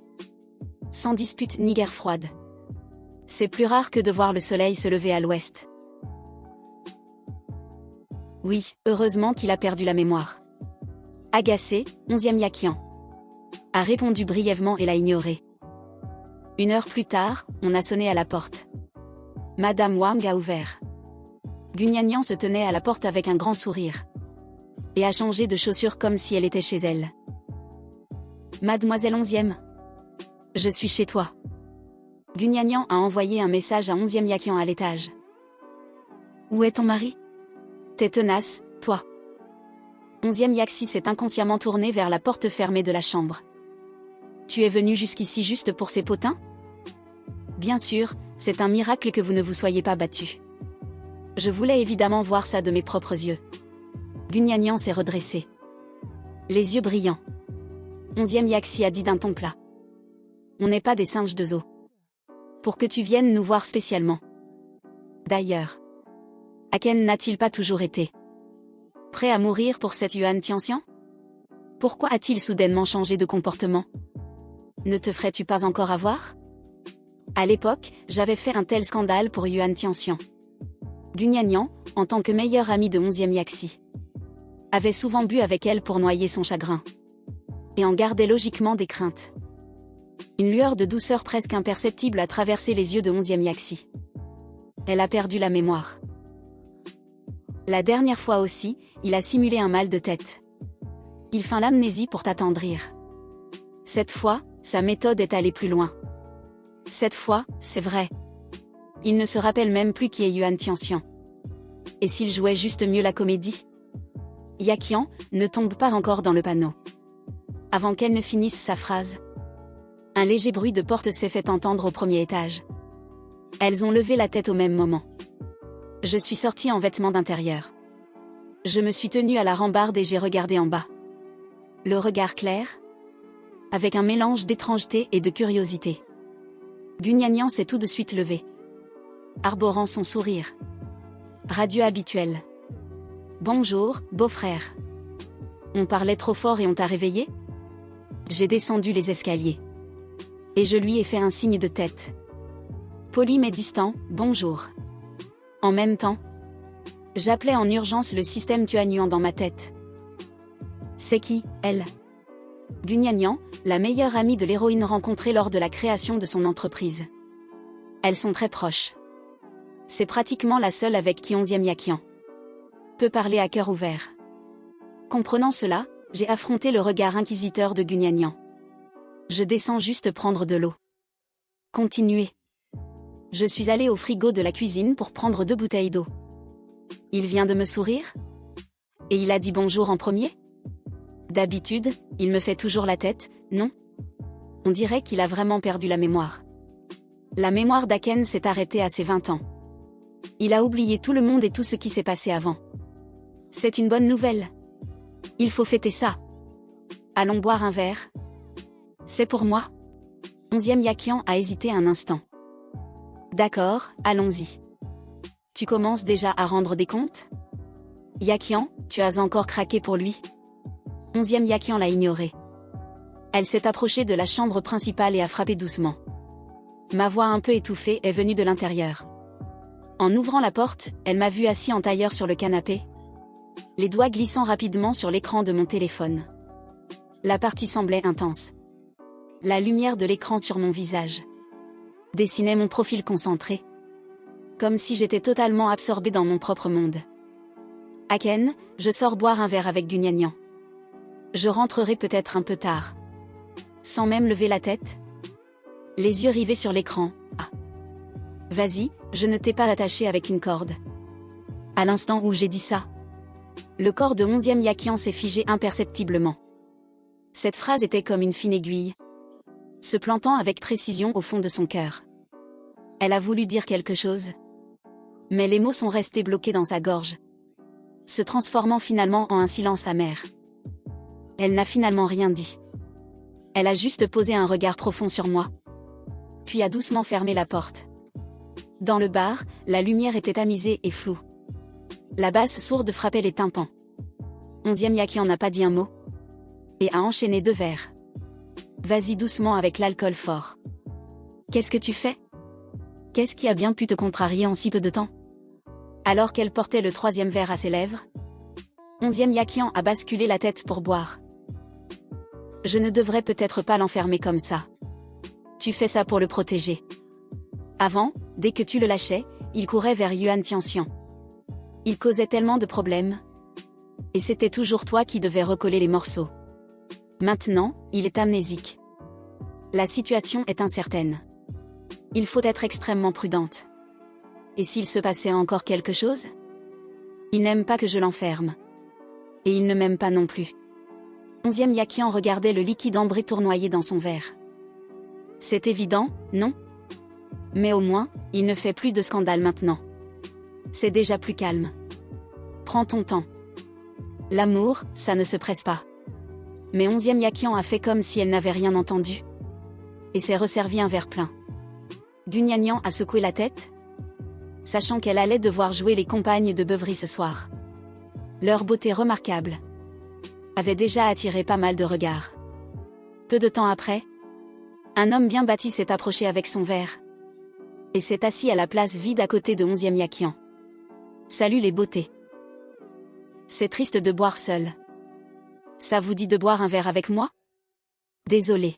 Sans dispute ni guerre froide. C'est plus rare que de voir le soleil se lever à l'ouest. Oui, heureusement qu'il a perdu la mémoire. Agacé, 11e Yakian a répondu brièvement et l'a ignoré. 1 heure plus tard, on a sonné à la porte. Madame Wang a ouvert. Gugnagnan se tenait à la porte avec un grand sourire. Et a changé de chaussures comme si elle était chez elle. Mademoiselle 11e. Je suis chez toi. Gugnagnan a envoyé un message à 11e Yakian à l'étage. Où est ton mari? T'es tenace, toi. 11e Yaxi s'est inconsciemment tourné vers la porte fermée de la chambre. Tu es venu jusqu'ici juste pour ces potins? Bien sûr, c'est un miracle que vous ne vous soyez pas battu. Je voulais évidemment voir ça de mes propres yeux. Gugnagnan s'est redressé. Les yeux brillants. 11e Yaxi a dit d'un ton plat. On n'est pas des singes de zoo. Pour que tu viennes nous voir spécialement. D'ailleurs. Aken n'a-t-il pas toujours été prêt à mourir pour cette Yuan Tianxian? Pourquoi a-t-il soudainement changé de comportement? Ne te ferais-tu pas encore avoir? À l'époque, j'avais fait un tel scandale pour Yuan Tianxian. Gugnagnan, en tant que meilleur ami de 11e Yaxi, avait souvent bu avec elle pour noyer son chagrin. Et en gardait logiquement des craintes. Une lueur de douceur presque imperceptible a traversé les yeux de 11e Yaxi. Elle a perdu la mémoire. La dernière fois aussi, il a simulé un mal de tête. Il feint l'amnésie pour t'attendrir. Cette fois, sa méthode est allée plus loin. Cette fois, c'est vrai. Il ne se rappelle même plus qui est Yuan Tianxian. Et s'il jouait juste mieux la comédie? Yakian, ne tombe pas encore dans le panneau. Avant qu'elle ne finisse sa phrase. Un léger bruit de porte s'est fait entendre au premier étage. Elles ont levé la tête au même moment. Je suis sortie en vêtements d'intérieur. Je me suis tenue à la rambarde et j'ai regardé en bas. Le regard clair, avec un mélange d'étrangeté et de curiosité. Gugnagnan s'est tout de suite levé, arborant son sourire radieux habituel. Bonjour, beau-frère. On parlait trop fort et on t'a réveillé? J'ai descendu les escaliers. Et je lui ai fait un signe de tête. Poli mais distant, bonjour. En même temps, j'appelais en urgence le système Tuanyuan dans ma tête. C'est qui, elle? Gugnagnan, la meilleure amie de l'héroïne rencontrée lors de la création de son entreprise. Elles sont très proches. C'est pratiquement la seule avec qui 11e Yakian peut parler à cœur ouvert. Comprenant cela, j'ai affronté le regard inquisiteur de Gugnagnan. Je descends juste prendre de l'eau. Continuez. Je suis allée au frigo de la cuisine pour prendre 2 bouteilles d'eau. Il vient de me sourire? Et il a dit bonjour en premier? D'habitude, il me fait toujours la tête, non? On dirait qu'il a vraiment perdu la mémoire. La mémoire d'Aken s'est arrêtée à ses 20 ans. Il a oublié tout le monde et tout ce qui s'est passé avant. C'est une bonne nouvelle. Il faut fêter ça. Allons boire un verre. C'est pour moi. 11e Yakian a hésité un instant. D'accord, allons-y. Tu commences déjà à rendre des comptes? Yakian, tu as encore craqué pour lui? 11e Yakian l'a ignoré. Elle s'est approchée de la chambre principale et a frappé doucement. Ma voix un peu étouffée est venue de l'intérieur. En ouvrant la porte, elle m'a vu assis en tailleur sur le canapé, les doigts glissant rapidement sur l'écran de mon téléphone. La partie semblait intense. La lumière de l'écran sur mon visage dessinait mon profil concentré, comme si j'étais totalement absorbée dans mon propre monde. Aken, je sors boire un verre avec Gugnagnan. Je rentrerai peut-être un peu tard. Sans même lever la tête. Les yeux rivés sur l'écran. Ah. Vas-y, je ne t'ai pas attaché avec une corde. À l'instant où j'ai dit ça, le corps de 11e Yakian s'est figé imperceptiblement. Cette phrase était comme une fine aiguille, se plantant avec précision au fond de son cœur. Elle a voulu dire quelque chose. Mais les mots sont restés bloqués dans sa gorge, se transformant finalement en un silence amer. Elle n'a finalement rien dit. Elle a juste posé un regard profond sur moi, puis a doucement fermé la porte. Dans le bar, la lumière était tamisée et floue. La basse sourde frappait les tympans. 11e Yakian n'a pas dit un mot, et a enchaîné 2 verres. Vas-y doucement avec l'alcool fort. Qu'est-ce que tu fais? Qu'est-ce qui a bien pu te contrarier en si peu de temps? Alors qu'elle portait le 3e verre à ses lèvres, 11e Yakian a basculé la tête pour boire. Je ne devrais peut-être pas l'enfermer comme ça. Tu fais ça pour le protéger. Avant, dès que tu le lâchais, il courait vers Yuan Tianxian. Il causait tellement de problèmes. Et c'était toujours toi qui devais recoller les morceaux. Maintenant, il est amnésique. La situation est incertaine. Il faut être extrêmement prudente. Et s'il se passait encore quelque chose? Il n'aime pas que je l'enferme. Et il ne m'aime pas non plus. 11e Yakian regardait le liquide ambré tournoyer dans son verre. C'est évident, non? Mais au moins, il ne fait plus de scandale maintenant. C'est déjà plus calme. Prends ton temps. L'amour, ça ne se presse pas. Mais 11e Yakian a fait comme si elle n'avait rien entendu. Et s'est resservi un verre plein. Gugnagnan a secoué la tête, sachant qu'elle allait devoir jouer les compagnes de Beuvry ce soir. Leur beauté remarquable avait déjà attiré pas mal de regards. Peu de temps après, un homme bien bâti s'est approché avec son verre et s'est assis à la place vide à côté de 11e Yakian. Salut les beautés. C'est triste de boire seul. Ça vous dit de boire un verre avec moi? Désolé.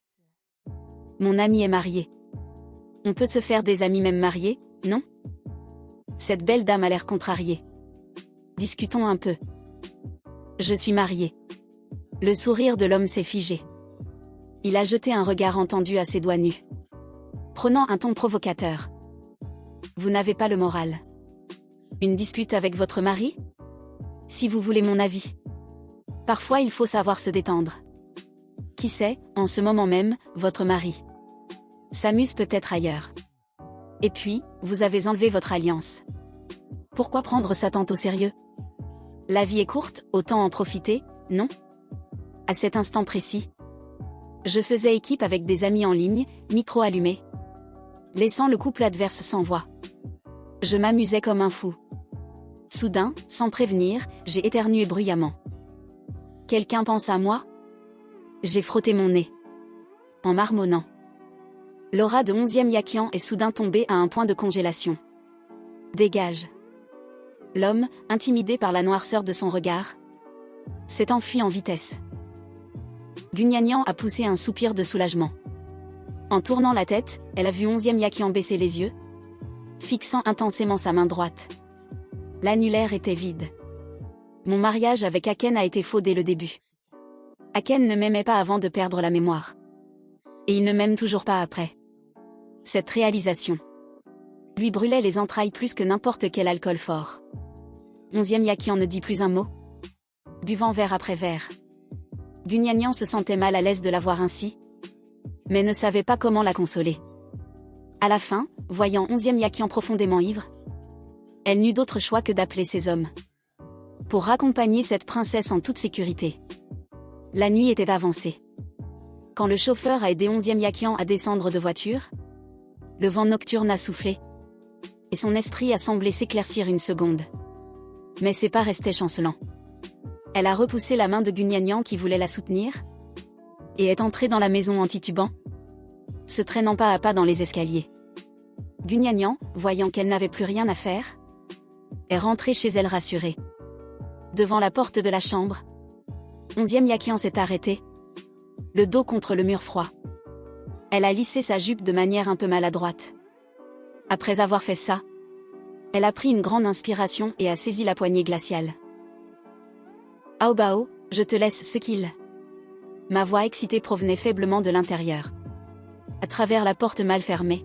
Mon ami est marié. On peut se faire des amis même mariés, non? Cette belle dame a l'air contrariée. Discutons un peu. Je suis mariée. Le sourire de l'homme s'est figé. Il a jeté un regard entendu à ses doigts nus, prenant un ton provocateur. Vous n'avez pas le moral. Une dispute avec votre mari? Si vous voulez mon avis. Parfois il faut savoir se détendre. Qui sait, en ce moment même, votre mari s'amuse peut-être ailleurs. Et puis, vous avez enlevé votre alliance. Pourquoi prendre ça tant au sérieux? La vie est courte, autant en profiter, non? À cet instant précis, je faisais équipe avec des amis en ligne, micro allumé, laissant le couple adverse sans voix. Je m'amusais comme un fou. Soudain, sans prévenir, j'ai éternué bruyamment. Quelqu'un pense à moi? J'ai frotté mon nez, en marmonnant. L'aura de 11e Yakian est soudain tombée à un point de congélation. Dégage. L'homme, intimidé par la noirceur de son regard, s'est enfui en vitesse. Gugnagnan a poussé un soupir de soulagement. En tournant la tête, elle a vu 11e Yakian baisser les yeux, fixant intensément sa main droite. L'annulaire était vide. Mon mariage avec Aken a été faux dès le début. Aken ne m'aimait pas avant de perdre la mémoire. Et il ne m'aime toujours pas après. Cette réalisation lui brûlait les entrailles plus que n'importe quel alcool fort. 11e Yakian ne dit plus un mot, buvant verre après verre. Gugnagnan se sentait mal à l'aise de la voir ainsi, mais ne savait pas comment la consoler. À la fin, voyant 11e Yakian profondément ivre, elle n'eut d'autre choix que d'appeler ses hommes pour raccompagner cette princesse en toute sécurité. La nuit était avancée. Quand le chauffeur a aidé 11e Yakian à descendre de voiture, le vent nocturne a soufflé, et son esprit a semblé s'éclaircir une seconde. Mais ses pas restaient chancelants. Elle a repoussé la main de Gugnagnan qui voulait la soutenir, et est entrée dans la maison en titubant, se traînant pas à pas dans les escaliers. Gugnagnan, voyant qu'elle n'avait plus rien à faire, est rentrée chez elle rassurée. Devant la porte de la chambre, 11e Yakian s'est arrêté, le dos contre le mur froid. Elle a lissé sa jupe de manière un peu maladroite. Après avoir fait ça, elle a pris une grande inspiration et a saisi la poignée glaciale. Aobao, je te laisse ce qu'il. Ma voix excitée provenait faiblement de l'intérieur. À travers la porte mal fermée,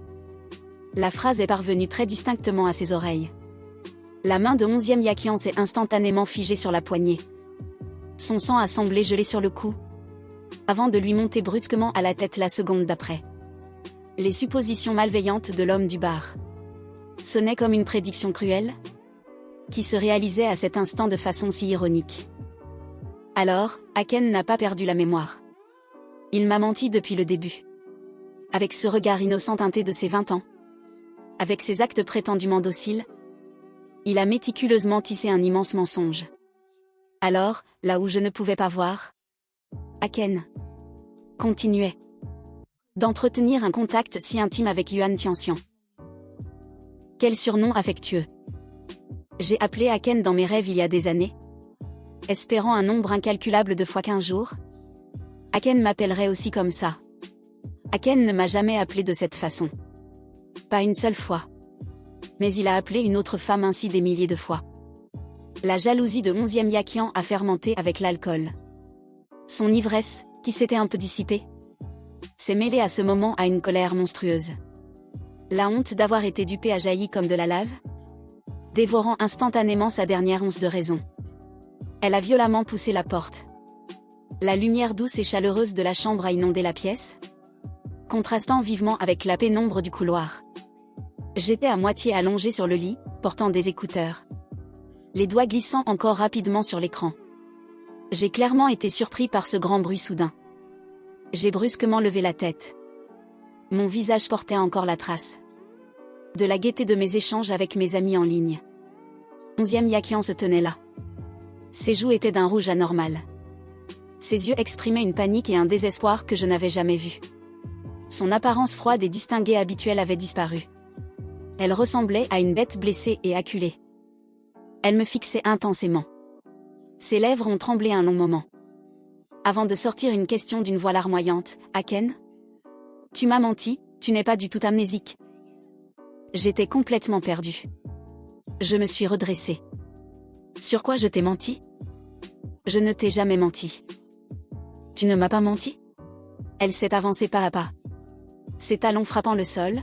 la phrase est parvenue très distinctement à ses oreilles. La main de 11e Yakian s'est instantanément figée sur la poignée. Son sang a semblé geler sur le cou, avant de lui monter brusquement à la tête la seconde d'après. Les suppositions malveillantes de l'homme du bar Sonnait comme une prédiction cruelle, qui se réalisait à cet instant de façon si ironique. Alors, Aken n'a pas perdu la mémoire. Il m'a menti depuis le début. Avec ce regard innocent teinté de ses 20 ans. Avec ses actes prétendument dociles. Il a méticuleusement tissé un immense mensonge. Alors, là où je ne pouvais pas voir, Aken continuait d'entretenir un contact si intime avec Yuan Tianxian. Quel surnom affectueux. J'ai appelé Aken dans mes rêves il y a des années, espérant un nombre incalculable de fois qu'un jour, Aken m'appellerait aussi comme ça. Aken ne m'a jamais appelé de cette façon. Pas une seule fois. Mais il a appelé une autre femme ainsi des milliers de fois. La jalousie de 11e Yaqian a fermenté avec l'alcool. Son ivresse, qui s'était un peu dissipée, s'est mêlée à ce moment à une colère monstrueuse. La honte d'avoir été dupée a jailli comme de la lave, dévorant instantanément sa dernière once de raison. Elle a violemment poussé la porte. La lumière douce et chaleureuse de la chambre a inondé la pièce, contrastant vivement avec la pénombre du couloir. J'étais à moitié allongé sur le lit, portant des écouteurs, les doigts glissant encore rapidement sur l'écran. J'ai clairement été surpris par ce grand bruit soudain. J'ai brusquement levé la tête. Mon visage portait encore la trace de la gaieté de mes échanges avec mes amis en ligne. 11e Yaqian se tenait là. Ses joues étaient d'un rouge anormal. Ses yeux exprimaient une panique et un désespoir que je n'avais jamais vu. Son apparence froide et distinguée habituelle avait disparu. Elle ressemblait à une bête blessée et acculée. Elle me fixait intensément. Ses lèvres ont tremblé un long moment. Avant de sortir une question d'une voix larmoyante, « Aken ? Tu m'as menti, tu n'es pas du tout amnésique. » J'étais complètement perdue. Je me suis redressée. Sur quoi je t'ai menti ? Je ne t'ai jamais menti. Tu ne m'as pas menti ? Elle s'est avancée pas à pas. Ses talons frappant le sol.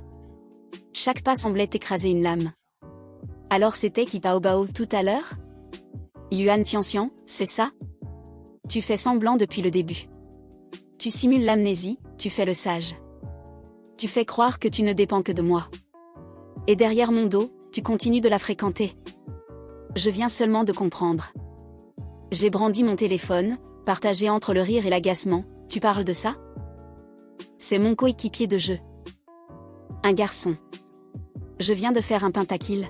Chaque pas semblait écraser une lame. Alors c'était qui Taobao tout à l'heure ? Yuan Tianxian, c'est ça ? Tu fais semblant depuis le début. Tu simules l'amnésie, tu fais le sage. Tu fais croire que tu ne dépends que de moi. Et derrière mon dos, tu continues de la fréquenter. Je viens seulement de comprendre. J'ai brandi mon téléphone, partagé entre le rire et l'agacement. Tu parles de ça ? C'est mon coéquipier de jeu. Un garçon. Je viens de faire un pentakill.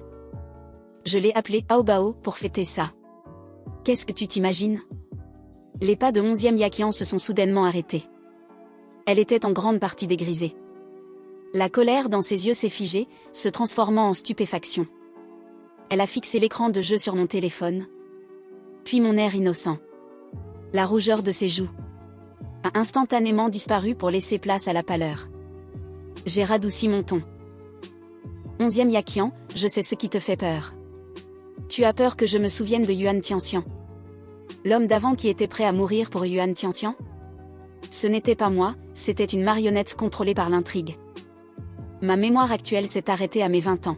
Je l'ai appelé Taobao pour fêter ça. Qu'est-ce que tu t'imagines ? Les pas de 11e Yaqian se sont soudainement arrêtés. Elle était en grande partie dégrisée. La colère dans ses yeux s'est figée, se transformant en stupéfaction. Elle a fixé l'écran de jeu sur mon téléphone. Puis mon air innocent. La rougeur de ses joues a instantanément disparu pour laisser place à la pâleur. J'ai radouci mon ton. 11e Yaqian, je sais ce qui te fait peur. Tu as peur que je me souvienne de Yuan Tianxian. L'homme d'avant qui était prêt à mourir pour Yuan Tianxian ? Ce n'était pas moi, c'était une marionnette contrôlée par l'intrigue. Ma mémoire actuelle s'est arrêtée à mes 20 ans.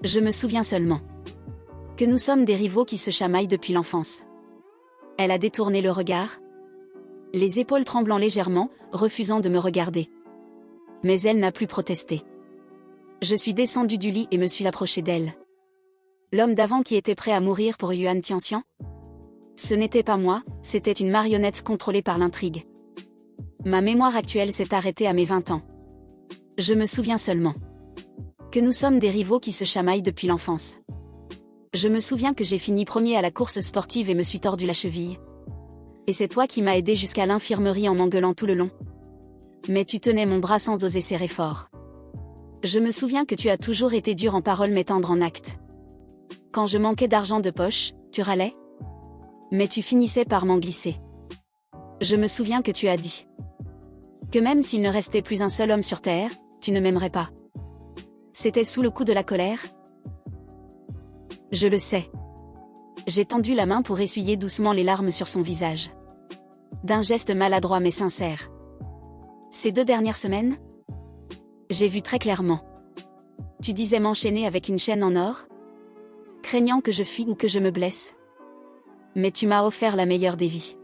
Je me souviens seulement que nous sommes des rivaux qui se chamaillent depuis l'enfance. Elle a détourné le regard, les épaules tremblant légèrement, refusant de me regarder. Mais elle n'a plus protesté. Je suis descendu du lit et me suis approché d'elle. L'homme d'avant qui était prêt à mourir pour Yuan Tianxian ? Ce n'était pas moi, c'était une marionnette contrôlée par l'intrigue. Ma mémoire actuelle s'est arrêtée à mes 20 ans. Je me souviens seulement que nous sommes des rivaux qui se chamaillent depuis l'enfance. Je me souviens que j'ai fini premier à la course sportive et me suis tordu la cheville. Et c'est toi qui m'as aidé jusqu'à l'infirmerie en m'engueulant tout le long. Mais tu tenais mon bras sans oser serrer fort. Je me souviens que tu as toujours été dur en parole mais tendre en acte. Quand je manquais d'argent de poche, tu râlais ? Mais tu finissais par m'en glisser. Je me souviens que tu as dit que même s'il ne restait plus un seul homme sur terre, tu ne m'aimerais pas. C'était sous le coup de la colère ? Je le sais. J'ai tendu la main pour essuyer doucement les larmes sur son visage. D'un geste maladroit mais sincère. Ces 2 dernières semaines ? J'ai vu très clairement. Tu disais m'enchaîner avec une chaîne en or ? Craignant que je fuis ou que je me blesse. Mais tu m'as offert la meilleure des vies.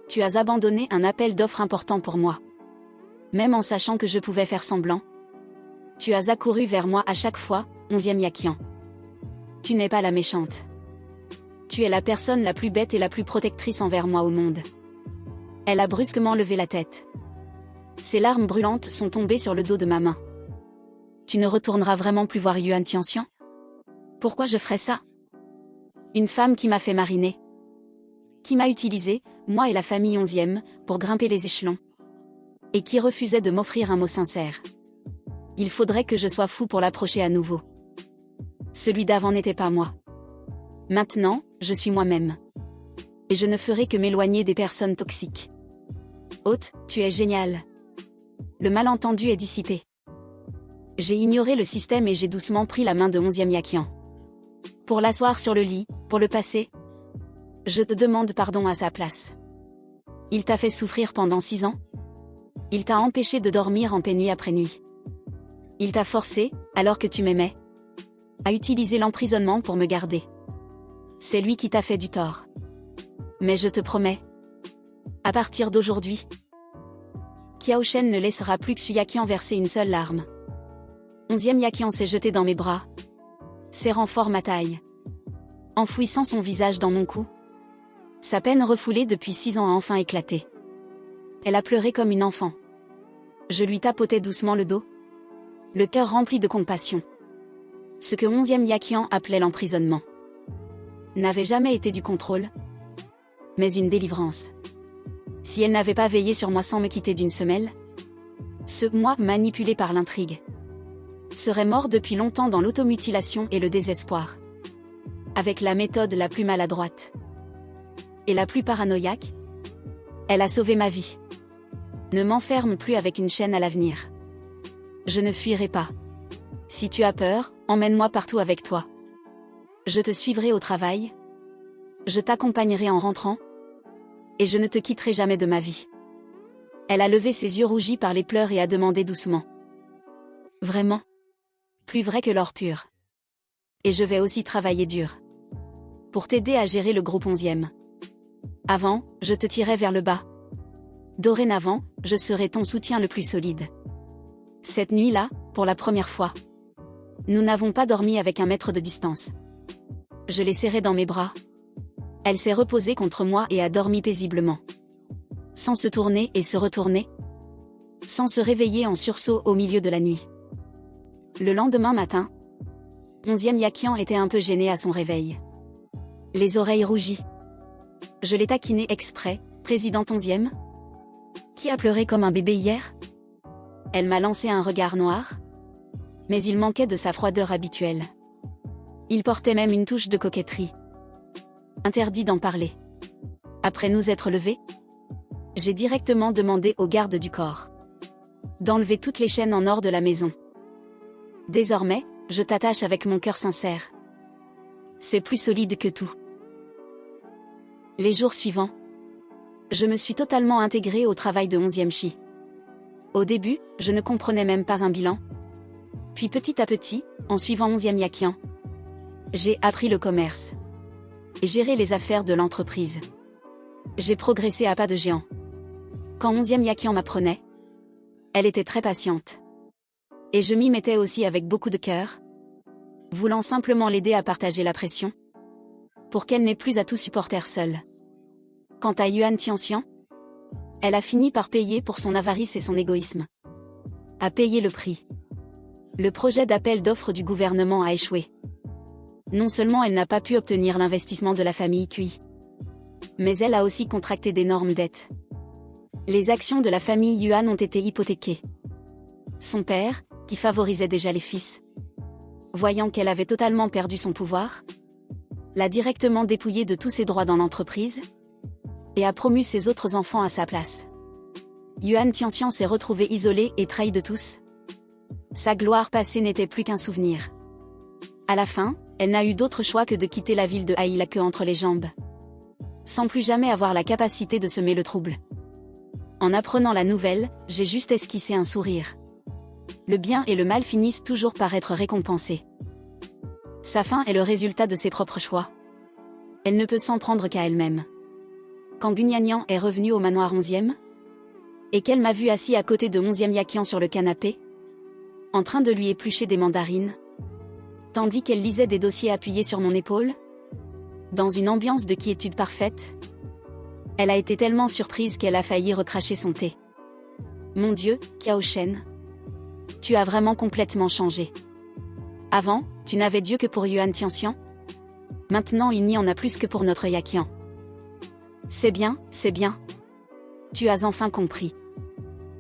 Tu as abandonné un appel d'offres important pour moi. Même en sachant que je pouvais faire semblant. Tu as accouru vers moi à chaque fois, 11e Yakian. Tu n'es pas la méchante. Tu es la personne la plus bête et la plus protectrice envers moi au monde. Elle a brusquement levé la tête. Ses larmes brûlantes sont tombées sur le dos de ma main. Tu ne retourneras vraiment plus voir Yuan Tianxian? Pourquoi je ferais ça? Une femme qui m'a fait mariner. Qui m'a utilisé, moi et la famille 11e, pour grimper les échelons. Et qui refusait de m'offrir un mot sincère. Il faudrait que je sois fou pour l'approcher à nouveau. Celui d'avant n'était pas moi. Maintenant, je suis moi-même. Et je ne ferai que m'éloigner des personnes toxiques. Hôte, tu es génial. Le malentendu est dissipé. J'ai ignoré le système et j'ai doucement pris la main de 11e Yakian. Pour l'asseoir sur le lit, pour le passer. Je te demande pardon à sa place. Il t'a fait souffrir pendant 6 ans? Il t'a empêché de dormir en paix nuit après nuit. Il t'a forcé, alors que tu m'aimais, à utiliser l'emprisonnement pour me garder. C'est lui qui t'a fait du tort. Mais je te promets, à partir d'aujourd'hui, Qiao Shen ne laissera plus Xu Yaqian verser une seule larme. 11e Yaqian s'est jeté dans mes bras, serrant fort ma taille, enfouissant son visage dans mon cou. Sa peine refoulée depuis 6 ans a enfin éclaté. Elle a pleuré comme une enfant. Je lui tapotais doucement le dos, le cœur rempli de compassion. Ce que 11e Yaqian appelait l'emprisonnement n'avait jamais été du contrôle, mais une délivrance. Si elle n'avait pas veillé sur moi sans me quitter d'une semelle, ce moi manipulé par l'intrigue serait mort depuis longtemps dans l'automutilation et le désespoir. Avec la méthode la plus maladroite et la plus paranoïaque, elle a sauvé ma vie. Ne m'enferme plus avec une chaîne à l'avenir. Je ne fuirai pas. Si tu as peur, emmène-moi partout avec toi. Je te suivrai au travail. Je t'accompagnerai en rentrant. Et je ne te quitterai jamais de ma vie. Elle a levé ses yeux rougis par les pleurs et a demandé doucement. Vraiment? Plus vrai que l'or pur. Et je vais aussi travailler dur. Pour t'aider à gérer le groupe 11e. Avant, je te tirais vers le bas. Dorénavant, je serai ton soutien le plus solide. Cette nuit-là, pour la première fois, nous n'avons pas dormi avec 1 mètre de distance. Je l'ai serrée dans mes bras. Elle s'est reposée contre moi et a dormi paisiblement. Sans se tourner et se retourner. Sans se réveiller en sursaut au milieu de la nuit. Le lendemain matin, 11e Yaqian était un peu gêné à son réveil. Les oreilles rougies. Je l'ai taquiné exprès, président 11e. Qui a pleuré comme un bébé hier? Elle m'a lancé un regard noir. Mais il manquait de sa froideur habituelle. Il portait même une touche de coquetterie. Interdit d'en parler. Après nous être levés, j'ai directement demandé aux gardes du corps d'enlever toutes les chaînes en or de la maison. Désormais, je t'attache avec mon cœur sincère. C'est plus solide que tout. Les jours suivants, je me suis totalement intégrée au travail de 11e Chi. Au début, je ne comprenais même pas un bilan. Puis petit à petit, en suivant 11e Yaqian, j'ai appris le commerce et géré les affaires de l'entreprise. J'ai progressé à pas de géant. Quand 11e Yaqian m'apprenait, elle était très patiente. Et je m'y mettais aussi avec beaucoup de cœur, voulant simplement l'aider à partager la pression, pour qu'elle n'ait plus à tout supporter seule. Quant à Yuan Tianxian, elle a fini par payer pour son avarice et son égoïsme. A payé le prix. Le projet d'appel d'offres du gouvernement a échoué. Non seulement elle n'a pas pu obtenir l'investissement de la famille Cui, mais elle a aussi contracté d'énormes dettes. Les actions de la famille Yuan ont été hypothéquées. Son père, qui favorisait déjà les fils, voyant qu'elle avait totalement perdu son pouvoir, l'a directement dépouillée de tous ses droits dans l'entreprise, et a promu ses autres enfants à sa place. Yuan Tianxian s'est retrouvé isolé et trahi de tous. Sa gloire passée n'était plus qu'un souvenir. À la fin, elle n'a eu d'autre choix que de quitter la ville de Haï la queue entre les jambes, sans plus jamais avoir la capacité de semer le trouble. En apprenant la nouvelle, j'ai juste esquissé un sourire. Le bien et le mal finissent toujours par être récompensés. Sa fin est le résultat de ses propres choix. Elle ne peut s'en prendre qu'à elle-même. Quand Gunyanian est revenue au manoir 11e, et qu'elle m'a vu assis à côté de 11e Yaqian sur le canapé, en train de lui éplucher des mandarines, tandis qu'elle lisait des dossiers appuyés sur mon épaule. Dans une ambiance de quiétude parfaite. Elle a été tellement surprise qu'elle a failli recracher son thé. Mon Dieu, Kiao Shen. Tu as vraiment complètement changé. Avant, tu n'avais Dieu que pour Yuan Tianxian. Maintenant il n'y en a plus que pour notre Yaqian. C'est bien, c'est bien. Tu as enfin compris.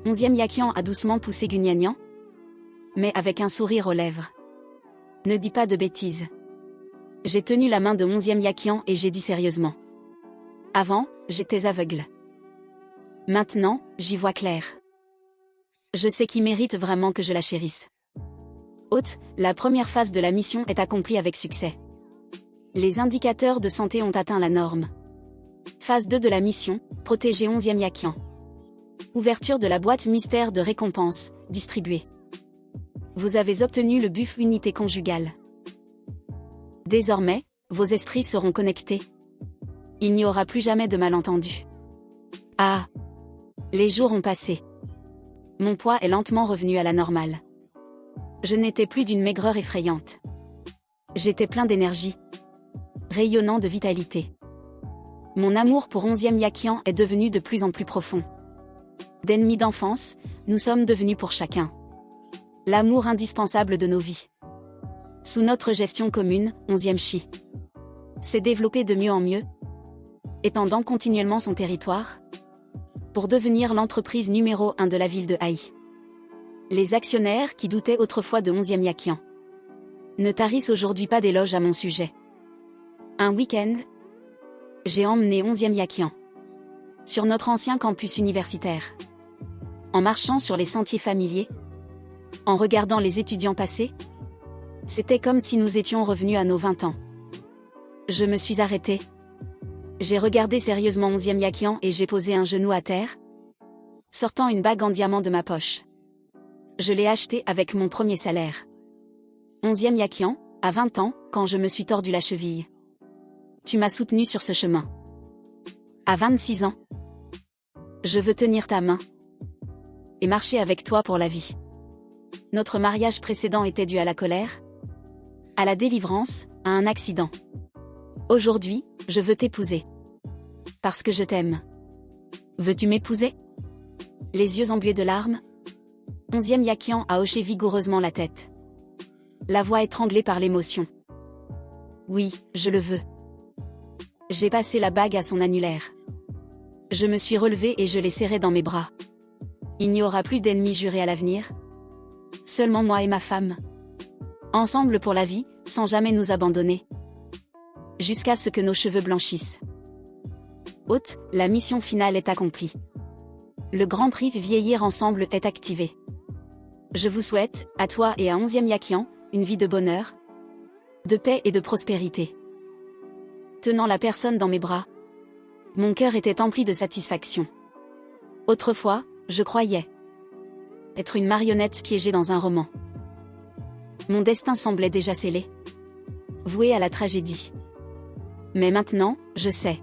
11e Yaqian a doucement poussé Gugnagnan. Mais avec un sourire aux lèvres. Ne dis pas de bêtises. J'ai tenu la main de 11e Yaqian et j'ai dit sérieusement. Avant, j'étais aveugle. Maintenant, j'y vois clair. Je sais qui mérite vraiment que je la chérisse. Hôte, la première phase de la mission est accomplie avec succès. Les indicateurs de santé ont atteint la norme. Phase 2 de la mission, protéger 11e Yaqian. Ouverture de la boîte mystère de récompense, distribuée. Vous avez obtenu le buff unité conjugale. Désormais, vos esprits seront connectés. Il n'y aura plus jamais de malentendus. Ah! Les jours ont passé. Mon poids est lentement revenu à la normale. Je n'étais plus d'une maigreur effrayante. J'étais plein d'énergie. Rayonnant de vitalité. Mon amour pour 11e Yaqian est devenu de plus en plus profond. D'ennemis d'enfance, nous sommes devenus pour chacun l'amour indispensable de nos vies. Sous notre gestion commune, 11e Chi s'est développé de mieux en mieux, étendant continuellement son territoire, pour devenir l'entreprise numéro 1 de la ville de Haï. Les actionnaires qui doutaient autrefois de 11e Yaqian ne tarissent aujourd'hui pas d'éloges à mon sujet. Un week-end, j'ai emmené 11e Yaqian sur notre ancien campus universitaire. En marchant sur les sentiers familiers, en regardant les étudiants passer, c'était comme si nous étions revenus à nos 20 ans. Je me suis arrêtée. J'ai regardé sérieusement 11e Yaqian et j'ai posé un genou à terre, sortant une bague en diamant de ma poche. Je l'ai achetée avec mon premier salaire. 11e Yaqian, à 20 ans, quand je me suis tordu la cheville. Tu m'as soutenu sur ce chemin. À 26 ans, je veux tenir ta main et marcher avec toi pour la vie. Notre mariage précédent était dû à la colère, à la délivrance, à un accident. Aujourd'hui, je veux t'épouser. Parce que je t'aime. Veux-tu m'épouser? Les yeux embués de larmes. 11e Yaqian a hoché vigoureusement la tête. La voix étranglée par l'émotion. Oui, je le veux. J'ai passé la bague à son annulaire. Je me suis relevée et je l'ai serré dans mes bras. Il n'y aura plus d'ennemis jurés à l'avenir. Seulement moi et ma femme. Ensemble pour la vie, sans jamais nous abandonner. Jusqu'à ce que nos cheveux blanchissent. Hôte, la mission finale est accomplie. Le grand prix Vieillir ensemble est activé. Je vous souhaite, à toi et à 11e Yaqian, une vie de bonheur, de paix et de prospérité. Tenant la personne dans mes bras, mon cœur était empli de satisfaction. Autrefois, je croyais être une marionnette piégée dans un roman. Mon destin semblait déjà scellé, voué à la tragédie. Mais maintenant, je sais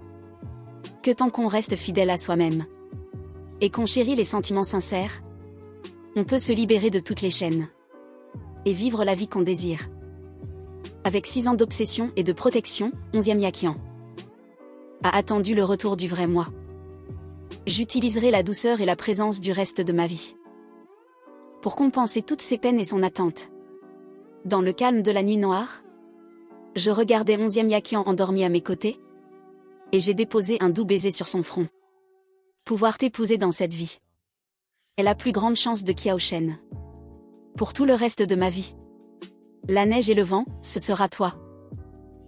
que tant qu'on reste fidèle à soi-même et qu'on chérit les sentiments sincères, on peut se libérer de toutes les chaînes et vivre la vie qu'on désire. Avec 6 ans d'obsession et de protection, 11e Yaqian a attendu le retour du vrai moi. J'utiliserai la douceur et la présence du reste de ma vie pour compenser toutes ses peines et son attente. Dans le calme de la nuit noire, je regardais 11e Yaqian endormi à mes côtés, et j'ai déposé un doux baiser sur son front. Pouvoir t'épouser dans cette vie est la plus grande chance de Kiao Shen. Pour tout le reste de ma vie. La neige et le vent, ce sera toi.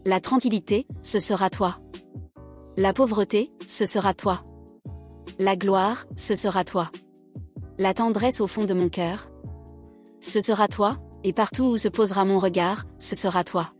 La tranquillité, ce sera toi. La pauvreté, ce sera toi. La gloire, ce sera toi. La tendresse au fond de mon cœur, ce sera toi, et partout où se posera mon regard, ce sera toi.